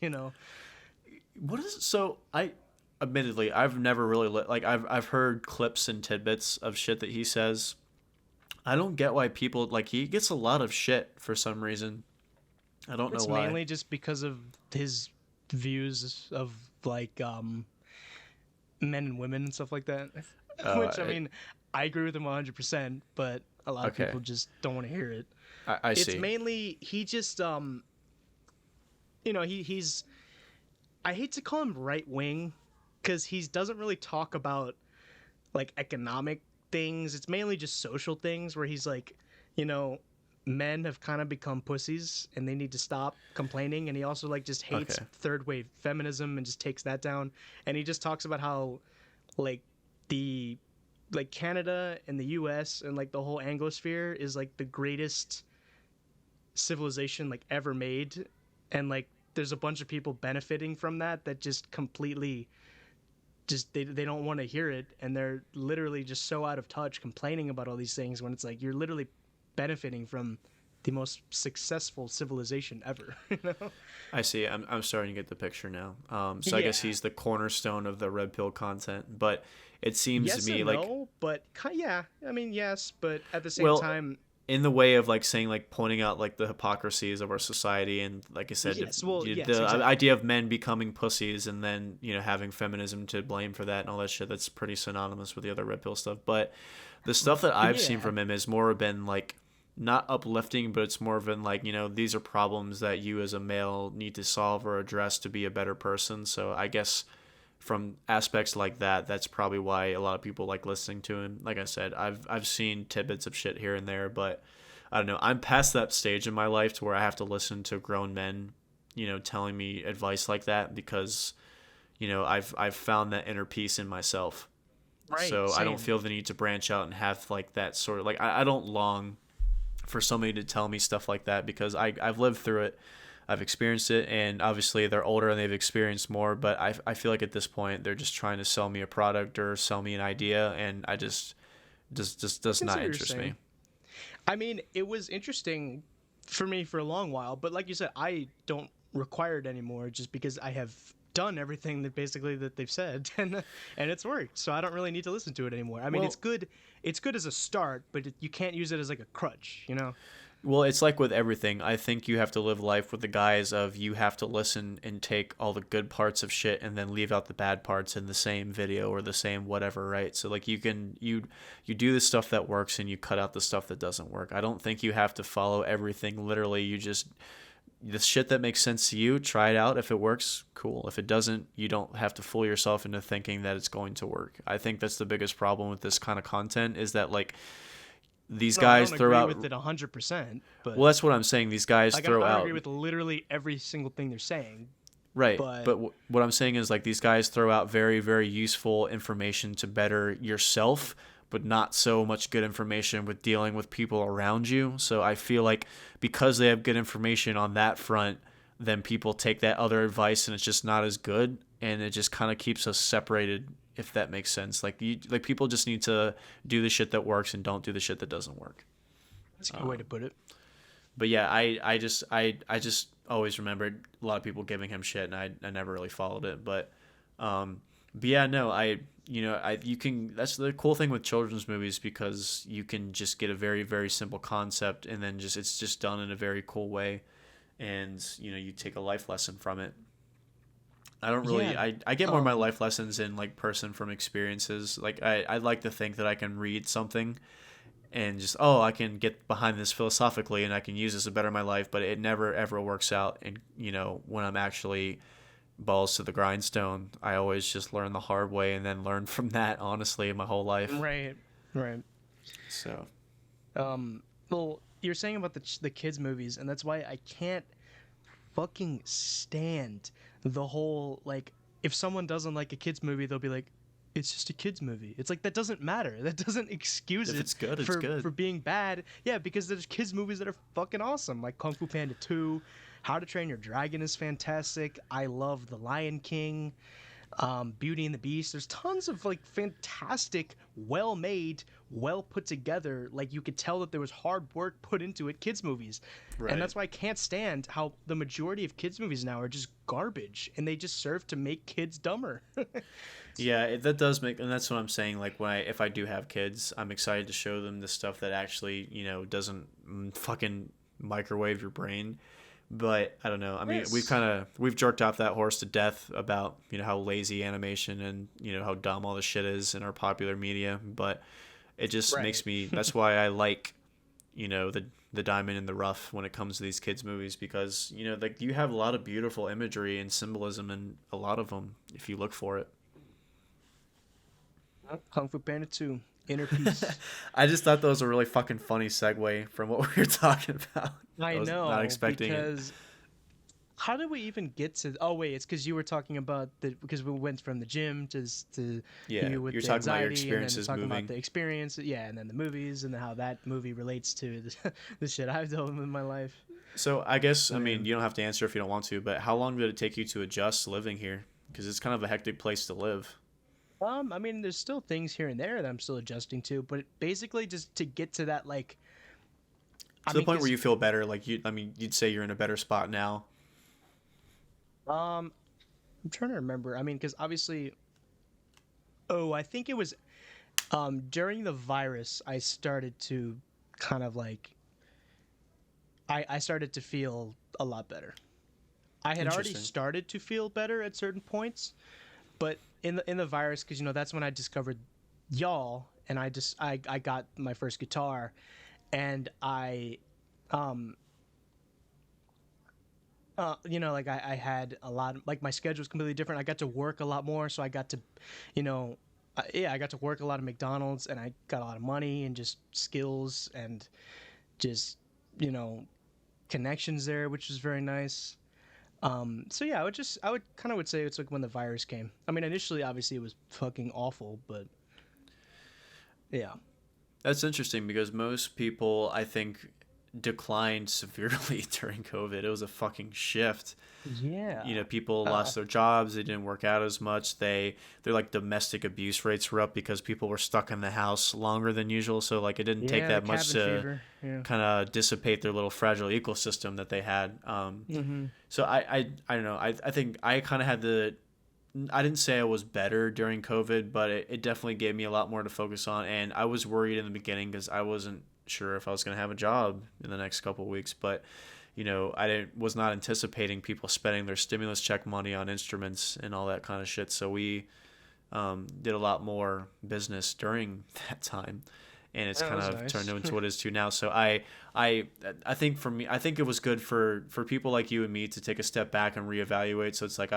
[SPEAKER 2] What is it? So admittedly, I've never really I've heard clips and tidbits of shit that he says. I don't get why people he gets a lot of shit for some reason. I don't know why. It's
[SPEAKER 1] mainly just because of his views of men and women and stuff like that. Which, I agree with him 100%, but a lot of people just don't want to hear it.
[SPEAKER 2] I see.
[SPEAKER 1] It's mainly, he just, he's, I hate to call him right-wing, because he doesn't really talk about, economic things. It's mainly just social things, where he's like, men have kind of become pussies and they need to stop complaining. And he also just hates third wave feminism and just takes that down. And he just talks about how the like Canada and the US and like the whole Anglosphere is like the greatest civilization like ever made, and like there's a bunch of people benefiting from that just completely just they don't want to hear it, and they're literally just so out of touch complaining about all these things when it's like you're literally benefiting from the most successful civilization ever. You know?
[SPEAKER 2] I see. I'm starting to get the picture now. So I
[SPEAKER 1] Yeah.
[SPEAKER 2] guess he's the cornerstone of the red pill content, but it seems
[SPEAKER 1] Yes
[SPEAKER 2] to me
[SPEAKER 1] and
[SPEAKER 2] like,
[SPEAKER 1] no, but yeah, I mean yes, but at the same
[SPEAKER 2] well,
[SPEAKER 1] time,
[SPEAKER 2] in the way of like saying like pointing out like the hypocrisies of our society, and like I said,
[SPEAKER 1] yes, well, yes,
[SPEAKER 2] the
[SPEAKER 1] exactly.
[SPEAKER 2] idea of men becoming pussies and then having feminism to blame for that and all that shit, that's pretty synonymous with the other red pill stuff. But the stuff that I've seen
[SPEAKER 1] Yeah.
[SPEAKER 2] from him has more been like not uplifting, but it's more been like, these are problems that you as a male need to solve or address to be a better person. So I guess from aspects like that, that's probably why a lot of people like listening to him. Like I said, I've seen tidbits of shit here and there, but I don't know. I'm past that stage in my life to where I have to listen to grown men, telling me advice like that, because I've found that inner peace in myself.
[SPEAKER 1] Right,
[SPEAKER 2] So I don't
[SPEAKER 1] same.
[SPEAKER 2] feel the need to branch out and have like that sort of like, I don't long for somebody to tell me stuff like that, because I've lived through it. I've experienced it, and obviously they're older and they've experienced more, but I feel like at this point they're just trying to sell me a product or sell me an idea, and I just
[SPEAKER 1] I
[SPEAKER 2] does
[SPEAKER 1] can see
[SPEAKER 2] not
[SPEAKER 1] what you're
[SPEAKER 2] interest me.
[SPEAKER 1] saying. I mean, it was interesting for me for a long while, but like you said, I don't require it anymore just because I have done everything that basically that they've said, and it's worked. So I don't really need to listen to it anymore. I mean, it's
[SPEAKER 2] Well,
[SPEAKER 1] good. It's good as a start, but you can't use it as like a crutch, you know?
[SPEAKER 2] Well, it's like with everything. I think you have to live life with the guise of you have to listen and take all the good parts of shit and then leave out the bad parts in the same video or the same whatever, right? So like you do the stuff that works and you cut out the stuff that doesn't work. I don't think you have to follow everything literally. You just the shit that makes sense to you, try it out. If it works, cool. If it doesn't, you don't have to fool yourself into thinking that it's going to work. I think that's the biggest problem with this kind of content is that like these
[SPEAKER 1] No, I
[SPEAKER 2] guys
[SPEAKER 1] don't
[SPEAKER 2] throw
[SPEAKER 1] agree
[SPEAKER 2] out.
[SPEAKER 1] with it 100%, but
[SPEAKER 2] Well, that's what I'm saying. These guys
[SPEAKER 1] like
[SPEAKER 2] throw
[SPEAKER 1] I don't
[SPEAKER 2] out.
[SPEAKER 1] agree with literally every single thing they're saying,
[SPEAKER 2] Right.
[SPEAKER 1] but
[SPEAKER 2] But what I'm saying is like these guys throw out very, very useful information to better yourself, but not so much good information with dealing with people around you. So I feel like because they have good information on that front, then people take that other advice and it's just not as good, and it just kind of keeps us separated, if that makes sense. Like people just need to do the shit that works and don't do the shit that doesn't work.
[SPEAKER 1] that's a good way to put it.
[SPEAKER 2] But yeah, I just always remembered a lot of people giving him shit, and I never really followed it. But yeah, no, you can. That's the cool thing with children's movies, because you can just get a very very simple concept, and then just it's just done in a very cool way, and you take a life lesson from it. I don't really.
[SPEAKER 1] Yeah.
[SPEAKER 2] I get more of my
[SPEAKER 1] Um.
[SPEAKER 2] life lessons in like person from experiences. Like I'd like to think that I can read something and just, oh, I can get behind this philosophically and I can use this to better my life, but it never ever works out. And when I'm actually balls to the grindstone, I always just learn the hard way and then learn from that, honestly, my whole life.
[SPEAKER 1] Right. Right.
[SPEAKER 2] So
[SPEAKER 1] Well, you're saying about the kids movies, and that's why I can't fucking stand the whole like if someone doesn't like a kids movie, they'll be like, it's just a kids movie. It's like that doesn't matter. That doesn't excuse
[SPEAKER 2] if
[SPEAKER 1] it
[SPEAKER 2] it's good, it's
[SPEAKER 1] for
[SPEAKER 2] good.
[SPEAKER 1] being bad. Yeah, because there's kids movies that are fucking awesome, like Kung Fu Panda 2, How to Train Your Dragon is fantastic. I love The Lion King, Beauty and the Beast. There's tons of like fantastic, well made, well put together. Like you could tell that there was hard work put into it. Kids movies, and
[SPEAKER 2] Right.
[SPEAKER 1] that's why I can't stand how the majority of kids movies now are just garbage, and they just serve to make kids dumber.
[SPEAKER 2] Yeah, that does make, and that's what I'm saying. Like if I do have kids, I'm excited to show them the stuff that actually, doesn't fucking microwave your brain. But I don't know. I mean,
[SPEAKER 1] Yes.
[SPEAKER 2] we've jerked off that horse to death about how lazy animation and how dumb all this shit is in our popular media. But it just
[SPEAKER 1] Right.
[SPEAKER 2] makes me. That's why I like the diamond in the rough when it comes to these kids movies, because like you have a lot of beautiful imagery and symbolism in a lot of them if you look for it.
[SPEAKER 1] Kung Fu Panda 2, Inner Peace.
[SPEAKER 2] I just thought that was a really fucking funny segue from what we were talking about. I
[SPEAKER 1] I
[SPEAKER 2] was not
[SPEAKER 1] know
[SPEAKER 2] expecting it.
[SPEAKER 1] because How did we even get to? Oh wait, it's because you were talking about the because we went from the gym to
[SPEAKER 2] Yeah,
[SPEAKER 1] you with
[SPEAKER 2] you're
[SPEAKER 1] the
[SPEAKER 2] talking about your
[SPEAKER 1] anxiety, and then
[SPEAKER 2] experiences
[SPEAKER 1] talking about
[SPEAKER 2] moving.
[SPEAKER 1] the experience, yeah, and then the movies and how that movie relates to the shit I've done in my life.
[SPEAKER 2] So I guess,
[SPEAKER 1] So
[SPEAKER 2] I
[SPEAKER 1] yeah.
[SPEAKER 2] mean, you don't have to answer if you don't want to, but how long did it take you to adjust living here? Because it's kind of a hectic place to live.
[SPEAKER 1] I mean, there's still things here and there that I'm still adjusting to, but basically just to get to that, like, I
[SPEAKER 2] To the
[SPEAKER 1] mean,
[SPEAKER 2] point where
[SPEAKER 1] because
[SPEAKER 2] you feel better, like I mean, you'd say you're in a better spot now.
[SPEAKER 1] um, I'm trying to remember. I mean, because obviously, oh, I think it was during the virus, I started to kind of like I started to feel a lot better. I had already
[SPEAKER 2] Interesting.
[SPEAKER 1] started to feel better at certain points, but in the virus, because that's when I discovered y'all, and I got my first guitar, and um like I had a lot, like my schedule was completely different. I got to work a lot more, so I got to, you know, yeah, I got to work a lot of McDonald's, and I got a lot of money and just skills and just you know connections there, which was very nice. So yeah, I would kind of would say it's like when the virus came. I mean, initially, obviously, it was fucking awful, but yeah,
[SPEAKER 2] That's interesting because most people, I think, declined severely during COVID. It was a fucking shift.
[SPEAKER 1] yeah,
[SPEAKER 2] People
[SPEAKER 1] uh,
[SPEAKER 2] lost their jobs, they didn't work out as much. Their like domestic abuse rates were up because people were stuck in the house longer than usual, so like it didn't take
[SPEAKER 1] yeah, the
[SPEAKER 2] that much
[SPEAKER 1] cabin
[SPEAKER 2] to
[SPEAKER 1] fever, yeah.
[SPEAKER 2] kind of dissipate their little fragile ecosystem that they had.
[SPEAKER 1] Mm-hmm.
[SPEAKER 2] So I don't know. I think I kind of had the I didn't say I was better during COVID, but it definitely gave me a lot more to focus on. And I was worried in the beginning because I wasn't sure if I was going to have a job in the next couple of weeks. But was not anticipating people spending their stimulus check money on instruments and all that kind of shit. So we did a lot more business during that time, and it's
[SPEAKER 1] That
[SPEAKER 2] kind
[SPEAKER 1] was
[SPEAKER 2] of
[SPEAKER 1] nice.
[SPEAKER 2] turned into what it is to now. So I think for me, I think it was good for people like you and me to take a step back and reevaluate. So it's like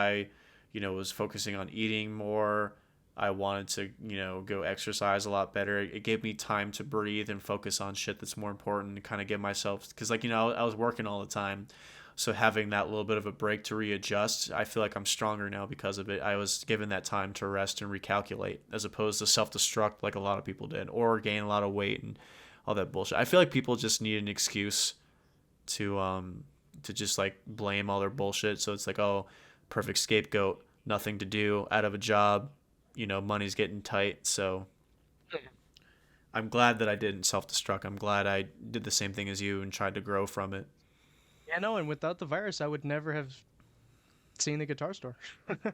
[SPEAKER 2] was focusing on eating more. I wanted to, go exercise a lot better. It gave me time to breathe and focus on shit that's more important and kind of give myself, because I was working all the time. So having that little bit of a break to readjust, I feel like I'm stronger now because of it. I was given that time to rest and recalculate as opposed to self-destruct like a lot of people did or gain a lot of weight and all that bullshit. I feel like people just need an excuse to just like blame all their bullshit. So it's like, oh, perfect scapegoat, nothing to do, out of a job, money's getting tight. So I'm glad that I didn't self-destruct. I'm glad I did the same thing as you and tried to grow from it.
[SPEAKER 1] Yeah, no, and without the virus, I would never have seen the guitar store
[SPEAKER 2] Well, I'm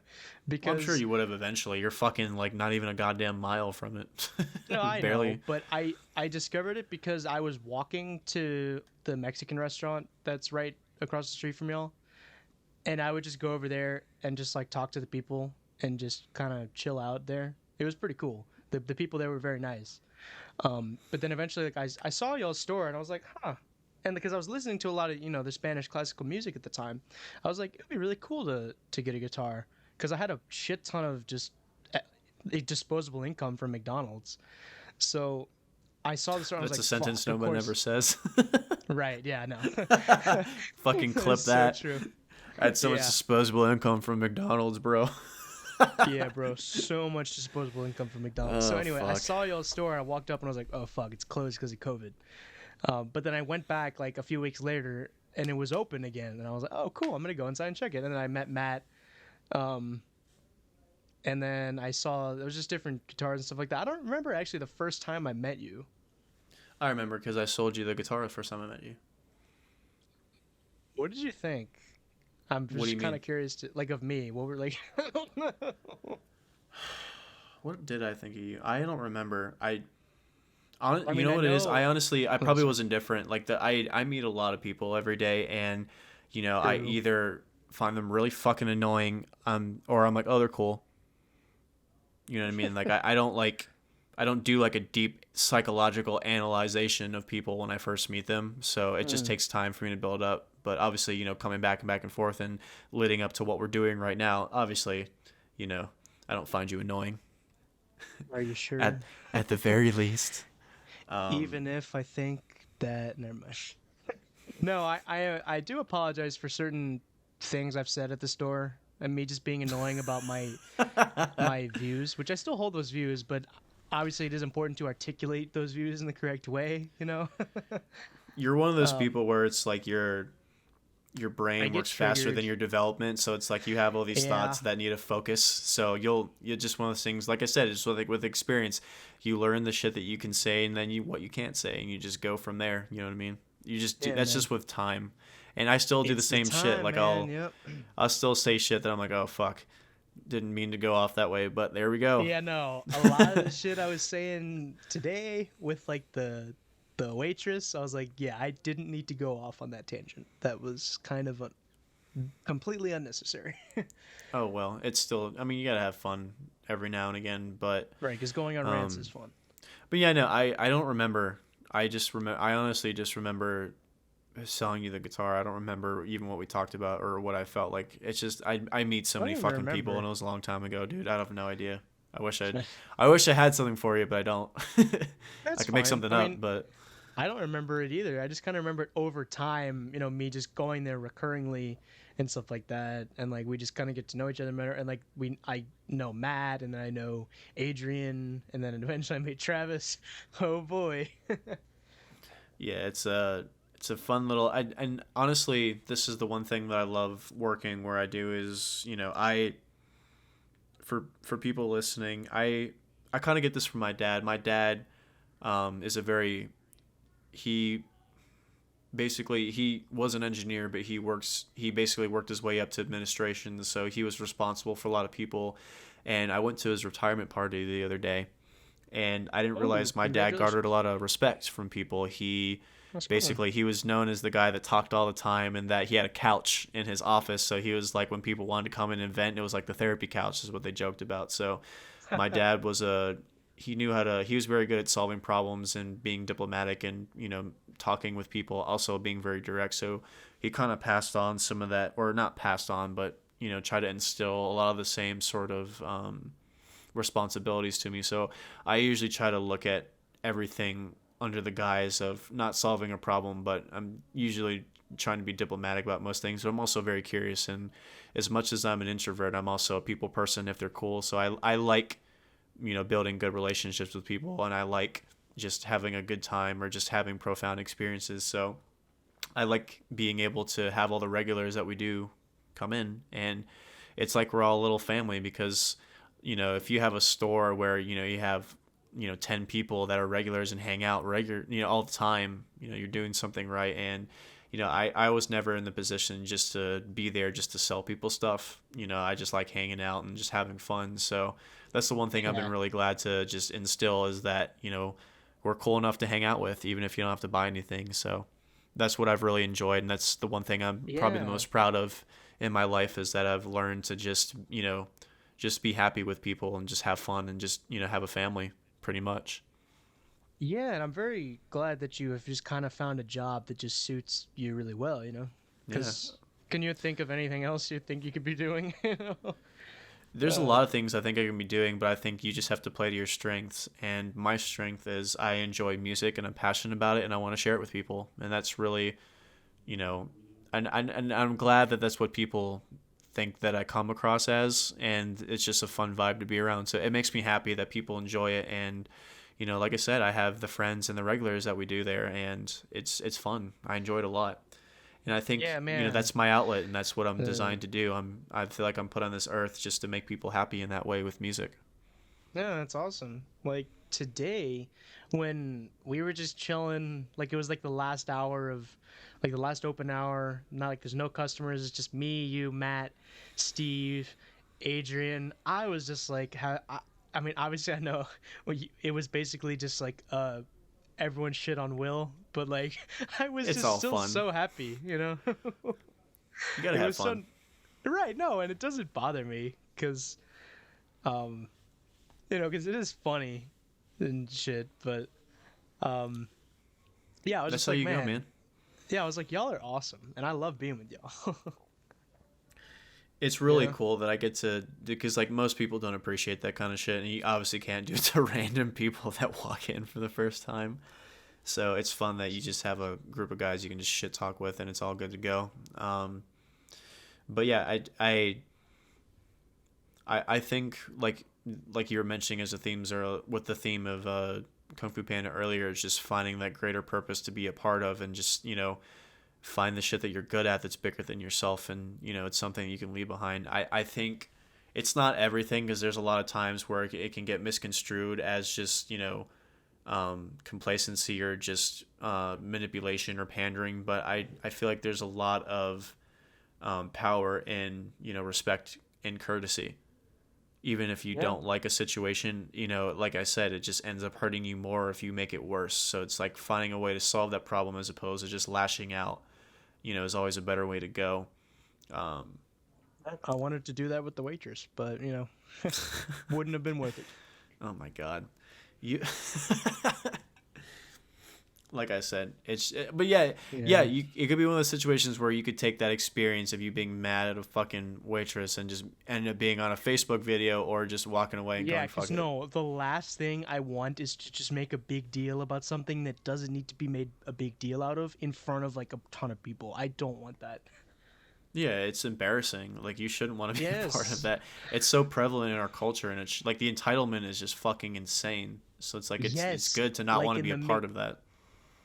[SPEAKER 2] sure
[SPEAKER 1] because
[SPEAKER 2] you would have eventually. You're fucking like not even a goddamn mile from it.
[SPEAKER 1] no, I know,
[SPEAKER 2] Barely.
[SPEAKER 1] but I discovered it because I was walking to the Mexican restaurant that's right across the street from y'all, and I would just go over there and just like talk to the people and just kind of chill out there. It was pretty cool. The people there were very nice. But then eventually, like I saw y'all's store and I was like, huh. And because I was listening to a lot of the Spanish classical music at the time, I was like, it'd be really cool to get a guitar because I had a shit ton of just disposable income from McDonald's. So I saw the store and I was
[SPEAKER 2] That's a
[SPEAKER 1] like,
[SPEAKER 2] sentence
[SPEAKER 1] fuck, of
[SPEAKER 2] nobody never
[SPEAKER 1] course.
[SPEAKER 2] says.
[SPEAKER 1] Right? Yeah, no.
[SPEAKER 2] Fucking clip
[SPEAKER 1] It's so
[SPEAKER 2] that.
[SPEAKER 1] true.
[SPEAKER 2] I had so much
[SPEAKER 1] Yeah.
[SPEAKER 2] disposable income from McDonald's, bro.
[SPEAKER 1] Yeah, bro, so much disposable income from McDonald's. So
[SPEAKER 2] Oh
[SPEAKER 1] anyway, I
[SPEAKER 2] fuck.
[SPEAKER 1] saw y'all's store. I walked up and I was like, "Oh fuck, it's closed because of COVID." But then I went back like a few weeks later, and it was open again. And I was like, "Oh, cool, I'm gonna go inside and check it." And then I met Matt, um, and then I saw there was just different guitars and stuff like that. I don't remember actually the first time I met you.
[SPEAKER 2] I remember because I sold you the guitar the first time I met you.
[SPEAKER 1] What did you think? I'm
[SPEAKER 2] What do
[SPEAKER 1] just
[SPEAKER 2] you
[SPEAKER 1] kind
[SPEAKER 2] mean?
[SPEAKER 1] of curious to like of me. What were like?
[SPEAKER 2] What did I think of you? I don't remember.
[SPEAKER 1] I
[SPEAKER 2] You
[SPEAKER 1] mean,
[SPEAKER 2] know
[SPEAKER 1] I
[SPEAKER 2] what it is?
[SPEAKER 1] know.
[SPEAKER 2] I
[SPEAKER 1] Oh,
[SPEAKER 2] probably
[SPEAKER 1] sorry.
[SPEAKER 2] was indifferent. Like I meet a lot of people every day, and I
[SPEAKER 1] True.
[SPEAKER 2] either find them really fucking annoying, or I'm like, oh, they're cool. You know what I mean? Like I don't do like a deep psychological analyzation of people when I first meet them. So it just
[SPEAKER 1] Mm.
[SPEAKER 2] takes time for me to build up. But obviously, coming back and forth and leading up to what we're doing right now, obviously, you know, I don't find you annoying
[SPEAKER 1] Are you sure?
[SPEAKER 2] at at the very least. Um,
[SPEAKER 1] Even if I think that, never mind. No, I do apologize for certain things I've said at the store and me just being annoying about my views, which I still hold those views, but obviously it is important to articulate those views in the correct way, you know?
[SPEAKER 2] You're one of those people where it's like your
[SPEAKER 1] I
[SPEAKER 2] brain
[SPEAKER 1] get
[SPEAKER 2] works faster than
[SPEAKER 1] triggered.
[SPEAKER 2] your development, so it's like you have all these
[SPEAKER 1] Yeah.
[SPEAKER 2] thoughts that need a focus. So you're just one of those things, like I said, it's with experience, you learn the shit that you can say and then what you can't say, and you just go from there. You know what I mean? You just do
[SPEAKER 1] Yeah,
[SPEAKER 2] that's
[SPEAKER 1] man.
[SPEAKER 2] just with time. And I still do the
[SPEAKER 1] It's the
[SPEAKER 2] same shit.
[SPEAKER 1] time,
[SPEAKER 2] Like
[SPEAKER 1] man. Yep.
[SPEAKER 2] I'll still say shit that I'm like, oh fuck, didn't mean to go off that way, but there we go.
[SPEAKER 1] Yeah, no. A lot of the shit I was saying today with like the waitress, I was like, yeah, I didn't need to go off on that tangent. That was kind of completely unnecessary.
[SPEAKER 2] Oh well, it's still. I mean, you gotta have fun every now and again, but
[SPEAKER 1] Right, because going on rants is
[SPEAKER 2] um,
[SPEAKER 1] fun.
[SPEAKER 2] but yeah, no, I don't remember. I just remember. I honestly just remember selling you the guitar. I don't remember even what we talked about or what I felt like. It's just I meet so
[SPEAKER 1] I don't
[SPEAKER 2] many
[SPEAKER 1] even
[SPEAKER 2] fucking people, and
[SPEAKER 1] remember.
[SPEAKER 2] it was a long time ago, dude. I have no idea. I wish I had something for you, but I don't. I
[SPEAKER 1] That's
[SPEAKER 2] could make
[SPEAKER 1] fine.
[SPEAKER 2] something
[SPEAKER 1] I
[SPEAKER 2] up,
[SPEAKER 1] mean,
[SPEAKER 2] but
[SPEAKER 1] I don't remember it either. I just kind of remember it over time, me just going there recurringly and stuff like that. And like we just kind of get to know each other better. And like I know Matt and then I know Adrian and then eventually I meet Travis. Oh boy.
[SPEAKER 2] yeah, it's a fun little. And honestly, this is the one thing that I love working where I do is I for people listening, I kind of get this from my dad. My dad is a very he basically he was an engineer, but he basically worked his way up to administration, so he was responsible for a lot of people. And I went to his retirement party the other day, and I didn't
[SPEAKER 1] Oh,
[SPEAKER 2] realize my dad garnered a
[SPEAKER 1] congratulations.
[SPEAKER 2] lot of respect from people.
[SPEAKER 1] That's cool.
[SPEAKER 2] He was known as the guy that talked all the time, and that he had a couch in his office, so he was like when people wanted to come in and vent, it was like the therapy couch is what they joked about. So my dad was a he was very good at solving problems and being diplomatic and talking with people, also being very direct. So he kind of passed on some of that, or not passed on, but try to instill a lot of the same sort of responsibilities to me. So I usually try to look at everything under the guise of not solving a problem, but I'm usually trying to be diplomatic about most things. But I'm also very curious, and as much as I'm an introvert, I'm also a people person if they're cool. So I like building good relationships with people, and I like just having a good time or just having profound experiences. So I like being able to have all the regulars that we do come in, and it's like we're all a little family because if you have a store where you have 10 people that are regulars and hang out regular all the time, you're doing something right. And I was never in the position just to be there just to sell people stuff. I just like hanging out and just having fun. So that's the one thing I've been
[SPEAKER 1] Yeah.
[SPEAKER 2] really glad to just instill, is that we're cool enough to hang out with, even if you don't have to buy anything. So that's what I've really enjoyed, and that's the one thing I'm probably the
[SPEAKER 1] Yeah.
[SPEAKER 2] most proud of in my life, is that I've learned to just be happy with people and just have fun and just have a family, pretty much.
[SPEAKER 1] Yeah, and I'm very glad that you have just kind of found a job that just suits you really well.
[SPEAKER 2] Yeah.
[SPEAKER 1] Because can you think of anything else you think you could be doing? You know?
[SPEAKER 2] There's a
[SPEAKER 1] Uh,
[SPEAKER 2] lot of things I think I can be doing, but I think you just have to play to your strengths. And my strength is I enjoy music and I'm passionate about it and I want to share it with people. And that's really, you know, and I'm glad that that's what people think that I come across as. And it's just a fun vibe to be around. So it makes me happy that people enjoy it. And, like I said, I have the friends and the regulars that we do there, and it's fun. I enjoy it a lot. And I think
[SPEAKER 1] yeah, man.
[SPEAKER 2] that's my outlet, and that's what I'm
[SPEAKER 1] Uh,
[SPEAKER 2] designed to do. I feel like I'm put on this earth just to make people happy in that way with music.
[SPEAKER 1] yeah, that's awesome. Like today, when we were just chilling, like it was like the last hour of, like the last open hour. Not like there's no customers. It's just me, you, Matt, Steve, Adrian. I was just like, I mean, obviously I know it was basically just like everyone shit on Will, but like I was
[SPEAKER 2] It's
[SPEAKER 1] just
[SPEAKER 2] all
[SPEAKER 1] still
[SPEAKER 2] fun.
[SPEAKER 1] so happy.
[SPEAKER 2] You gotta
[SPEAKER 1] It
[SPEAKER 2] have
[SPEAKER 1] was
[SPEAKER 2] fun.
[SPEAKER 1] so right. No, and it doesn't bother me because um because it is funny and shit. But um yeah, I was
[SPEAKER 2] That's
[SPEAKER 1] just
[SPEAKER 2] how
[SPEAKER 1] like,
[SPEAKER 2] you go,
[SPEAKER 1] man,
[SPEAKER 2] man.
[SPEAKER 1] yeah, I was like, y'all are awesome, and I love being with y'all.
[SPEAKER 2] It's
[SPEAKER 1] you
[SPEAKER 2] really
[SPEAKER 1] know?
[SPEAKER 2] cool that I get to, because like most people don't appreciate that kind of shit, and you obviously can't do it to random people that walk in for the first time. So it's fun that you just have a group of guys you can just shit talk with, and it's all good to go. But yeah, I think like you were mentioning as the themes are with the theme of Kung Fu Panda earlier, it's just finding that greater purpose to be a part of, and just find the shit that you're good at that's bigger than yourself, and it's something you can leave behind. I think it's not everything, because there's a lot of times where it can get misconstrued as just complacency or just manipulation or pandering, but I feel like there's a lot of power in respect and courtesy. Even if you
[SPEAKER 1] Yeah.
[SPEAKER 2] don't like a situation, like I said, it just ends up hurting you more if you make it worse. So it's like finding a way to solve that problem as opposed to just lashing out, is always a better way to go. Um,
[SPEAKER 1] I wanted to do that with the waitress, but wouldn't have been worth it.
[SPEAKER 2] oh my God. You like I said, but yeah,
[SPEAKER 1] Yeah.
[SPEAKER 2] it could be one of those situations where you could take that experience of you being mad at a fucking waitress and just end up being on a Facebook video or just walking away and
[SPEAKER 1] Yeah,
[SPEAKER 2] going fuck
[SPEAKER 1] because
[SPEAKER 2] it.
[SPEAKER 1] no, the last thing I want is to just make a big deal about something that doesn't need to be made a big deal out of in front of like a ton of people. I don't want that.
[SPEAKER 2] Yeah, it's embarrassing. Like, you shouldn't want to be a part of
[SPEAKER 1] Yes.
[SPEAKER 2] that. It's so prevalent in our culture, and it's like the entitlement is just fucking insane. So it's like it's
[SPEAKER 1] Yes.
[SPEAKER 2] good to not
[SPEAKER 1] Like
[SPEAKER 2] want to
[SPEAKER 1] in
[SPEAKER 2] be a
[SPEAKER 1] the
[SPEAKER 2] part of that.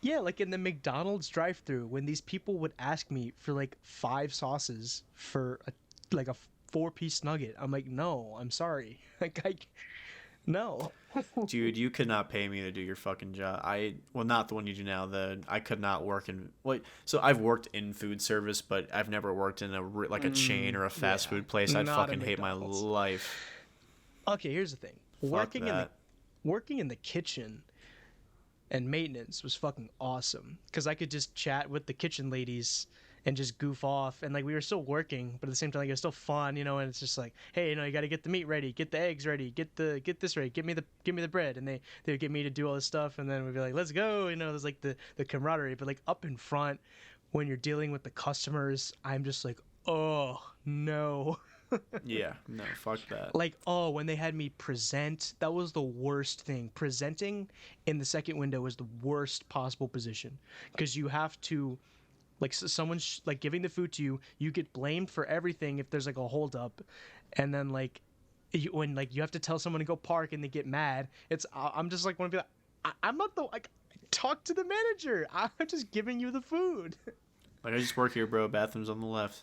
[SPEAKER 1] Yeah, like in the McDonald's drive-through when these people would ask me for like 5 sauces for a 4-piece nugget. I'm like, "No, I'm sorry." Like no.
[SPEAKER 2] Dude, you could not pay me to do your fucking job. Well, not the one you do now. I could not work in so I've worked in food service, but I've never worked in like a chain or a fast
[SPEAKER 1] Yeah.
[SPEAKER 2] food place. I'd
[SPEAKER 1] Not a
[SPEAKER 2] fucking hate my
[SPEAKER 1] McDonald's.
[SPEAKER 2] life.
[SPEAKER 1] Okay, here's the thing.
[SPEAKER 2] Fuck that.
[SPEAKER 1] Working in the kitchen and maintenance was fucking awesome because I could just chat with the kitchen ladies and just goof off, and like we were still working, but at the same time like, it was still fun, and it's just like, hey, you got to get the meat ready, get the eggs ready, get this ready, give me the bread, and they would get me to do all this stuff, and then we'd be like, let's go, there's like the camaraderie. But like up in front when you're dealing with the customers, I'm just like, oh no.
[SPEAKER 2] Yeah, no, fuck that.
[SPEAKER 1] Like, oh, when they had me present, that was the worst thing. Presenting in the second window was the worst possible position because you have to, like, someone's like giving the food to you, you get blamed for everything if there's like a holdup, and then like, when like you have to tell someone to go park and they get mad, I'm just like want to be like, I'm not the like, talk to the manager. I'm just giving you the food.
[SPEAKER 2] Like, I just work here, bro. Bathroom's on the left.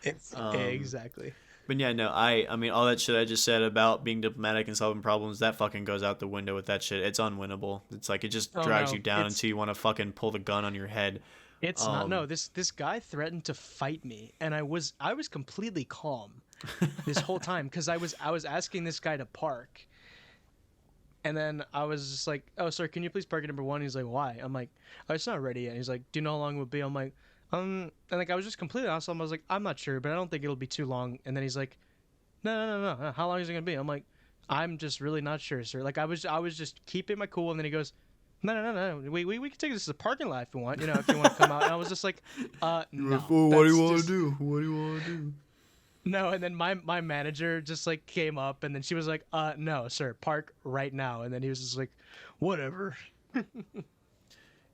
[SPEAKER 1] It's
[SPEAKER 2] Um,
[SPEAKER 1] exactly.
[SPEAKER 2] But yeah, no, I mean, all that shit I just said about being diplomatic and solving problems, that fucking goes out the window with that shit. It's unwinnable. It's like, it just
[SPEAKER 1] Oh
[SPEAKER 2] drags
[SPEAKER 1] no,
[SPEAKER 2] you down until you want to fucking pull the gun on your head.
[SPEAKER 1] it's not. No,
[SPEAKER 2] Um,
[SPEAKER 1] this guy threatened to fight me, and I was completely calm this whole time because I was asking this guy to park, and then I was just like, "Oh, sir, can you please park at number 1?" He's like, "Why?" I'm like, "Oh, it's not ready yet." He's like, "Do you know how long it would be?" I'm like, and like I was just completely honest. I was like, "I'm not sure, but I don't think it'll be too long." And then he's like, "No. How long is it gonna be?" I'm like, "I'm just really not sure, sir." Like I was just keeping my cool, and then he goes, No. We can take this to the parking lot if you want. If you want to come out. And I was just like, no.
[SPEAKER 2] what do you
[SPEAKER 1] That's
[SPEAKER 2] want to
[SPEAKER 1] just
[SPEAKER 2] do? What do you want to do?
[SPEAKER 1] no. And then my manager just like came up, and then she was like, no, sir, park right now. And then he was just like, whatever.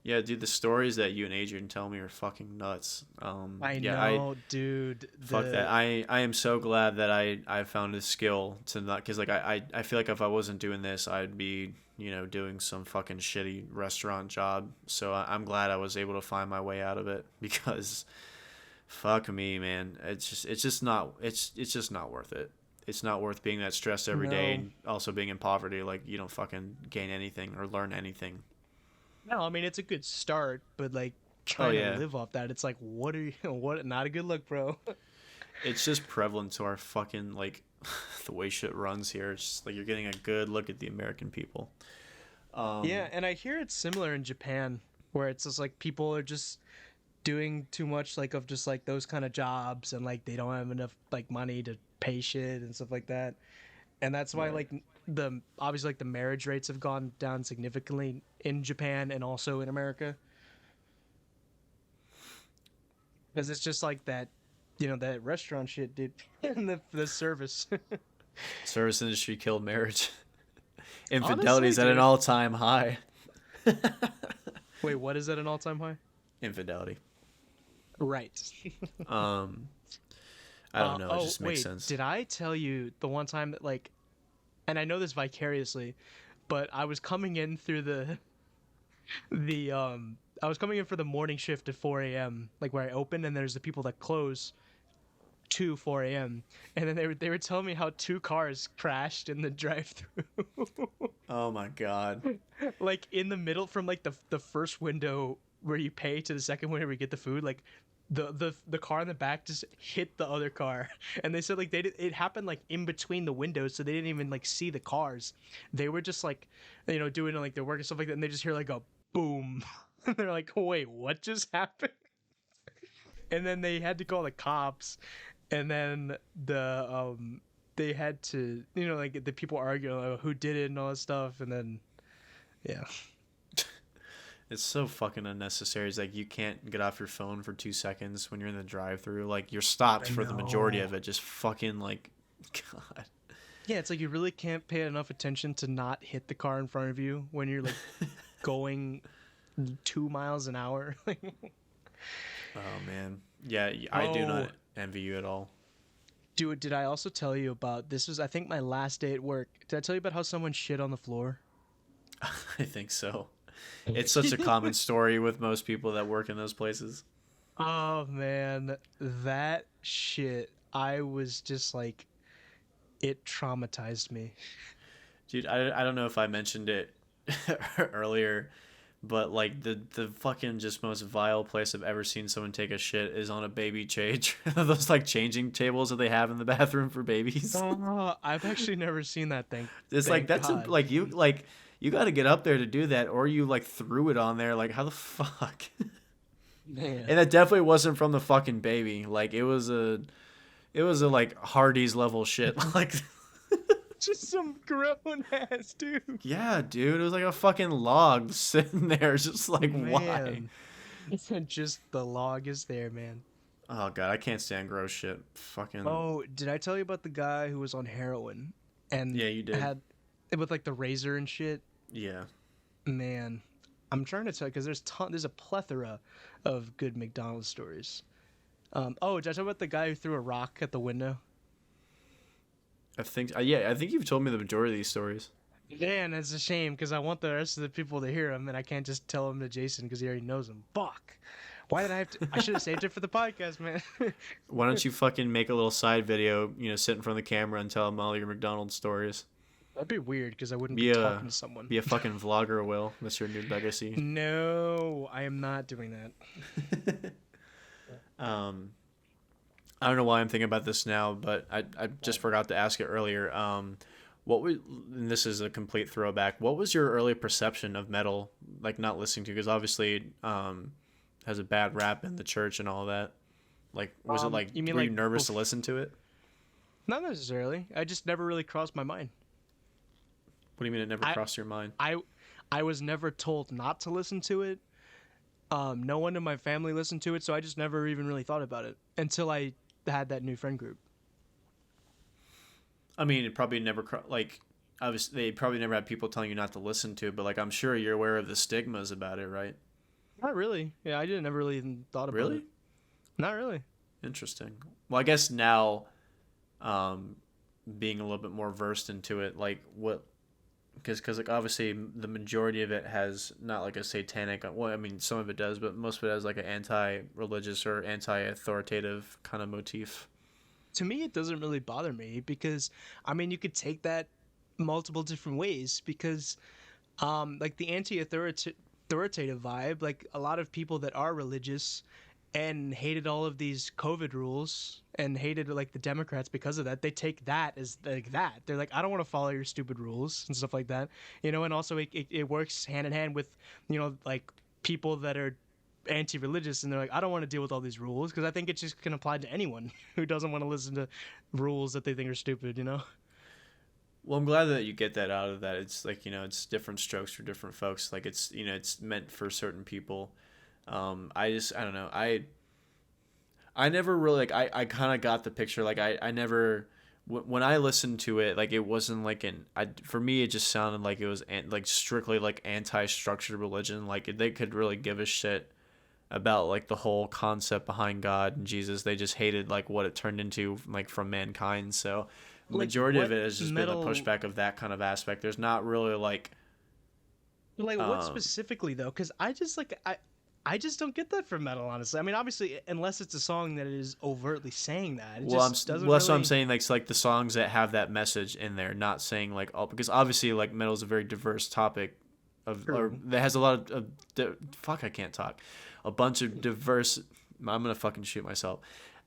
[SPEAKER 2] Yeah, dude, the stories that you and Adrian tell me are fucking nuts.
[SPEAKER 1] I
[SPEAKER 2] Yeah,
[SPEAKER 1] know, dude.
[SPEAKER 2] fuck that. I am so glad that I found a skill to not, because like I feel like if I wasn't doing this, I'd be doing some fucking shitty restaurant job. So I'm glad I was able to find my way out of it, because fuck me, man. It's just not worth it. It's not worth being that stressed every day,
[SPEAKER 1] No.
[SPEAKER 2] and also being in poverty. Like, you don't fucking gain anything or learn anything.
[SPEAKER 1] No, I mean it's a good start, but like
[SPEAKER 2] Oh
[SPEAKER 1] trying to
[SPEAKER 2] yeah.
[SPEAKER 1] live off that, it's like, what are you? What? Not a good look, bro.
[SPEAKER 2] It's just prevalent to our fucking, like, the way shit runs here. It's just like you're getting a good look at the American people.
[SPEAKER 1] Yeah,
[SPEAKER 2] Um,
[SPEAKER 1] and I hear it's similar in Japan, where it's just like people are just doing too much like of just like those kind of jobs, and like they don't have enough like money to pay shit and stuff like that. And that's why
[SPEAKER 2] right.
[SPEAKER 1] like the obviously like the marriage rates have gone down significantly in Japan and also in America, because it's just like that, that restaurant shit, dude, and the service.
[SPEAKER 2] Service industry killed marriage.
[SPEAKER 1] Honestly,
[SPEAKER 2] Infidelity's at an
[SPEAKER 1] dude.
[SPEAKER 2] all-time high.
[SPEAKER 1] Wait, what is at an all-time high?
[SPEAKER 2] Infidelity.
[SPEAKER 1] Right.
[SPEAKER 2] Um, I don't know. It
[SPEAKER 1] Oh
[SPEAKER 2] just makes
[SPEAKER 1] wait,
[SPEAKER 2] sense.
[SPEAKER 1] did I tell you the one time that like, and I know this vicariously, but I was coming in through the I was coming in for the morning shift at 4 a.m. like where I open, and there's the people that close to 4 a.m. and then they were telling me how two cars crashed in the drive-through,
[SPEAKER 2] Oh my god.
[SPEAKER 1] like in the middle from like the first window where you pay to the second window where you get the food, like. The car in the back just hit the other car, and they said like it happened like in between the windows, so they didn't even like see the cars. They were just like, doing like their work and stuff like that, and they just hear like a boom. And they're like, wait, what just happened? And then they had to call the cops, and then they had to, like the people arguing like, who did it and all that stuff, and then yeah.
[SPEAKER 2] It's so fucking unnecessary. It's like you can't get off your phone for 2 seconds when you're in the drive-through. Like you're stopped
[SPEAKER 1] I
[SPEAKER 2] for the majority
[SPEAKER 1] know.
[SPEAKER 2] of it. Just fucking like, God.
[SPEAKER 1] Yeah, it's like you really can't pay enough attention to not hit the car in front of you when you're like going 2 miles an hour.
[SPEAKER 2] Oh man. Yeah, I do
[SPEAKER 1] Oh,
[SPEAKER 2] not envy you at all.
[SPEAKER 1] dude, did I also tell you about this? Was I think my last day at work? Did I tell you about how someone shit on the floor?
[SPEAKER 2] I think so. It's such a common story with most people that work in those places.
[SPEAKER 1] Oh man, that shit. I was just like, it traumatized me.
[SPEAKER 2] Dude, I don't know if I mentioned it earlier, but like the fucking just most vile place I've ever seen someone take a shit is on a baby change. Those like changing tables that they have in the bathroom for babies.
[SPEAKER 1] Oh, I've actually never seen that thing.
[SPEAKER 2] It's like
[SPEAKER 1] Thank
[SPEAKER 2] that's a,
[SPEAKER 1] God.
[SPEAKER 2] like you got to get up there to do that, or you like threw it on there. Like how the fuck?
[SPEAKER 1] Man.
[SPEAKER 2] And it definitely wasn't from the fucking baby. Like it was a like Hardee's level shit. Like
[SPEAKER 1] Just some grown ass dude.
[SPEAKER 2] yeah, dude, it was like a fucking log sitting there, just like why?
[SPEAKER 1] Man. Just the log is there, man.
[SPEAKER 2] Oh god, I can't stand gross shit. Fucking
[SPEAKER 1] Oh, did I tell you about the guy who was on heroin and
[SPEAKER 2] yeah, you did.
[SPEAKER 1] had with like the razor and shit?
[SPEAKER 2] Yeah.
[SPEAKER 1] Man, I'm trying to tell because there's a plethora of good McDonald's stories. Oh, did I tell you about the guy who threw a rock at the window?
[SPEAKER 2] I think you've told me the majority of these stories.
[SPEAKER 1] Man, it's a shame because I want the rest of the people to hear them, and I can't just tell them to Jason because he already knows them. Fuck. Why did I have to? I should have saved it for the podcast, man.
[SPEAKER 2] Why don't you fucking make a little side video, sit in front of the camera and tell them all your McDonald's stories?
[SPEAKER 1] That'd be weird because I wouldn't
[SPEAKER 2] Be
[SPEAKER 1] be
[SPEAKER 2] a
[SPEAKER 1] talking to someone.
[SPEAKER 2] be a fucking vlogger, Will. That's your new legacy.
[SPEAKER 1] No, I am not doing that.
[SPEAKER 2] um, I don't know why I'm thinking about this now, but I just forgot to ask it earlier. And this is a complete throwback. What was your early perception of metal, like not listening to? Because obviously, has a bad rap in the church and all that. Like, was it like
[SPEAKER 1] you mean
[SPEAKER 2] were you
[SPEAKER 1] like
[SPEAKER 2] nervous to listen to it?
[SPEAKER 1] Not necessarily. I just never really crossed my mind.
[SPEAKER 2] What do you mean it never
[SPEAKER 1] I
[SPEAKER 2] crossed your mind?
[SPEAKER 1] I was never told not to listen to it. No one in my family listened to it, so I just never even really thought about it until I had that new friend group.
[SPEAKER 2] I mean, it probably never like obviously they probably never had people telling you not to listen to it, but like I'm sure you're aware of the stigmas about it, right?
[SPEAKER 1] Not really. Yeah, I didn't never really even thought about
[SPEAKER 2] Really?
[SPEAKER 1] it. Not really.
[SPEAKER 2] Interesting. Well, I guess now, being a little bit more versed into it, like what, because like obviously the majority of it has not like a satanic. Well, I mean some of it does, but most of it has like an anti-religious or anti-authoritative kind of motif.
[SPEAKER 1] To me, it doesn't really bother me because, I mean, you could take that multiple different ways because, like the authoritative vibe, like a lot of people that are religious and hated all of these COVID rules and hated like the Democrats because of that, they take that as like that. They're like, I don't want to follow your stupid rules and stuff like that, and also it works hand in hand with, like people that are anti-religious and they're like, I don't want to deal with all these rules because I think it just can apply to anyone who doesn't want to listen to rules that they think are stupid.
[SPEAKER 2] Well, I'm glad that you get that out of that. It's like it's different strokes for different folks. Like it's meant for certain people. I don't know. I never really like I kind of got the picture. Like I never when I listened to it, like it wasn't like for me it just sounded like it was like strictly like anti-structured religion. Like they could really give a shit about like the whole concept behind God and Jesus. They just hated like what it turned into like from mankind. So
[SPEAKER 1] Like
[SPEAKER 2] majority of
[SPEAKER 1] what
[SPEAKER 2] it has just been the
[SPEAKER 1] metal?
[SPEAKER 2] pushback of that kind of aspect. There's not really like
[SPEAKER 1] Like what
[SPEAKER 2] um
[SPEAKER 1] specifically though? Because I just don't get that from metal. Honestly, I mean, obviously, unless it's a song that is overtly saying that, it just doesn't
[SPEAKER 2] well, that's what I'm
[SPEAKER 1] really.
[SPEAKER 2] saying. Like, it's like the songs that have that message in there, not saying like all because obviously like metal is a very diverse topic of or
[SPEAKER 1] True.
[SPEAKER 2] that has a lot fuck I can't talk, a bunch of diverse. I'm gonna fucking shoot myself.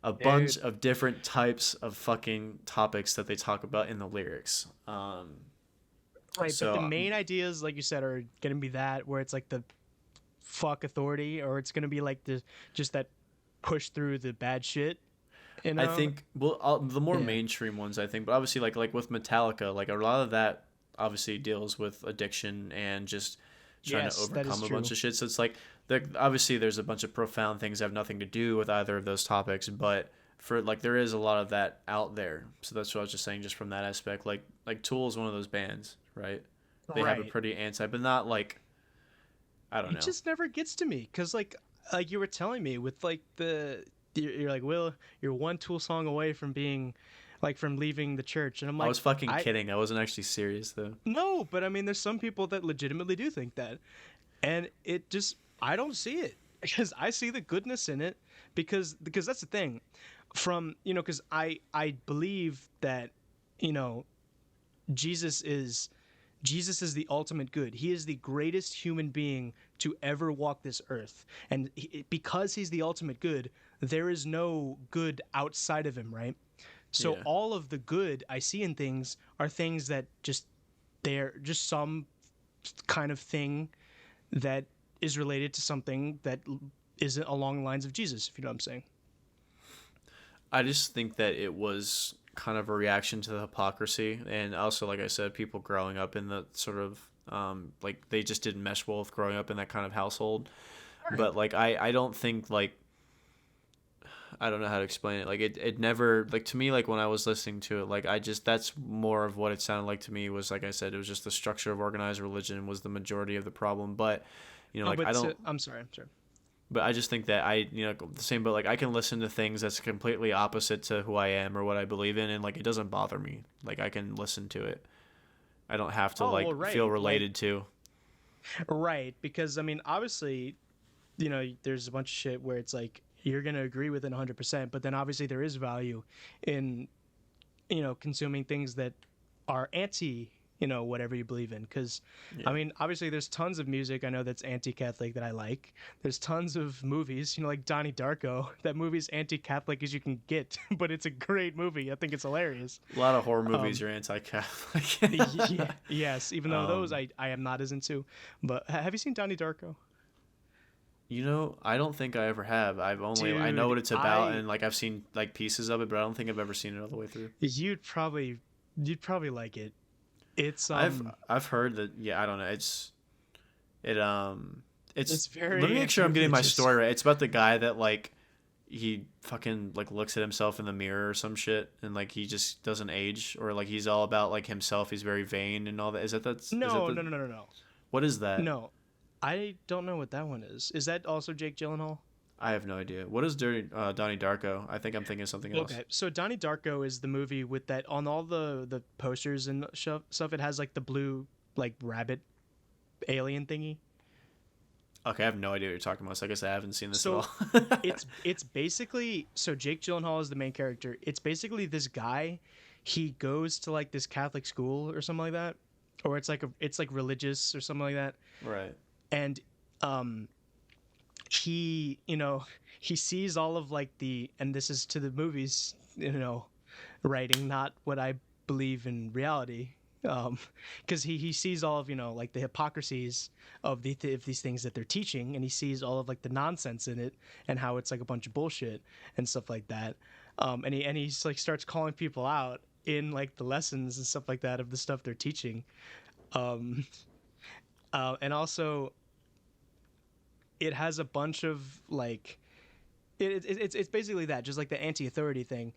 [SPEAKER 2] A bunch
[SPEAKER 1] Dude.
[SPEAKER 2] of different types of fucking topics that they talk about in the lyrics.
[SPEAKER 1] Right, but the
[SPEAKER 2] So
[SPEAKER 1] main ideas, like you said, are gonna be that where it's like the fuck authority, or it's gonna be like the just that push through the bad shit. You
[SPEAKER 2] I
[SPEAKER 1] know?
[SPEAKER 2] think well the more
[SPEAKER 1] Yeah.
[SPEAKER 2] mainstream ones I think, but obviously like with Metallica, like a lot of that obviously deals with addiction and just trying to
[SPEAKER 1] Yes, that is
[SPEAKER 2] overcome a bunch
[SPEAKER 1] true.
[SPEAKER 2] of shit. So it's like obviously there's a bunch of profound things that have nothing to do with either of those topics, but for like there is a lot of that out there. So that's what I was just saying, just from that aspect. Like Tool is one of those bands, right? They have a
[SPEAKER 1] Right.
[SPEAKER 2] pretty anti, but not like I don't
[SPEAKER 1] It
[SPEAKER 2] know.
[SPEAKER 1] just never gets to me because like you were telling me with like you're like, Will, you're one Tool song away from being like from leaving the church, and I'm
[SPEAKER 2] I
[SPEAKER 1] like,
[SPEAKER 2] was fucking
[SPEAKER 1] I
[SPEAKER 2] kidding. I wasn't actually serious though.
[SPEAKER 1] no, but I mean, there's some people that legitimately do think that, and it just I don't see it because I see the goodness in it because that's the thing from because I believe that you know Jesus is Jesus is the ultimate good. He is the greatest human being to ever walk this earth. And because he's the ultimate good, there is no good outside of him, right? So
[SPEAKER 2] Yeah.
[SPEAKER 1] all of the good I see in things are things that just they're just some kind of thing that is related to something that isn't along the lines of Jesus, if you know what I'm saying.
[SPEAKER 2] I just think that it was kind of a reaction to the hypocrisy, and also, like I said, people growing up in the sort of like they just didn't mesh well with growing up in that kind of household.
[SPEAKER 1] Right.
[SPEAKER 2] But like I don't think like I don't know how to explain it. Like it never like to me like when I was listening to it, like I just that's more of what it sounded like to me was like I said, it was just the structure of organized religion was the majority of the problem. But
[SPEAKER 1] No,
[SPEAKER 2] like I
[SPEAKER 1] but
[SPEAKER 2] don't
[SPEAKER 1] I'm sorry. I'm sorry.
[SPEAKER 2] but I just think that the same, but like I can listen to things that's completely opposite to who I am or what I believe in, and like it doesn't bother me. Like I can listen to it. I don't have to
[SPEAKER 1] Oh well,
[SPEAKER 2] like feel
[SPEAKER 1] right. Like
[SPEAKER 2] related to.
[SPEAKER 1] right, because I mean, obviously, there's a bunch of shit where it's like you're gonna agree with it 100%, but then obviously there is value in consuming things that are anti whatever you believe in because I
[SPEAKER 2] Yeah.
[SPEAKER 1] mean obviously there's tons of music I know that's anti-Catholic that I like. There's tons of movies like Donnie Darko. That movie's anti-Catholic as you can get but it's a great movie. I think it's hilarious.
[SPEAKER 2] A lot of horror movies
[SPEAKER 1] um
[SPEAKER 2] are anti-Catholic.
[SPEAKER 1] yeah, yes, even though those
[SPEAKER 2] um,
[SPEAKER 1] I am not as into. But have you seen Donnie Darko?
[SPEAKER 2] I don't think I ever have. I know
[SPEAKER 1] Dude,
[SPEAKER 2] what it's about,
[SPEAKER 1] I
[SPEAKER 2] and like I've seen like pieces of it, but I don't think I've ever seen it all the way through.
[SPEAKER 1] you'd probably like it. It's
[SPEAKER 2] I've heard that. Yeah, I don't know. It
[SPEAKER 1] it's
[SPEAKER 2] it's let
[SPEAKER 1] very
[SPEAKER 2] me make sure I'm getting my
[SPEAKER 1] anti-religious.
[SPEAKER 2] story right. It's about the guy that like he fucking like looks at himself in the mirror or some shit and like he just doesn't age or like he's all about like himself, he's very vain and all that. Is that
[SPEAKER 1] No,
[SPEAKER 2] the
[SPEAKER 1] no, no, no, no, no.
[SPEAKER 2] what is that?
[SPEAKER 1] No, I don't know what that one is. Is that also Jake Gyllenhaal?
[SPEAKER 2] I have no idea. What is Donnie Darko? I think I'm thinking of something else.
[SPEAKER 1] Okay, so Donnie Darko is the movie with that on all the posters and stuff. It has like the blue like rabbit alien thingy.
[SPEAKER 2] Okay, I have no idea what you're talking about. So I guess I haven't seen this at
[SPEAKER 1] So
[SPEAKER 2] all.
[SPEAKER 1] it's basically so Jake Gyllenhaal is the main character. It's basically this guy. He goes to like this Catholic school or something like that, or it's like religious or something like that,
[SPEAKER 2] Right.
[SPEAKER 1] and um he he sees all of like the and this is to the movies writing, not what I believe in reality, because he sees all of like the hypocrisies of of these things that they're teaching, and he sees all of like the nonsense in it and how it's like a bunch of bullshit and stuff like that, and he's like starts calling people out in like the lessons and stuff like that of the stuff they're teaching, um and also it has a bunch of like it's basically that just like the anti-authority thing.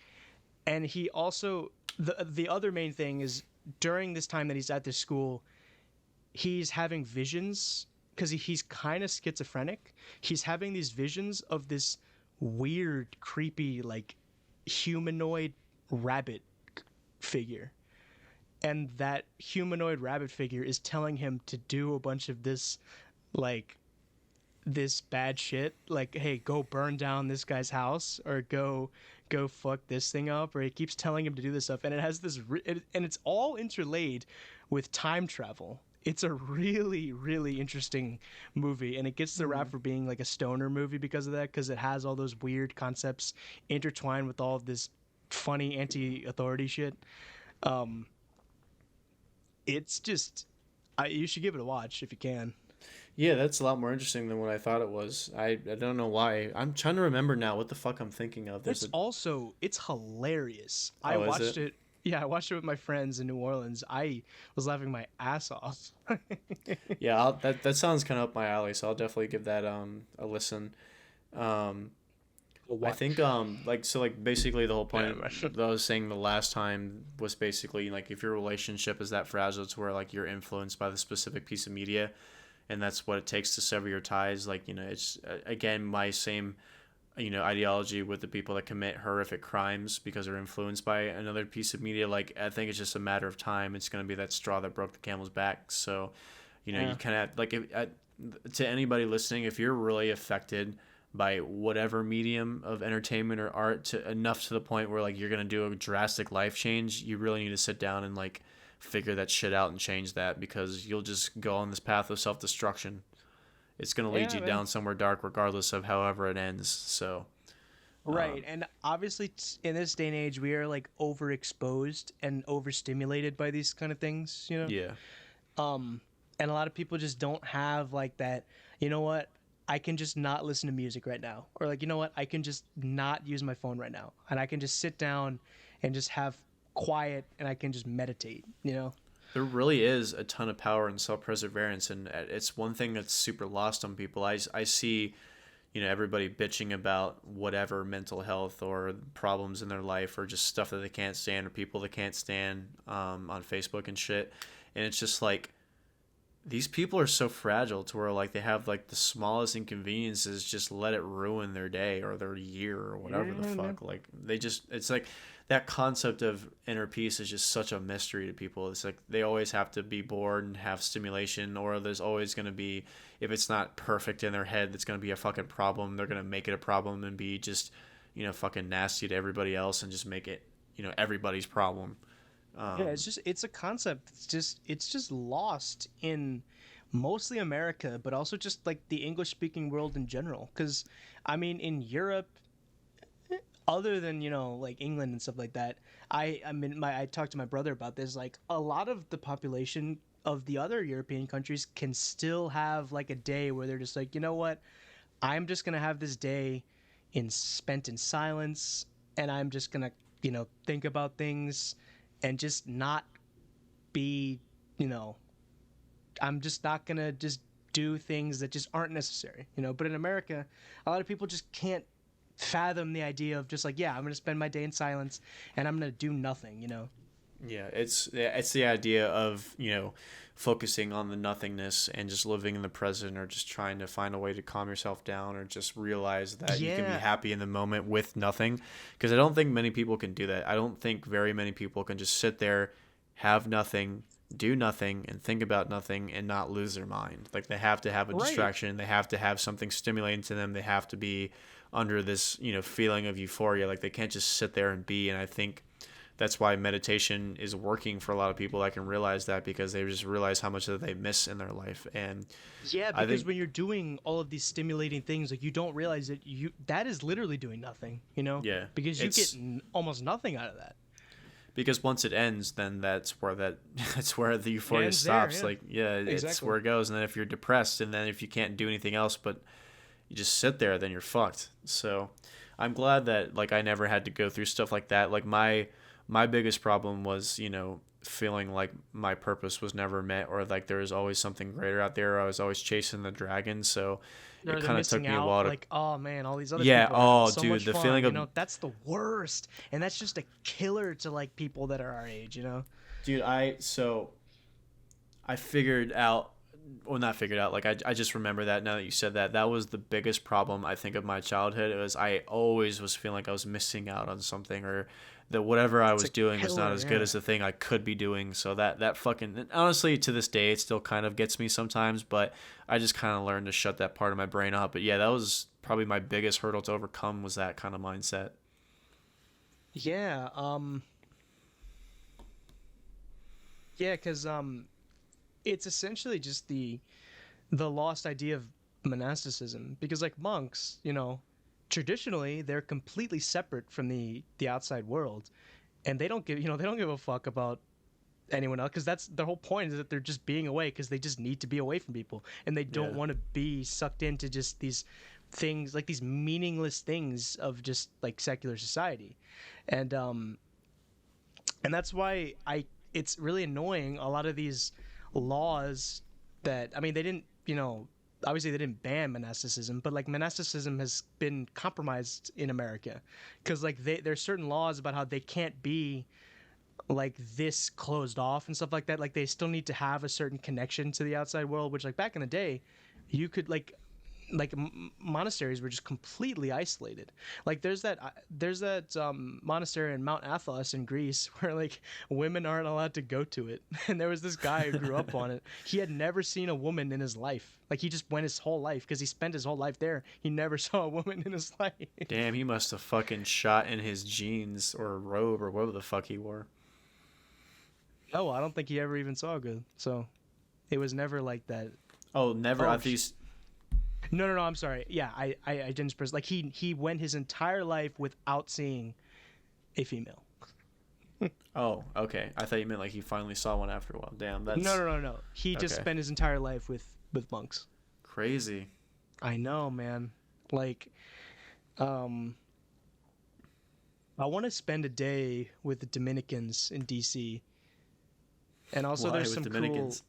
[SPEAKER 1] And he also the other main thing is during this time that he's at this school he's having visions because he's kind of schizophrenic. He's having these visions of this weird, creepy, like humanoid rabbit figure, and that humanoid rabbit figure is telling him to do a bunch of this, like, this bad shit, like, hey, go burn down this guy's house, or go fuck this thing up, or he keeps telling him to do this stuff, and it has this and it's all interlaid with time travel. It's a really, really interesting movie, and it gets the rap for being like a stoner movie because of that, because it has all those weird concepts intertwined with all of this funny anti-authority shit. um it's just, you should give it a watch if you can.
[SPEAKER 2] Yeah, that's a lot more interesting than what I thought it was. I don't know why. I'm trying to remember now what the fuck I'm thinking of.
[SPEAKER 1] It's hilarious. I
[SPEAKER 2] Oh, is
[SPEAKER 1] watched
[SPEAKER 2] it?
[SPEAKER 1] it. Yeah, I watched it with my friends in New Orleans. I was laughing my ass off.
[SPEAKER 2] Yeah, that sounds kind of up my alley, so I'll definitely give that a listen. Um, I think like basically the whole point that I was saying the last time was basically like if your relationship is that fragile to where like you're influenced by the specific piece of media, and that's what it takes to sever your ties. Like, it's again my same ideology with the people that commit horrific crimes because they're influenced by another piece of media. Like, I think it's just a matter of time. It's going to be that straw that broke the camel's back. So you kind of like to anybody listening, if you're really affected by whatever medium of entertainment or art to enough to the point where like you're going to do a drastic life change, you really need to sit down and like figure that shit out and change that, because you'll just go on this path of self-destruction. It's going to lead you down somewhere dark regardless of however it ends. So
[SPEAKER 1] Right, and obviously in this day and age, we are like overexposed and overstimulated by these kind of things,
[SPEAKER 2] yeah.
[SPEAKER 1] And a lot of people just don't have like that. You know what? I can just not listen to music right now, or like, you know what? I can just not use my phone right now, and I can just sit down and just have quiet, and I can just meditate.
[SPEAKER 2] There really is a ton of power in self-perseverance, and it's one thing that's super lost on people. I see, everybody bitching about whatever mental health or problems in their life or just stuff that they can't stand or people they can't stand on Facebook and shit. And it's just like, these people are so fragile to where like they have like the smallest inconveniences just let it ruin their day or their year or whatever the fuck. Like it's like that concept of inner peace is just such a mystery to people. It's like they always have to be bored and have stimulation, or there's always going to be, if it's not perfect in their head, it's going to be a fucking problem. They're going to make it a problem and be just, fucking nasty to everybody else and just make it, everybody's problem.
[SPEAKER 1] It's a concept. It's just lost in mostly America, but also just like the English speaking world in general. Because I mean, in Europe, other than like England and stuff like that, I talked to my brother about this. Like, a lot of the population of the other European countries can still have like a day where they're just like, you know what, I'm just gonna have this day spent in silence, and I'm just gonna think about things and just not be, I'm just not gonna just do things that just aren't necessary. But in America, a lot of people just can't fathom the idea of just like, yeah, I'm gonna spend my day in silence and I'm gonna do nothing.
[SPEAKER 2] Yeah, it's the idea of, focusing on the nothingness and just living in the present, or just trying to find a way to calm yourself down, or just realize that you can be happy in the moment with nothing. Because I don't think many people can do that. I don't think very many people can just sit there, have nothing, do nothing, and think about nothing and not lose their mind. Like, they have to have a distraction. They have to have something stimulating to them. They have to be under this, feeling of euphoria. Like, they can't just sit there and be. And I think that's why meditation is working for a lot of people. I can realize that because they just realize how much that they miss in their life. And
[SPEAKER 1] yeah, because when you're doing all of these stimulating things, like, you don't realize that that is literally doing nothing,
[SPEAKER 2] Yeah.
[SPEAKER 1] because you get almost nothing out of that.
[SPEAKER 2] Because once it ends, then that's where the euphoria stops. There, yeah. Like, it's
[SPEAKER 1] exactly
[SPEAKER 2] where it goes. And then if you're depressed, and then if you can't do anything else but you just sit there, then you're fucked. So I'm glad that like I never had to go through stuff like that. Like, my biggest problem was, feeling like my purpose was never met, or like there was always something greater out there. I was always chasing the dragon. So it kind of took me a while to,
[SPEAKER 1] like, oh man, all these other people are so
[SPEAKER 2] dude,
[SPEAKER 1] much
[SPEAKER 2] the
[SPEAKER 1] fun,
[SPEAKER 2] feeling of,
[SPEAKER 1] that's the worst. And that's just a killer to like people that are our age,
[SPEAKER 2] Dude, I figured out well, not figured out. Like I just remember that now that you said that. That was the biggest problem I think of my childhood. It was I always was feeling like I was missing out on something, or that whatever I
[SPEAKER 1] It's
[SPEAKER 2] was
[SPEAKER 1] a
[SPEAKER 2] doing was not
[SPEAKER 1] killer,
[SPEAKER 2] as good
[SPEAKER 1] yeah.
[SPEAKER 2] as the thing I could be doing. So that fucking, and honestly, to this day it still kind of gets me sometimes, but I just kind of learned to shut that part of my brain up. But yeah, that was probably my biggest hurdle to overcome, was that kind of mindset.
[SPEAKER 1] Yeah, yeah, because it's essentially just the lost idea of monasticism. Because like monks, traditionally they're completely separate from the outside world, and they don't give a fuck about anyone else because that's the whole point is that they're just being away because they just need to be away from people and they don't
[SPEAKER 2] Yeah.
[SPEAKER 1] want to be sucked into just these things like these meaningless things of just like secular society and that's why I it's really annoying a lot of these laws that I mean they didn't obviously they didn't ban monasticism but like monasticism has been compromised in America because like there's certain laws about how they can't be like this closed off and stuff like that. Like they still need to have a certain connection to the outside world, which like back in the day, you could monasteries were just completely isolated. Like there's that monastery in Mount Athos in Greece where like women aren't allowed to go to it. And there was this guy who grew up on it. He had never seen a woman in his life. Like he just went his whole life because he spent his whole life there. He never saw a woman in his life.
[SPEAKER 2] Damn, he must have fucking shot in his jeans or robe or whatever the fuck he wore.
[SPEAKER 1] Oh, I don't think he ever even saw good. So it was never like that.
[SPEAKER 2] Oh, never.
[SPEAKER 1] Oh,
[SPEAKER 2] I these.
[SPEAKER 1] no. I'm sorry. Yeah, I didn't. Like he went his entire life without seeing a female.
[SPEAKER 2] Oh, okay. I thought you meant like he finally saw one after a while. Damn, that's
[SPEAKER 1] No. He just
[SPEAKER 2] okay.
[SPEAKER 1] spent his entire life with monks.
[SPEAKER 2] Crazy.
[SPEAKER 1] I know, man. Like, um, I want to spend a day with the Dominicans in DC, and also
[SPEAKER 2] Why
[SPEAKER 1] there's
[SPEAKER 2] with
[SPEAKER 1] some cool.
[SPEAKER 2] Dominicans?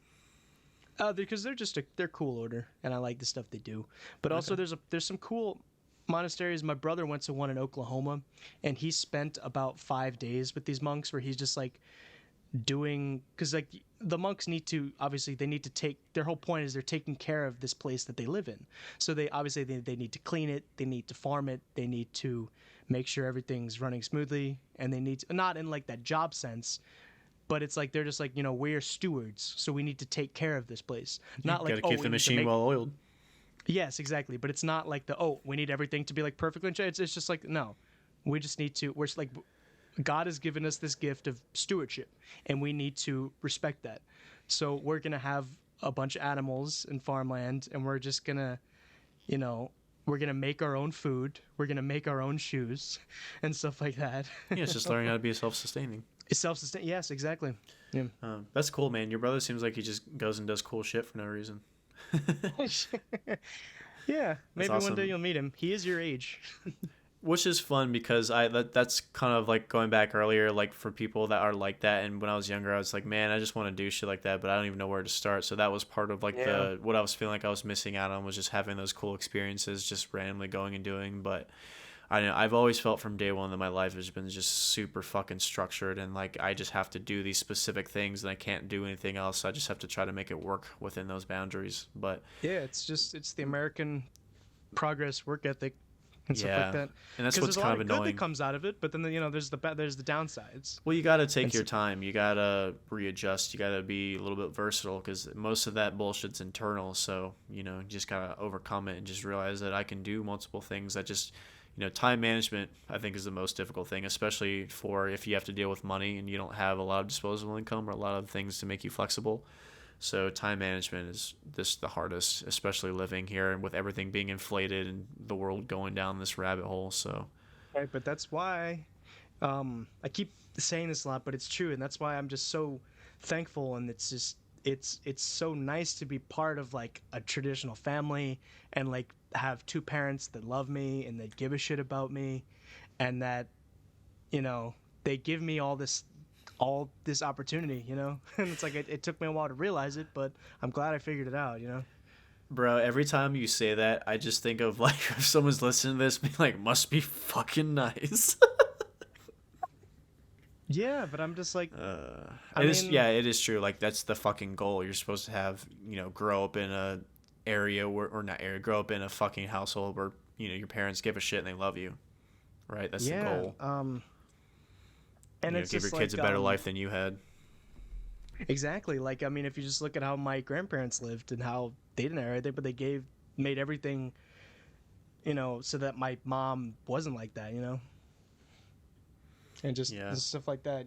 [SPEAKER 1] Because they're cool order, and I like the stuff they do. But also
[SPEAKER 2] Okay.
[SPEAKER 1] there's some cool monasteries. My brother went to one in Oklahoma, and he spent about 5 days with these monks, where he's just like doing because like the monks need to obviously they need to take their whole point is they're taking care of this place that they live in. So they obviously they need to clean it, they need to farm it, they need to make sure everything's running smoothly, and they need to, not in like that job sense but it's like they're just like we're stewards so we need to take care of this place not
[SPEAKER 2] Got
[SPEAKER 1] like
[SPEAKER 2] to
[SPEAKER 1] oh
[SPEAKER 2] keep
[SPEAKER 1] we
[SPEAKER 2] the
[SPEAKER 1] need to
[SPEAKER 2] machine
[SPEAKER 1] make
[SPEAKER 2] well oiled.
[SPEAKER 1] yes exactly but it's not like the oh we need everything to be like perfectly in shape. It's just like no we just need to we're just like God has given us this gift of stewardship and we need to respect that so we're gonna have a bunch of animals and farmland and we're just gonna you know we're gonna make our own food we're gonna make our own shoes and stuff like that.
[SPEAKER 2] Yeah, it's just learning how to be self-sustaining.
[SPEAKER 1] It's self-sustain. Yes, exactly. Yeah.
[SPEAKER 2] That's cool, man. Your brother seems like he just goes and does cool shit for no reason.
[SPEAKER 1] Yeah,
[SPEAKER 2] That's
[SPEAKER 1] maybe one day
[SPEAKER 2] awesome.
[SPEAKER 1] you'll meet him. He is your age.
[SPEAKER 2] Which is fun because that's kind of like going back earlier, like for people that are like that. And when I was younger, I was like, man, I just want to do shit like that, but I don't even know where to start. So that was part of like
[SPEAKER 1] Yeah.
[SPEAKER 2] the what I was feeling like I was missing out on, was just having those cool experiences, just randomly going and doing. But I know I've always felt from day one that my life has been just super fucking structured, and like I just have to do these specific things and I can't do anything else. I just have to try to make it work within those boundaries. But
[SPEAKER 1] Yeah, it's the American progress work ethic and stuff like
[SPEAKER 2] yeah,
[SPEAKER 1] that.
[SPEAKER 2] and that's
[SPEAKER 1] Because
[SPEAKER 2] what's
[SPEAKER 1] there's a
[SPEAKER 2] kind
[SPEAKER 1] lot
[SPEAKER 2] of
[SPEAKER 1] of good that
[SPEAKER 2] annoying.
[SPEAKER 1] comes out of it, but then there's the downsides.
[SPEAKER 2] Well, you got to
[SPEAKER 1] And
[SPEAKER 2] take your
[SPEAKER 1] so,
[SPEAKER 2] time. You got to readjust. You got to be a little bit versatile because most of that bullshit's internal. So, you just got to overcome it and just realize that I can do multiple things. That just, time management, I think, is the most difficult thing, especially for if you have to deal with money and you don't have a lot of disposable income or a lot of things to make you flexible. So time management is the hardest, especially living here and with everything being inflated and the world going down this rabbit hole. So,
[SPEAKER 1] right, but that's why I keep saying this a lot, but it's true, and that's why I'm just so thankful, and it's just it's so nice to be part of like a traditional family and like have two parents that love me and that give a shit about me and that they give me all this opportunity. And it's like it took me a while to realize it, but I'm glad I figured it out.
[SPEAKER 2] bro, every time you say that, I just think of like if someone's listening to this, being like, must be fucking nice.
[SPEAKER 1] Yeah, but I'm just like, I
[SPEAKER 2] It is,
[SPEAKER 1] mean,
[SPEAKER 2] yeah, it is true. Like that's the fucking goal. You're supposed to have, grow up in a area where, or not area, grow up in a fucking household where your parents give a shit and they love you, right? That's the
[SPEAKER 1] yeah,
[SPEAKER 2] goal.
[SPEAKER 1] and it's
[SPEAKER 2] Give your
[SPEAKER 1] just
[SPEAKER 2] kids
[SPEAKER 1] like,
[SPEAKER 2] a better life than you had.
[SPEAKER 1] exactly. Like, I mean, if you just look at how my grandparents lived and how they didn't have everything, but made everything, so that my mom wasn't like that, and
[SPEAKER 2] Yeah,
[SPEAKER 1] just stuff like that,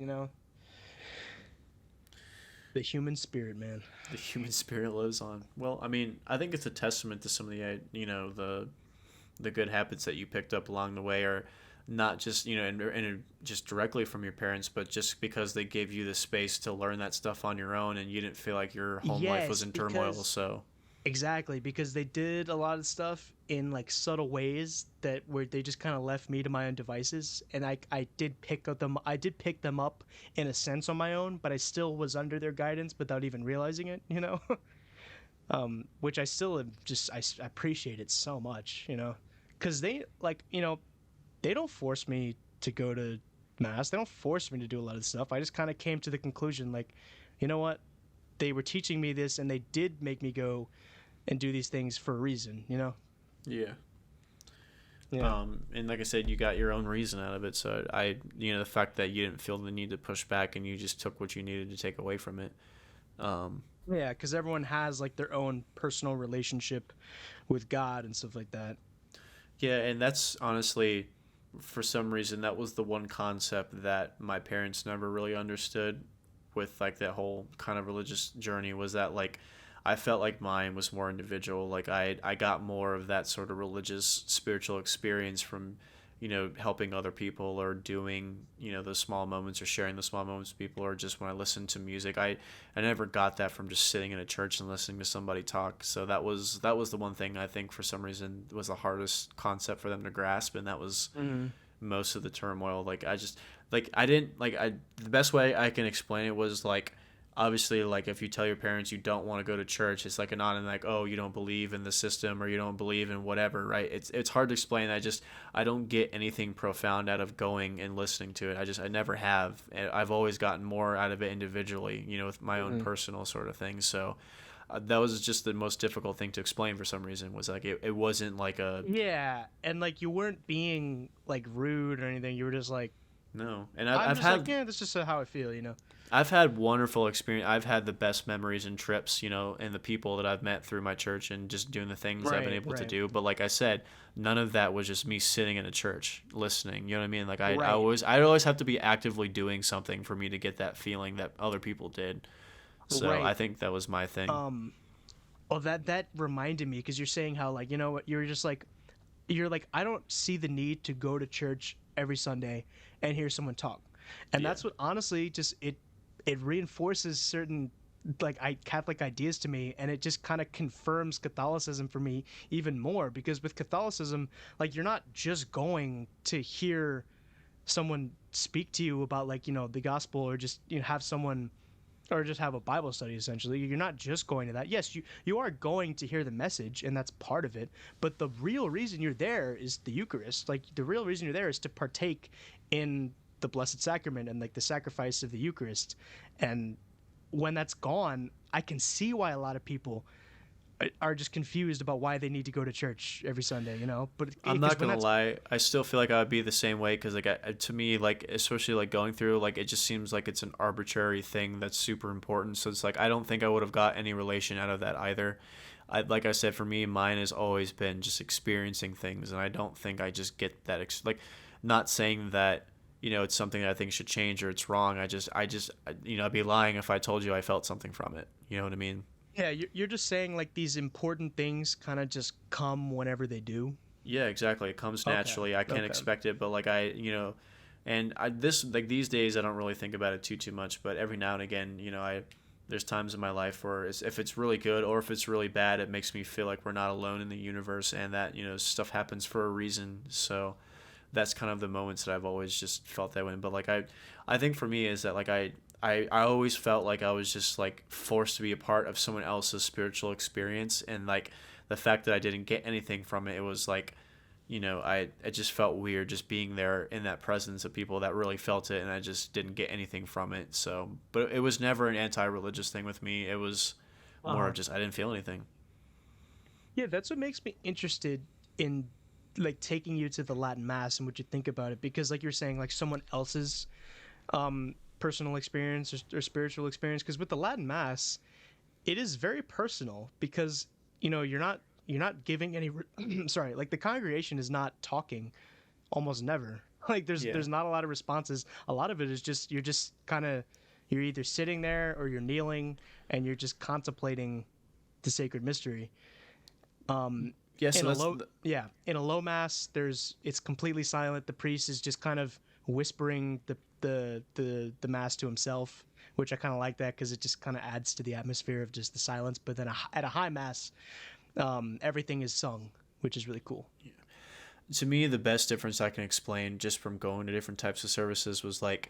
[SPEAKER 1] the human spirit, man.
[SPEAKER 2] the human spirit lives on. Well, I mean, I think it's a testament to some of the the good habits that you picked up along the way, are not just and just directly from your parents, but just because they gave you the space to learn that stuff on your own, and you didn't feel like your home life was
[SPEAKER 1] Yes,
[SPEAKER 2] in turmoil.
[SPEAKER 1] because
[SPEAKER 2] So
[SPEAKER 1] exactly, because they did a lot of stuff in like subtle ways that where they just kind of left me to my own devices, and I did pick them up in a sense on my own, but I still was under their guidance without even realizing it. Which I still am just I appreciate it so much, because they like they don't force me to go to mass. They don't force me to do a lot of stuff. I just kind of came to the conclusion, like, you know what? They were teaching me this, and they did make me go and do these things for a reason.
[SPEAKER 2] yeah.
[SPEAKER 1] Yeah.
[SPEAKER 2] And like I said, you got your own reason out of it. So the fact that you didn't feel the need to push back and you just took what you needed to take away from it.
[SPEAKER 1] Yeah, because everyone has like their own personal relationship with God and stuff like that.
[SPEAKER 2] Yeah, and that's honestly, for some reason, that was the one concept that my parents never really understood with like that whole kind of religious journey, was that like I felt like mine was more individual. Like I got more of that sort of religious spiritual experience from helping other people, or doing those small moments, or sharing the small moments with people, or just when I listened to music. I never got that from just sitting in a church and listening to somebody talk. So that was the one thing I think for some reason was the hardest concept for them to grasp, and that was
[SPEAKER 1] Mm-hmm.
[SPEAKER 2] most of the turmoil. Like I just like I didn't like I the best way I can explain it was like, obviously, like if you tell your parents you don't want to go to church, it's like a non, and like, oh, you don't believe in the system, or you don't believe in whatever, right? It's hard to explain. I don't get anything profound out of going and listening to it. I never have. And I've always gotten more out of it individually, with my own
[SPEAKER 1] Mm-hmm.
[SPEAKER 2] personal sort of thing. So that was just the most difficult thing to explain for some reason, was like it wasn't like a
[SPEAKER 1] Yeah, and like you weren't being like rude or anything. You were just like,
[SPEAKER 2] no. And
[SPEAKER 1] I'm just like, yeah, that's just how I feel.
[SPEAKER 2] I've had wonderful experience. I've had the best memories and trips, and the people that I've met through my church and just doing the things I've been
[SPEAKER 1] Right,
[SPEAKER 2] able to
[SPEAKER 1] right,
[SPEAKER 2] do. But like I said, none of that was just me sitting in a church listening. You know what I mean? Like
[SPEAKER 1] right.
[SPEAKER 2] I always have to be actively doing something for me to get that feeling that other people did. So I
[SPEAKER 1] Right.
[SPEAKER 2] think that was my thing.
[SPEAKER 1] Um. Oh, that reminded me because you're saying how like what you're just like you're like I don't see the need to go to church every Sunday and hear someone talk, and
[SPEAKER 2] Yeah.
[SPEAKER 1] that's what honestly just it reinforces certain like Catholic ideas to me, and it just kind of confirms Catholicism for me even more because with Catholicism, like you're not just going to hear someone speak to you about like the gospel or just have someone or just have a Bible study essentially. You're not just going to that. Yes, you are going to hear the message and that's part of it, but the real reason you're there is the Eucharist. Like the real reason you're there is to partake in the Blessed Sacrament and like the sacrifice of the Eucharist. And when that's gone, I can see why a lot of people are just confused about why they need to go to church every Sunday. But
[SPEAKER 2] I'm
[SPEAKER 1] because
[SPEAKER 2] not
[SPEAKER 1] when
[SPEAKER 2] gonna
[SPEAKER 1] that's
[SPEAKER 2] lie. I still feel like I would be the same way, because like to me, like especially like going through, like it just seems like it's an arbitrary thing that's super important. So it's like I don't think I would have got any relation out of that either. Like I said, for me, mine has always been just experiencing things, and I don't think I just get that. Like, not saying that it's something that I think should change or it's wrong. I'd be lying if I told you I felt something from it. You know what I mean?
[SPEAKER 1] yeah, you're just saying like these important things kind of just come whenever they do.
[SPEAKER 2] Yeah, exactly. It comes
[SPEAKER 1] Okay.
[SPEAKER 2] naturally. I can't
[SPEAKER 1] Okay.
[SPEAKER 2] expect it, but like and this like these days I don't really think about it too much, but every now and again, there's times in my life where if it's really good or if it's really bad, it makes me feel like we're not alone in the universe, and that stuff happens for a reason. So that's kind of the moments that I've always just felt that way. But like I think for me is that like I always felt like I was just like forced to be a part of someone else's spiritual experience, and like the fact that I didn't get anything from it, it was like I just felt weird just being there in that presence of people that really felt it, and I just didn't get anything from it. So, but it was never an anti-religious thing with me. It was more of
[SPEAKER 1] Uh-huh.
[SPEAKER 2] just I didn't feel anything.
[SPEAKER 1] Yeah, that's what makes me interested in like taking you to the Latin Mass and what you think about it, because like you're saying, like someone else's personal experience or spiritual experience, because with the Latin Mass it is very personal, because you're not giving any sorry, like the congregation is not talking almost never. Like
[SPEAKER 2] Yeah.
[SPEAKER 1] there's not a lot of responses. A lot of it is just you're just kind of you're either sitting there or you're kneeling and you're just contemplating the sacred mystery. um
[SPEAKER 2] Yeah.
[SPEAKER 1] in
[SPEAKER 2] So
[SPEAKER 1] a
[SPEAKER 2] that's
[SPEAKER 1] low yeah in a low mass, it's completely silent. The priest is just kind of whispering the mass to himself, which I kind of like that because it just kind of adds to the atmosphere of just the silence. But then at a high mass, everything is sung, which is really cool.
[SPEAKER 2] to me the best difference I can explain just from going to different types of services was like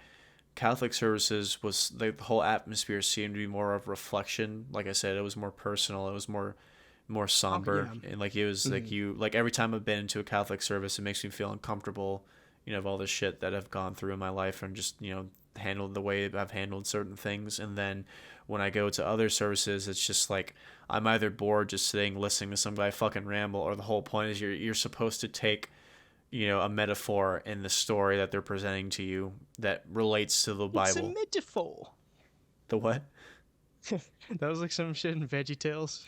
[SPEAKER 2] Catholic services was like the whole atmosphere seemed to be more of reflection. Like I said, it was more personal. It was more
[SPEAKER 1] Okay,
[SPEAKER 2] somber,
[SPEAKER 1] yeah.
[SPEAKER 2] and like it was like
[SPEAKER 1] Mhm.
[SPEAKER 2] you like every time I've been into a Catholic service, it makes me feel uncomfortable. Of all the shit that I've gone through in my life, and just handled the way I've handled certain things. And then when I go to other services, it's just like I'm either bored just sitting listening to some guy fucking ramble, or the whole point is you're supposed to take a metaphor in the story that they're presenting to you that relates to the
[SPEAKER 1] It's a
[SPEAKER 2] Bible.
[SPEAKER 1] metaphor.
[SPEAKER 2] The what?
[SPEAKER 1] That was like some shit in Veggie Tales.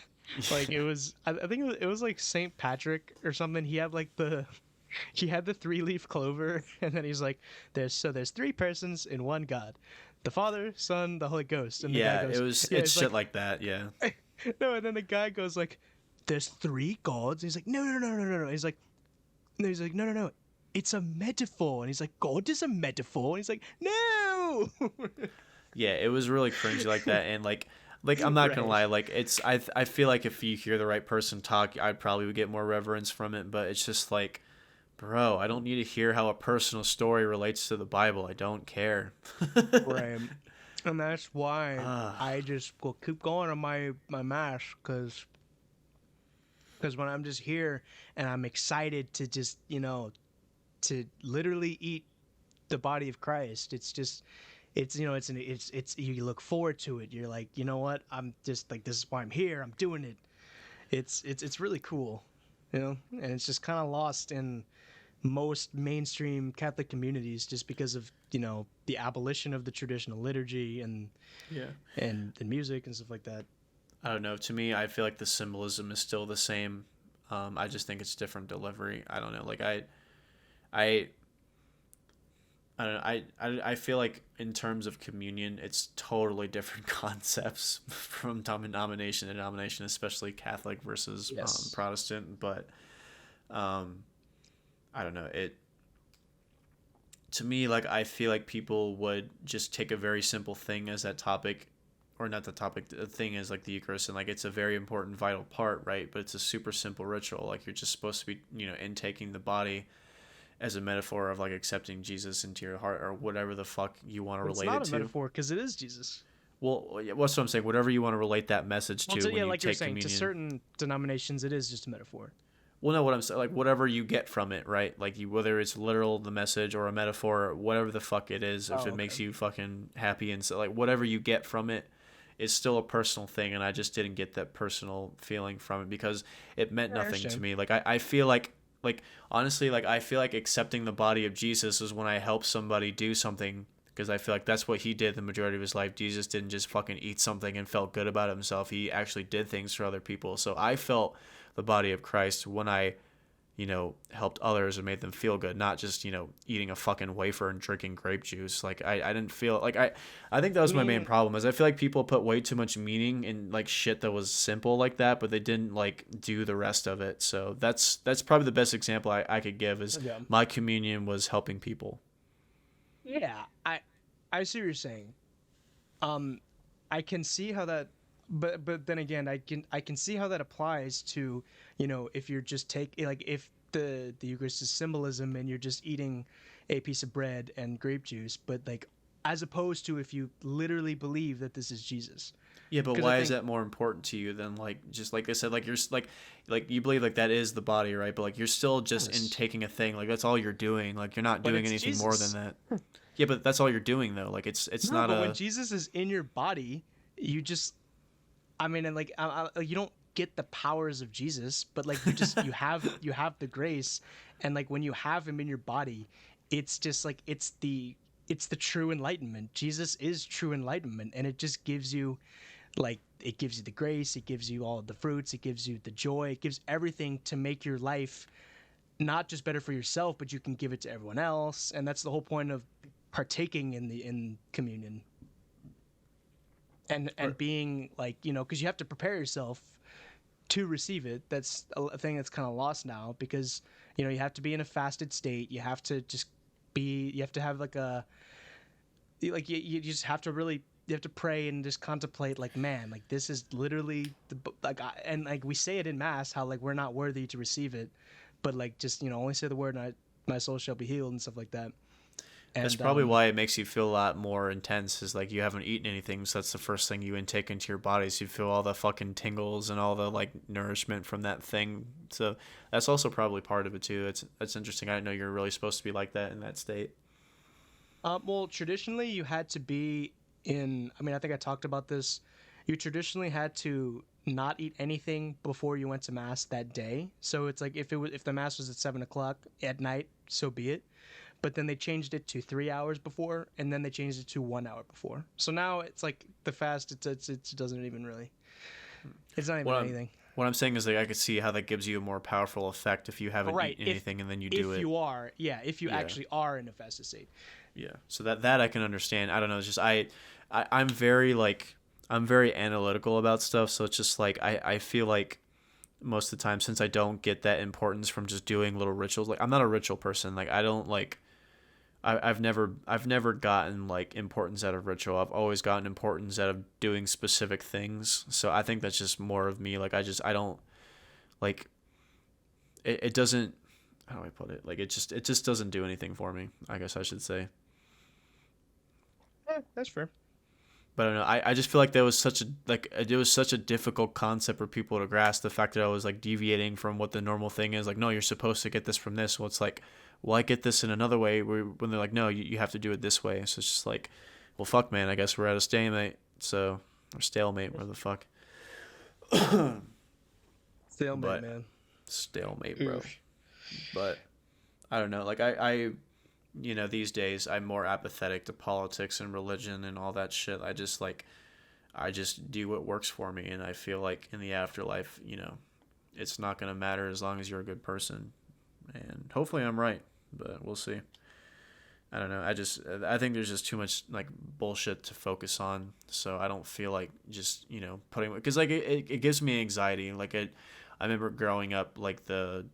[SPEAKER 1] Like it was, I think it was like Saint Patrick or something. He had the 3-leaf clover, and then he's like, there's three persons in one God, the Father, Son, the Holy Ghost. And the guy
[SPEAKER 2] Yeah,
[SPEAKER 1] goes, yeah,
[SPEAKER 2] it's
[SPEAKER 1] it's
[SPEAKER 2] shit
[SPEAKER 1] like,
[SPEAKER 2] like that. Yeah.
[SPEAKER 1] no. And then the guy goes like, there's three gods. And he's like, no, no, no, no, no, no. He's like, no, no, no, no. It's a metaphor. And he's like, God is a metaphor. And he's like, no.
[SPEAKER 2] Yeah, it was really cringy like that, and like I'm not gonna
[SPEAKER 1] Right.
[SPEAKER 2] lie, like I feel like if you hear the right person talk, I probably would get more reverence from it. But it's just like, bro, I don't need to hear how a personal story relates to the Bible. I don't care.
[SPEAKER 1] Right. And that's why
[SPEAKER 2] Ah,
[SPEAKER 1] I just will keep going on my mash, because when I'm just here and I'm excited to just to literally eat the body of Christ, it's just it's you look forward to it. You're like, you know what? I'm just like, this is why I'm here. I'm doing it. It's really cool, and it's just kind of lost in most mainstream Catholic communities just because of the abolition of the traditional liturgy
[SPEAKER 2] yeah.
[SPEAKER 1] and music and stuff like that.
[SPEAKER 2] I don't know. To me, I feel like the symbolism is still the same. I just think it's different delivery. I don't know. Like I, I don't know. I feel like in terms of communion, it's totally different concepts from denomination to denomination, especially Catholic versus
[SPEAKER 1] Yes.
[SPEAKER 2] Protestant. But um, I don't know. It to me, like I feel like people would just take a very simple thing as that topic, or not the topic. The thing is like the Eucharist, and like it's a very important, vital part, right? But it's a super simple ritual. Like you're just supposed to be, intaking the body as a metaphor of like accepting Jesus into your heart, or whatever the fuck you want to
[SPEAKER 1] But it's
[SPEAKER 2] relate
[SPEAKER 1] not
[SPEAKER 2] it
[SPEAKER 1] a
[SPEAKER 2] to.
[SPEAKER 1] metaphor because it is Jesus.
[SPEAKER 2] Well, yeah, what's what I'm saying. Whatever you want to relate that message
[SPEAKER 1] Well,
[SPEAKER 2] to
[SPEAKER 1] so
[SPEAKER 2] when
[SPEAKER 1] yeah,
[SPEAKER 2] you
[SPEAKER 1] like you're
[SPEAKER 2] take
[SPEAKER 1] saying, to
[SPEAKER 2] communion.
[SPEAKER 1] certain denominations, it is just a metaphor.
[SPEAKER 2] Well, no, what I'm saying, like whatever you get from it, right? Like you, whether it's literal, the message, or a metaphor, or whatever the fuck it is, if
[SPEAKER 1] Oh,
[SPEAKER 2] it
[SPEAKER 1] okay.
[SPEAKER 2] makes you fucking happy, and so like whatever you get from it is still a personal thing, and I just didn't get that personal feeling from it because it meant
[SPEAKER 1] Yeah, I
[SPEAKER 2] nothing to
[SPEAKER 1] understand.
[SPEAKER 2] me. I feel like honestly, like I feel like accepting the body of Jesus is when I help somebody do something, because I feel like that's what he did the majority of his life. Jesus didn't just fucking eat something and felt good about himself. He actually did things for other people. So I felt the body of Christ when I helped others and made them feel good, not just, eating a fucking wafer and drinking grape juice. Like I didn't feel like I think that
[SPEAKER 1] I
[SPEAKER 2] was my main
[SPEAKER 1] mean,
[SPEAKER 2] problem is I feel like people put way too much meaning in like shit that was simple like that, but they didn't like do the rest of it. So that's probably the best example I could give is
[SPEAKER 1] yeah,
[SPEAKER 2] my communion was helping people.
[SPEAKER 1] yeah. I see what you're saying. Um, I can see how that, but then again, I can see how that applies to if you're just like if the Eucharist is symbolism and you're just eating a piece of bread and grape juice, but like as opposed to if you literally believe that this is Jesus.
[SPEAKER 2] Yeah, but
[SPEAKER 1] Because I
[SPEAKER 2] why is
[SPEAKER 1] think
[SPEAKER 2] that more important to you than like just like I said, like like you believe like that is the body, right? But like you're still just
[SPEAKER 1] yes,
[SPEAKER 2] intaking a thing, like that's all you're doing. Like you're not
[SPEAKER 1] but
[SPEAKER 2] doing
[SPEAKER 1] it's
[SPEAKER 2] anything more than
[SPEAKER 1] Jesus.
[SPEAKER 2] that. Yeah, but that's all you're doing though. Like it's
[SPEAKER 1] No,
[SPEAKER 2] not
[SPEAKER 1] but when
[SPEAKER 2] a
[SPEAKER 1] Jesus is in your body, you just, I mean, and like, you don't get the powers of Jesus, but like you have the grace, and like when you have him in your body, it's just like it's the true enlightenment. Jesus is true enlightenment, and it just gives you like it gives you the grace, it gives you all of the fruits, it gives you the joy, it gives everything to make your life not just better for yourself, but you can give it to everyone else, and that's the whole point of partaking in communion and being like, because you have to prepare yourself to receive it. That's a thing that's kind of lost now, because you have to be in a fasted state, you have to just be, you have to have like a, like you just have to really, you have to pray and just contemplate, like, man, like this is literally like and like we say it in mass how like we're not worthy to receive it, but like just only say the word and my soul shall be healed and stuff like that.
[SPEAKER 2] That's
[SPEAKER 1] And
[SPEAKER 2] probably why it makes you feel a lot more intense. Is like you haven't eaten anything, so that's the first thing you intake into your body. So you feel all the fucking tingles and all the like nourishment from that thing. So that's also probably part of it too. That's interesting. I didn't know you're really supposed to be like that in that state.
[SPEAKER 1] well, traditionally you had to be in, I mean, I think I talked about this. You traditionally had to not eat anything before you went to mass that day. So it's like if the mass was at 7 o'clock at night, so be it. But then they changed it to 3 hours before, and then they changed it to 1 hour before. So now it's like the fast. It doesn't even really. It's not even
[SPEAKER 2] What I'm
[SPEAKER 1] anything.
[SPEAKER 2] what I'm saying is like I could see how that gives you a more powerful effect if you haven't
[SPEAKER 1] Right.
[SPEAKER 2] eaten anything and then you do
[SPEAKER 1] If
[SPEAKER 2] it.
[SPEAKER 1] you are, yeah, if you
[SPEAKER 2] Yeah.
[SPEAKER 1] actually are in a fasted state.
[SPEAKER 2] Yeah. So that I can understand. I don't know. It's just I'm very like I'm very analytical about stuff. So it's just like I feel like most of the time since I don't get that importance from just doing little rituals. Like I'm not a ritual person. Like I don't like I've never gotten like importance out of ritual. I've always gotten importance out of doing specific things. So I think that's just more of me. Like I don't like it doesn't how do I put it? Like it just doesn't do anything for me, I guess I should say.
[SPEAKER 1] That's fair.
[SPEAKER 2] But I don't know. I just feel like that was such a like it was such a difficult concept for people to grasp. The fact that I was like deviating from what the normal thing is. Like, no, you're supposed to get this from this. Well, it's like, well, I get this in another way. When they're like, no, you have to do it this way. So it's just like, well, fuck, man. I guess we're at a stalemate. So or stalemate, where the fuck.
[SPEAKER 1] Stalemate,
[SPEAKER 2] But
[SPEAKER 1] man.
[SPEAKER 2] stalemate, bro.
[SPEAKER 1] Oof.
[SPEAKER 2] But I don't know. Like these days I'm more apathetic to politics and religion and all that shit. I just do what works for me, and I feel like in the afterlife, it's not gonna matter as long as you're a good person. And hopefully I'm right, but we'll see. I don't know. I think there's just too much like bullshit to focus on, so I don't feel like just putting because like it gives me anxiety. I remember growing up like the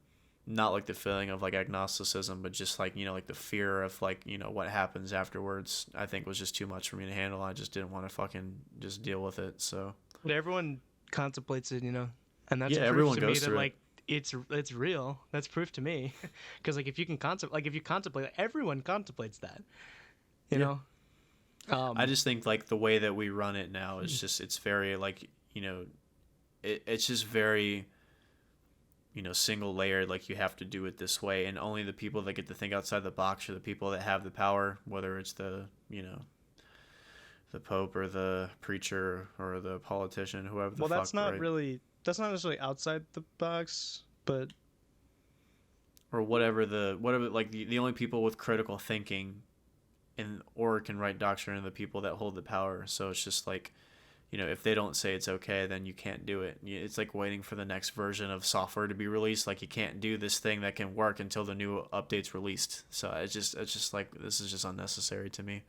[SPEAKER 2] not like the feeling of like agnosticism, but just like like the fear of like what happens afterwards. I think was just too much for me to handle. I just didn't want to fucking just deal with it. So
[SPEAKER 1] But everyone contemplates it, and that's
[SPEAKER 2] yeah,
[SPEAKER 1] proof
[SPEAKER 2] everyone
[SPEAKER 1] to me
[SPEAKER 2] goes
[SPEAKER 1] that
[SPEAKER 2] through it.
[SPEAKER 1] like it's real. That's proof to me, because like if you can contemplate, like if you contemplate, like, everyone contemplates that, you
[SPEAKER 2] Yeah.
[SPEAKER 1] know.
[SPEAKER 2] I just think like the way that we run it now is just it's very like it's just very single layered. Like you have to do it this way, and only the people that get to think outside the box are the people that have the power, whether it's the pope or the preacher or the politician, whoever the
[SPEAKER 1] Well,
[SPEAKER 2] fuck, right?
[SPEAKER 1] that's not necessarily outside the box, but
[SPEAKER 2] Or whatever like the only people with critical thinking and or can write doctrine are the people that hold the power. So it's just like if they don't say it's okay, then you can't do it. It's like waiting for the next version of software to be released. Like you can't do this thing that can work until the new update's released. So it's just like this is just unnecessary to me.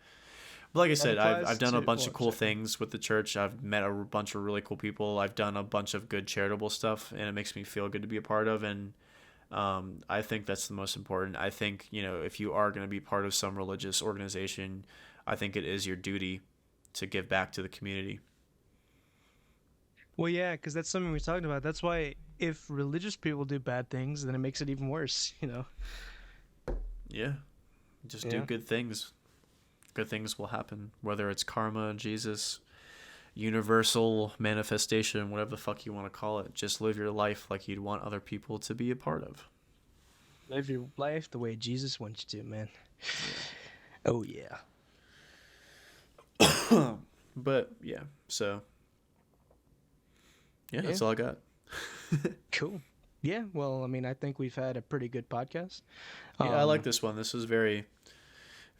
[SPEAKER 2] But like I
[SPEAKER 1] that
[SPEAKER 2] said, I've
[SPEAKER 1] applies
[SPEAKER 2] I've done a
[SPEAKER 1] to,
[SPEAKER 2] bunch of
[SPEAKER 1] well,
[SPEAKER 2] cool things with the church. I've met a bunch of really cool people. I've done a bunch of good charitable stuff, and it makes me feel good to be a part of. And I think that's the most important. I think if you are going to be part of some religious organization, I think it is your duty to give back to the community.
[SPEAKER 1] well, yeah, because that's something we talked about. That's why if religious people do bad things, then it makes it even worse.
[SPEAKER 2] Yeah, just do
[SPEAKER 1] Yeah.
[SPEAKER 2] good things. Good things will happen, whether it's karma, Jesus, universal manifestation, whatever the fuck you want to call it. Just live your life like you'd want other people to be a part of.
[SPEAKER 1] Live your life the way Jesus wants you to, man. Oh, yeah.
[SPEAKER 2] But, yeah, so. Yeah, that's all I got.
[SPEAKER 1] Cool. Yeah, well, I mean, I think we've had a pretty good podcast.
[SPEAKER 2] Yeah, I like this one. This was very,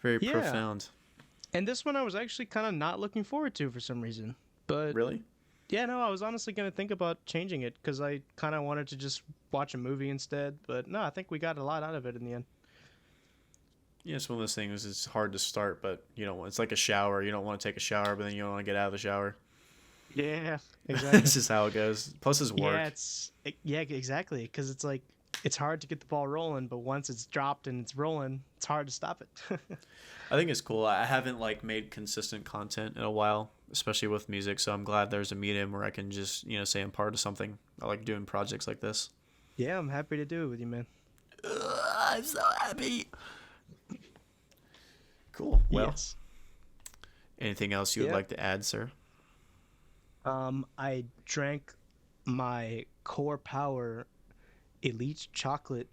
[SPEAKER 2] very profound.
[SPEAKER 1] And this one I was actually kind of not looking forward to for some reason. But
[SPEAKER 2] Really?
[SPEAKER 1] yeah, no, I was honestly going to think about changing it because I kind of wanted to just watch a movie instead. But no, I think we got a lot out of it in the end.
[SPEAKER 2] Yeah, it's one of those things. It's hard to start, but it's like a shower. You don't want to take a shower, but then you don't want to get out of the shower.
[SPEAKER 1] Yeah, exactly.
[SPEAKER 2] This is how it goes. Plus, it's work.
[SPEAKER 1] Yeah, exactly. Because it's like it's hard to get the ball rolling, but once it's dropped and it's rolling, it's hard to stop it.
[SPEAKER 2] I think it's cool. I haven't made consistent content in a while, especially with music. So I'm glad there's a medium where I can just say I'm part of something. I like doing projects like this.
[SPEAKER 1] Yeah, I'm happy to do it with you, man.
[SPEAKER 2] I'm so happy. Cool. Well,
[SPEAKER 1] yes.
[SPEAKER 2] Anything else you would like to add, sir?
[SPEAKER 1] I drank my Core Power Elite Chocolate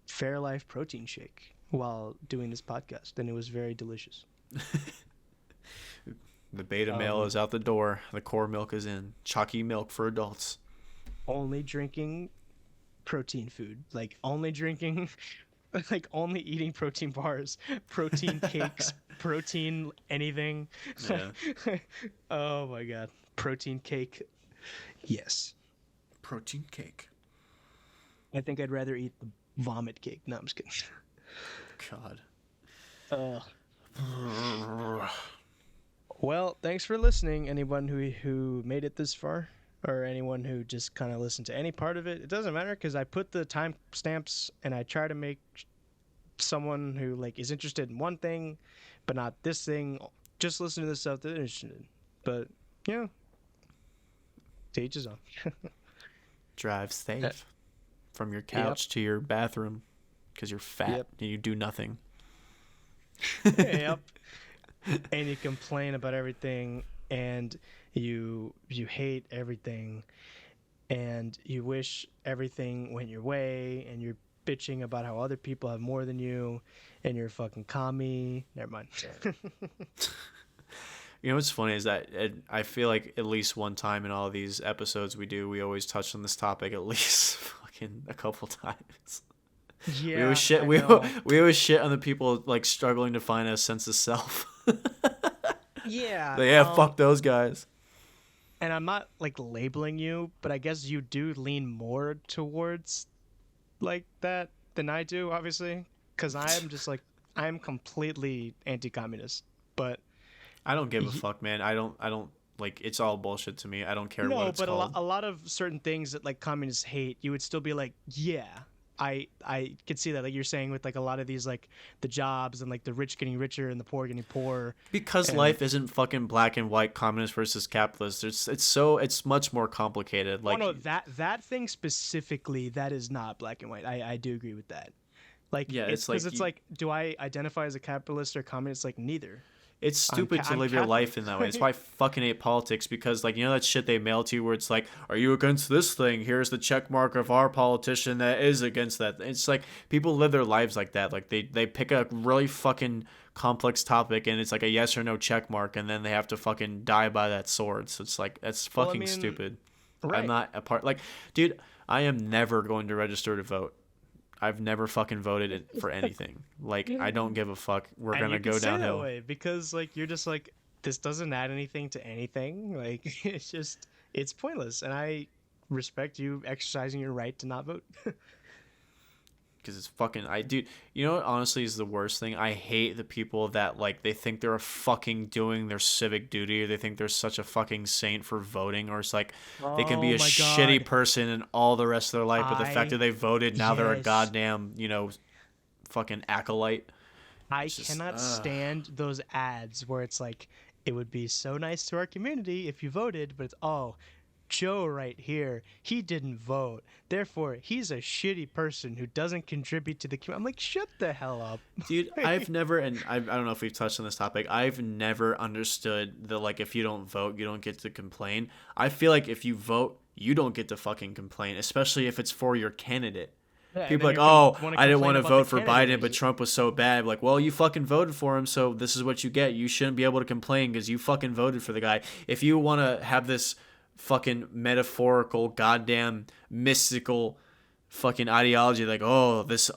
[SPEAKER 1] Fairlife protein shake while doing this podcast, and it was very delicious.
[SPEAKER 2] The beta male is out the door. The core milk is in. Chalky milk for adults.
[SPEAKER 1] Only drinking protein food. Only drinking... only eating protein bars, protein cakes, protein anything.
[SPEAKER 2] Yeah.
[SPEAKER 1] Oh my god. Protein cake. Yes.
[SPEAKER 2] Protein cake.
[SPEAKER 1] I think I'd rather eat the vomit cake. No, I'm just kidding.
[SPEAKER 2] God.
[SPEAKER 1] Well, thanks for listening. Anyone who made it this far, or anyone who just kind of listened to any part of it, it doesn't matter because I put the timestamps and I try to make someone who is interested in one thing, but not this thing, just listen to the stuff that they're interested in. But to each his own.
[SPEAKER 2] Drive safe from your couch to your bathroom because you're fat and you do nothing.
[SPEAKER 1] Yep. And you complain about everything, and you hate everything, and you wish everything went your way, and you're bitching about how other people have more than you, and you're a fucking commie. Never mind.
[SPEAKER 2] What's funny is that I feel like at least one time in all of these episodes we always touch on this topic at least fucking a couple times.
[SPEAKER 1] Yeah,
[SPEAKER 2] we always shit on the people struggling to find a sense of self.
[SPEAKER 1] Yeah.
[SPEAKER 2] Fuck those guys.
[SPEAKER 1] And I'm not labeling you, but I guess you do lean more towards that than I do, obviously, because I am just I'm completely anti-communist. But
[SPEAKER 2] I don't give a fuck, man. I don't it's all bullshit to me. I don't care what it's called.
[SPEAKER 1] A lot of certain things that communists hate, you would still be yeah. I could see that, you're saying, with a lot of these the jobs and the rich getting richer and the poor getting poorer.
[SPEAKER 2] Because life isn't fucking black and white, communist versus capitalist. It's much more complicated.
[SPEAKER 1] No, that thing specifically, that is not black and white. I do agree with that. Do I identify as a capitalist or communist? Neither.
[SPEAKER 2] It's stupid to live your life in that way. It's why I fucking hate politics, because that shit they mail to you where it's are you against this thing? Here's the check mark of our politician that is against that. It's people live their lives like that. They pick a really fucking complex topic and it's a yes or no check mark, and then they have to fucking die by that sword. So it's that's fucking stupid. Right. I'm not a part. Dude, I am never going to register to vote. I've never fucking voted for anything. I don't give a fuck. We're gonna go downhill.
[SPEAKER 1] That way because you're just this doesn't add anything to anything. It's pointless. And I respect you exercising your right to not vote.
[SPEAKER 2] Because it's fucking dude, you know what honestly is the worst thing? I hate the people that they think they're fucking doing their civic duty, or they think they're such a fucking saint for voting, or it's they can be a shitty person in all the rest of their life, but the fact that they voted, now they're a goddamn fucking acolyte.
[SPEAKER 1] I cannot stand those ads where it's it would be so nice to our community if you voted, but it's Joe right here, he didn't vote. Therefore, he's a shitty person who doesn't contribute to the community. I'm like, shut the hell up.
[SPEAKER 2] Dude, I've never, and I don't know if we've touched on this topic, I've never understood the, like, if you don't vote, you don't get to complain. I feel like if you vote, you don't get to fucking complain, especially if it's for your candidate.
[SPEAKER 1] Yeah,
[SPEAKER 2] People are like, oh, I didn't want to vote for Biden,
[SPEAKER 1] candidate.
[SPEAKER 2] but Trump was so bad. Like, well, you fucking voted for him, so this is what you get. You shouldn't be able to complain because you fucking voted for the guy. If you want to have this fucking metaphorical, goddamn, mystical fucking ideology, like, oh, this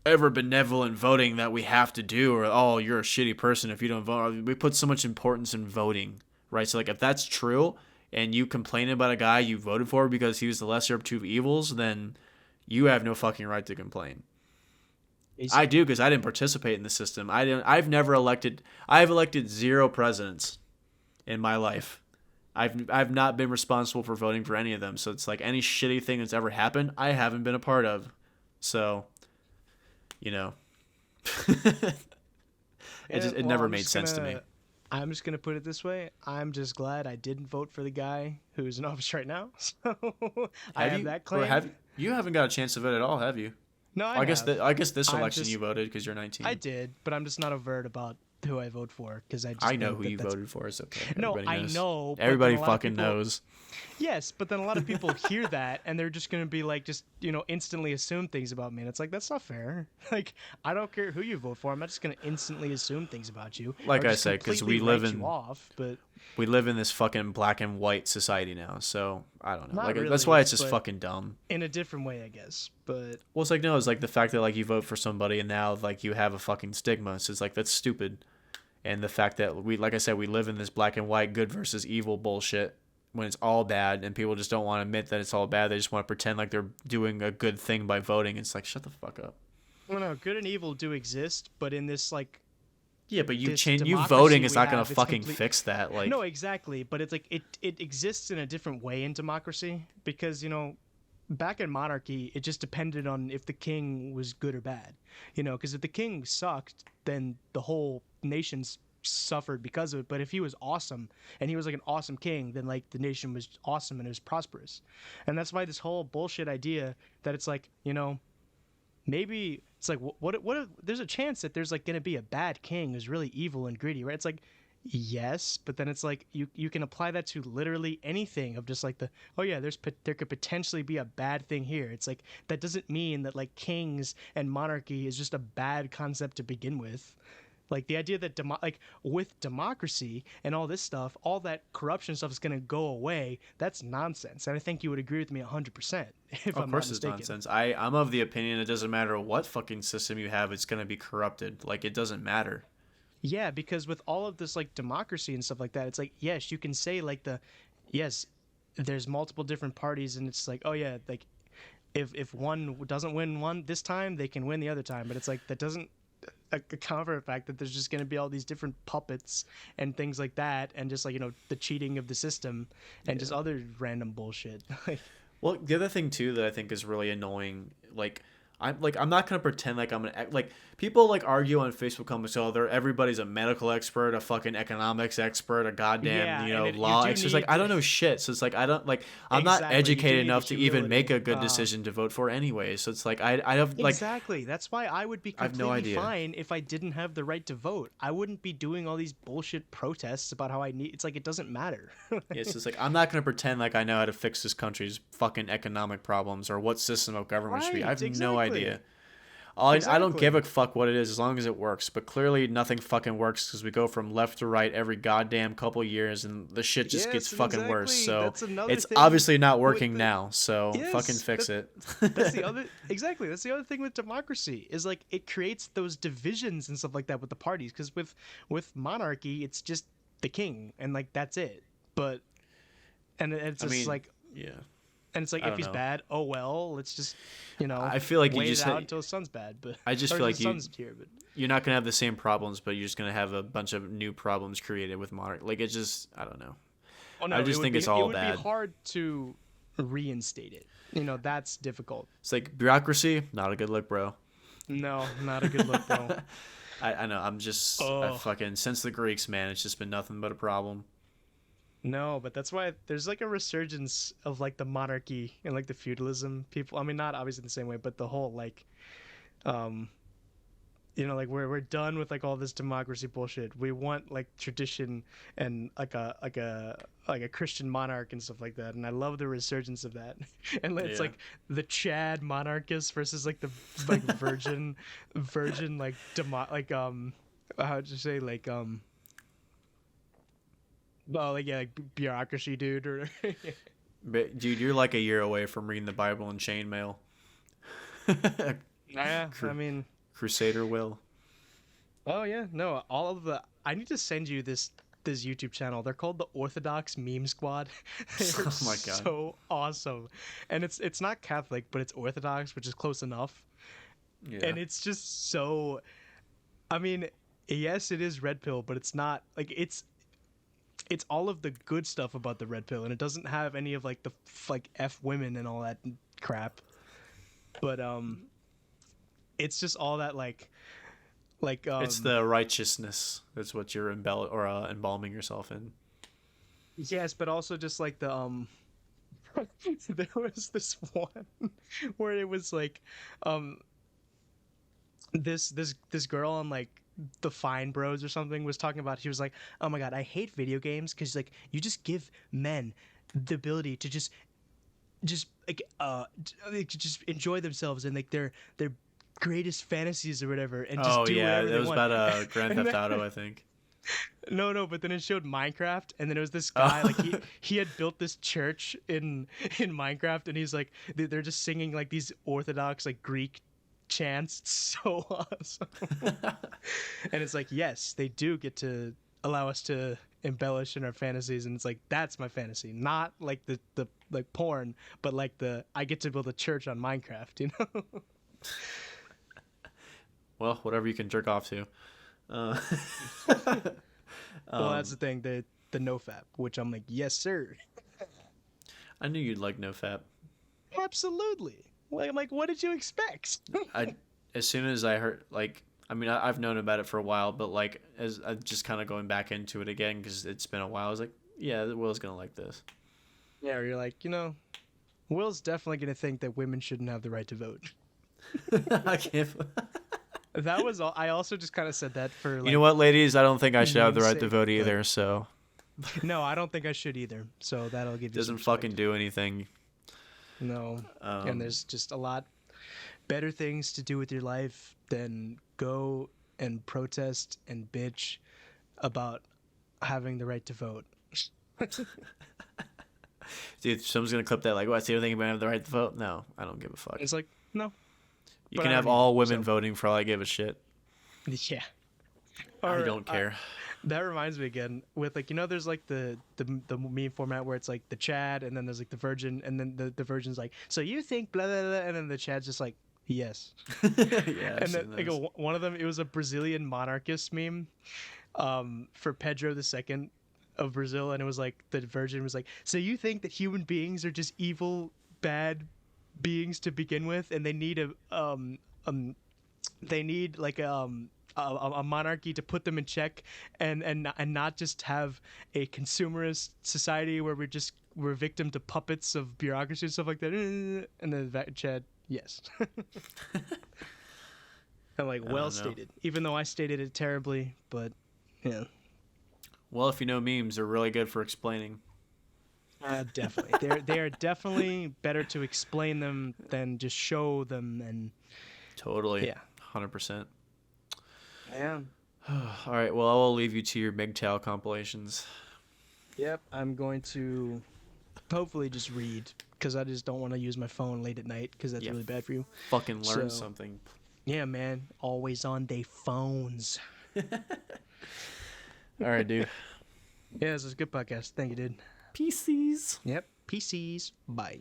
[SPEAKER 2] ever benevolent voting that we have to do, or, oh, you're a shitty person if you don't vote. We put so much importance in voting, right? So, like, if that's true and you complain about a guy you voted for because he was the lesser of two evils, then you have no fucking right to complain. I do, because I didn't participate in the system. I've elected 0 presidents in my life. I've not been responsible for voting for any of them. So it's like any shitty thing that's ever happened, I haven't been a part of. So, you know, it never made sense to me.
[SPEAKER 1] I'm just gonna put it this way: I'm just glad I didn't vote for the guy who's in office right now. So I have that claim.
[SPEAKER 2] You haven't got a chance to vote at all, have you?
[SPEAKER 1] No,
[SPEAKER 2] I guess this election you voted because you're 19.
[SPEAKER 1] I did, but I'm just not overt about who I vote for because
[SPEAKER 2] I know who you voted for. It's okay.
[SPEAKER 1] No, I know.
[SPEAKER 2] Everybody fucking knows.
[SPEAKER 1] Yes, but then a lot of people hear that and they're just gonna be like, just instantly assume things about me, and it's like that's not fair. Like I don't care who you vote for. I'm not just gonna instantly assume things about you.
[SPEAKER 2] Like I said, because we live in this fucking black and white society now. So I don't know. Like really, that's why it's just fucking dumb.
[SPEAKER 1] In a different way, I guess. But
[SPEAKER 2] well, it's like no, it's like the fact that like you vote for somebody and now like you have a fucking stigma. So it's like that's stupid. And the fact that like I said, we live in this black and white good versus evil bullshit when it's all bad, and people just don't want to admit that it's all bad. They just want to pretend like they're doing a good thing by voting. It's like, shut the fuck up.
[SPEAKER 1] Well, no, good and evil do exist, but in this like,
[SPEAKER 2] yeah, but you voting is not gonna fucking fix that. Like,
[SPEAKER 1] no, exactly. But it's like it exists in a different way in democracy because back in monarchy, it just depended on if the king was good or bad. Because if the king sucked, then the whole nation's suffered because of it. But if he was awesome and he was like an awesome king, then like the nation was awesome and it was prosperous. And that's why this whole bullshit idea that it's like maybe it's like what if there's a chance that there's like going to be a bad king who's really evil and greedy, right? It's like yes, but then it's like you can apply that to literally anything of just like there could potentially be a bad thing here. It's like that doesn't mean that like kings and monarchy is just a bad concept to begin with. Like the idea that with democracy and all this stuff, all that corruption stuff is going to go away. That's nonsense. And I think you would agree with me 100%.
[SPEAKER 2] Of course it's nonsense. I'm of the opinion it doesn't matter what fucking system you have, it's going to be corrupted. Like it doesn't matter.
[SPEAKER 1] Yeah, because with all of this like democracy and stuff like that, it's like, yes, you can say like there's multiple different parties and it's like, oh yeah, like if one doesn't win one this time, they can win the other time. But it's like that doesn't account for the fact that there's just going to be all these different puppets and things like that, and just like the cheating of the system and just other random bullshit.
[SPEAKER 2] Well, the other thing too that I think is really annoying, I'm not gonna pretend like I'm gonna like people like argue on Facebook comments. Oh, everybody's a medical expert, a fucking economics expert, a goddamn law expert. It's like I don't know shit. So it's like I don't like I'm not educated enough to even make a good decision to vote for anyway. So it's like I have like
[SPEAKER 1] exactly. That's why I would be completely fine if I didn't have the right to vote. I wouldn't be doing all these bullshit protests about how I need. It's like it doesn't matter.
[SPEAKER 2] Yeah, so it's like I'm not gonna pretend like I know how to fix this country's fucking economic problems or what system of government should be. I have no idea. I don't give a fuck what it is as long as it works. But clearly nothing fucking works because we go from left to right every goddamn couple years and the shit just gets fucking worse. So it's obviously not working now. So fucking fix it.
[SPEAKER 1] That's the other That's the other thing with democracy is like it creates those divisions and stuff like that with the parties. Because with monarchy, it's just the king and like that's it. But and it's just
[SPEAKER 2] yeah.
[SPEAKER 1] And it's like if he's bad, oh well, let's just
[SPEAKER 2] I feel like
[SPEAKER 1] wait
[SPEAKER 2] you just
[SPEAKER 1] it out until his son's bad. But
[SPEAKER 2] I just feel like you're not gonna have the same problems, but you're just gonna have a bunch of new problems created with monarchy. Like it's just I don't know.
[SPEAKER 1] Oh, no, I just think it's all bad. It would be hard to reinstate it. That's difficult.
[SPEAKER 2] It's like bureaucracy, not a good look, bro.
[SPEAKER 1] No, not a good look, bro.
[SPEAKER 2] I know. I'm just I fucking since the Greeks, man, it's just been nothing but a problem.
[SPEAKER 1] No, but that's why there's like a resurgence of like the monarchy and like the feudalism people. I mean, not obviously the same way, but the whole like, um, like we're done with like all this democracy bullshit. We want like tradition and like a Christian monarch and stuff like that. And I love the resurgence of that. And it's
[SPEAKER 2] Yeah.
[SPEAKER 1] like the Chad monarchists versus like the like virgin like how'd you say like oh like yeah like bureaucracy dude or
[SPEAKER 2] But dude, you're like a year away from reading the Bible in chainmail.
[SPEAKER 1] yeah I
[SPEAKER 2] Cru-
[SPEAKER 1] mean
[SPEAKER 2] Crusader will.
[SPEAKER 1] oh yeah, no, all of the I need to send you this YouTube channel. They're called the Orthodox Meme Squad. They're
[SPEAKER 2] Oh my god.
[SPEAKER 1] so awesome. And it's not Catholic, but it's Orthodox, which is close enough.
[SPEAKER 2] Yeah.
[SPEAKER 1] And it's just so I mean, yes, it is red pill, but it's not like it's all of the good stuff about the red pill and it doesn't have any of like the like F women and all that crap. But it's just all that like
[SPEAKER 2] It's the righteousness. That's what you're embalming yourself in.
[SPEAKER 1] yes, but also just like the there was this one where it was like um this girl on like the Fine Bros or something was talking about, she was like, oh my god, I hate video games because like you just give men the ability to just like like, just enjoy themselves and like their greatest fantasies or whatever and just
[SPEAKER 2] Oh
[SPEAKER 1] do
[SPEAKER 2] yeah,
[SPEAKER 1] whatever
[SPEAKER 2] it
[SPEAKER 1] they
[SPEAKER 2] was
[SPEAKER 1] want.
[SPEAKER 2] about Grand
[SPEAKER 1] And
[SPEAKER 2] Theft
[SPEAKER 1] then,
[SPEAKER 2] Auto, I think.
[SPEAKER 1] no, but then it showed Minecraft, and then it was this guy like he
[SPEAKER 2] Oh.
[SPEAKER 1] he had built this church in Minecraft, and he's like they're just singing like these Orthodox like Greek chants. It's so awesome. And it's like yes, they do get to allow us to embellish in our fantasies, and it's like that's my fantasy, not like the like porn, but like the I get to build a church on Minecraft, you know.
[SPEAKER 2] Well, whatever you can jerk off to. Uh,
[SPEAKER 1] Well, that's
[SPEAKER 2] um,
[SPEAKER 1] the thing, the nofap, which I'm like yes sir.
[SPEAKER 2] I knew you'd like NoFap.
[SPEAKER 1] Absolutely. Like, I'm like, what did you expect?
[SPEAKER 2] I as soon as I heard like I mean I've known about it for a while, but like as I'm just kind of going back into it again because it's been a while. I was like, yeah, Will's gonna like this.
[SPEAKER 1] Yeah, or you're like, Will's definitely gonna think that women shouldn't have the right to vote.
[SPEAKER 2] I can't.
[SPEAKER 1] That was all. I also just kind of said that for
[SPEAKER 2] You know
[SPEAKER 1] like
[SPEAKER 2] what, ladies? I don't think I should have the right to
[SPEAKER 1] namesake,
[SPEAKER 2] vote
[SPEAKER 1] but
[SPEAKER 2] either. So
[SPEAKER 1] no, I don't think I should either. So that'll give you some
[SPEAKER 2] doesn't fucking
[SPEAKER 1] perspective.
[SPEAKER 2] do anything.
[SPEAKER 1] No, and
[SPEAKER 2] Um,
[SPEAKER 1] there's just a lot better things to do with your life than go and protest and bitch about having the right to vote.
[SPEAKER 2] Dude, someone's gonna clip that like, "What? So you think about having the right to vote?" No, I don't give a fuck.
[SPEAKER 1] It's like no,
[SPEAKER 2] You
[SPEAKER 1] but
[SPEAKER 2] can
[SPEAKER 1] I
[SPEAKER 2] have
[SPEAKER 1] don't
[SPEAKER 2] all
[SPEAKER 1] either.
[SPEAKER 2] women
[SPEAKER 1] So
[SPEAKER 2] voting for all I give a shit.
[SPEAKER 1] yeah.
[SPEAKER 2] I
[SPEAKER 1] Or
[SPEAKER 2] don't care.
[SPEAKER 1] that reminds me again with like there's like the meme format where it's like the Chad and then there's like the Virgin and then the Virgin's like so you think blah blah blah and then the Chad's just like yes.
[SPEAKER 2] Yeah, I've
[SPEAKER 1] And then
[SPEAKER 2] seen
[SPEAKER 1] like
[SPEAKER 2] those.
[SPEAKER 1] one of them it was a Brazilian monarchist meme for Pedro II of Brazil and it was like the Virgin was like so you think that human beings are just evil bad beings to begin with and they need they need like a monarchy to put them in check and not just have a consumerist society where we're victim to puppets of bureaucracy and stuff like that. And then Chad, yes. And like
[SPEAKER 2] I
[SPEAKER 1] well
[SPEAKER 2] don't know.
[SPEAKER 1] stated, even though I stated it terribly, but yeah,
[SPEAKER 2] Well, if you know memes, they're really good for explaining.
[SPEAKER 1] definitely they are definitely better to explain them than just show them and
[SPEAKER 2] Totally,
[SPEAKER 1] yeah.
[SPEAKER 2] 100%.
[SPEAKER 1] Yeah.
[SPEAKER 2] All right, well, I will leave you to your MGTOW compilations.
[SPEAKER 1] Yep. I'm going to hopefully just read because I just don't want to use my phone late at night because that's
[SPEAKER 2] Yeah.
[SPEAKER 1] really bad for you.
[SPEAKER 2] Fucking learn
[SPEAKER 1] So-
[SPEAKER 2] something.
[SPEAKER 1] Yeah, man. Always on they phones.
[SPEAKER 2] All right, dude.
[SPEAKER 1] Yeah, this is a good podcast. Thank you, dude.
[SPEAKER 2] PCs.
[SPEAKER 1] Yep. PCs. Bye.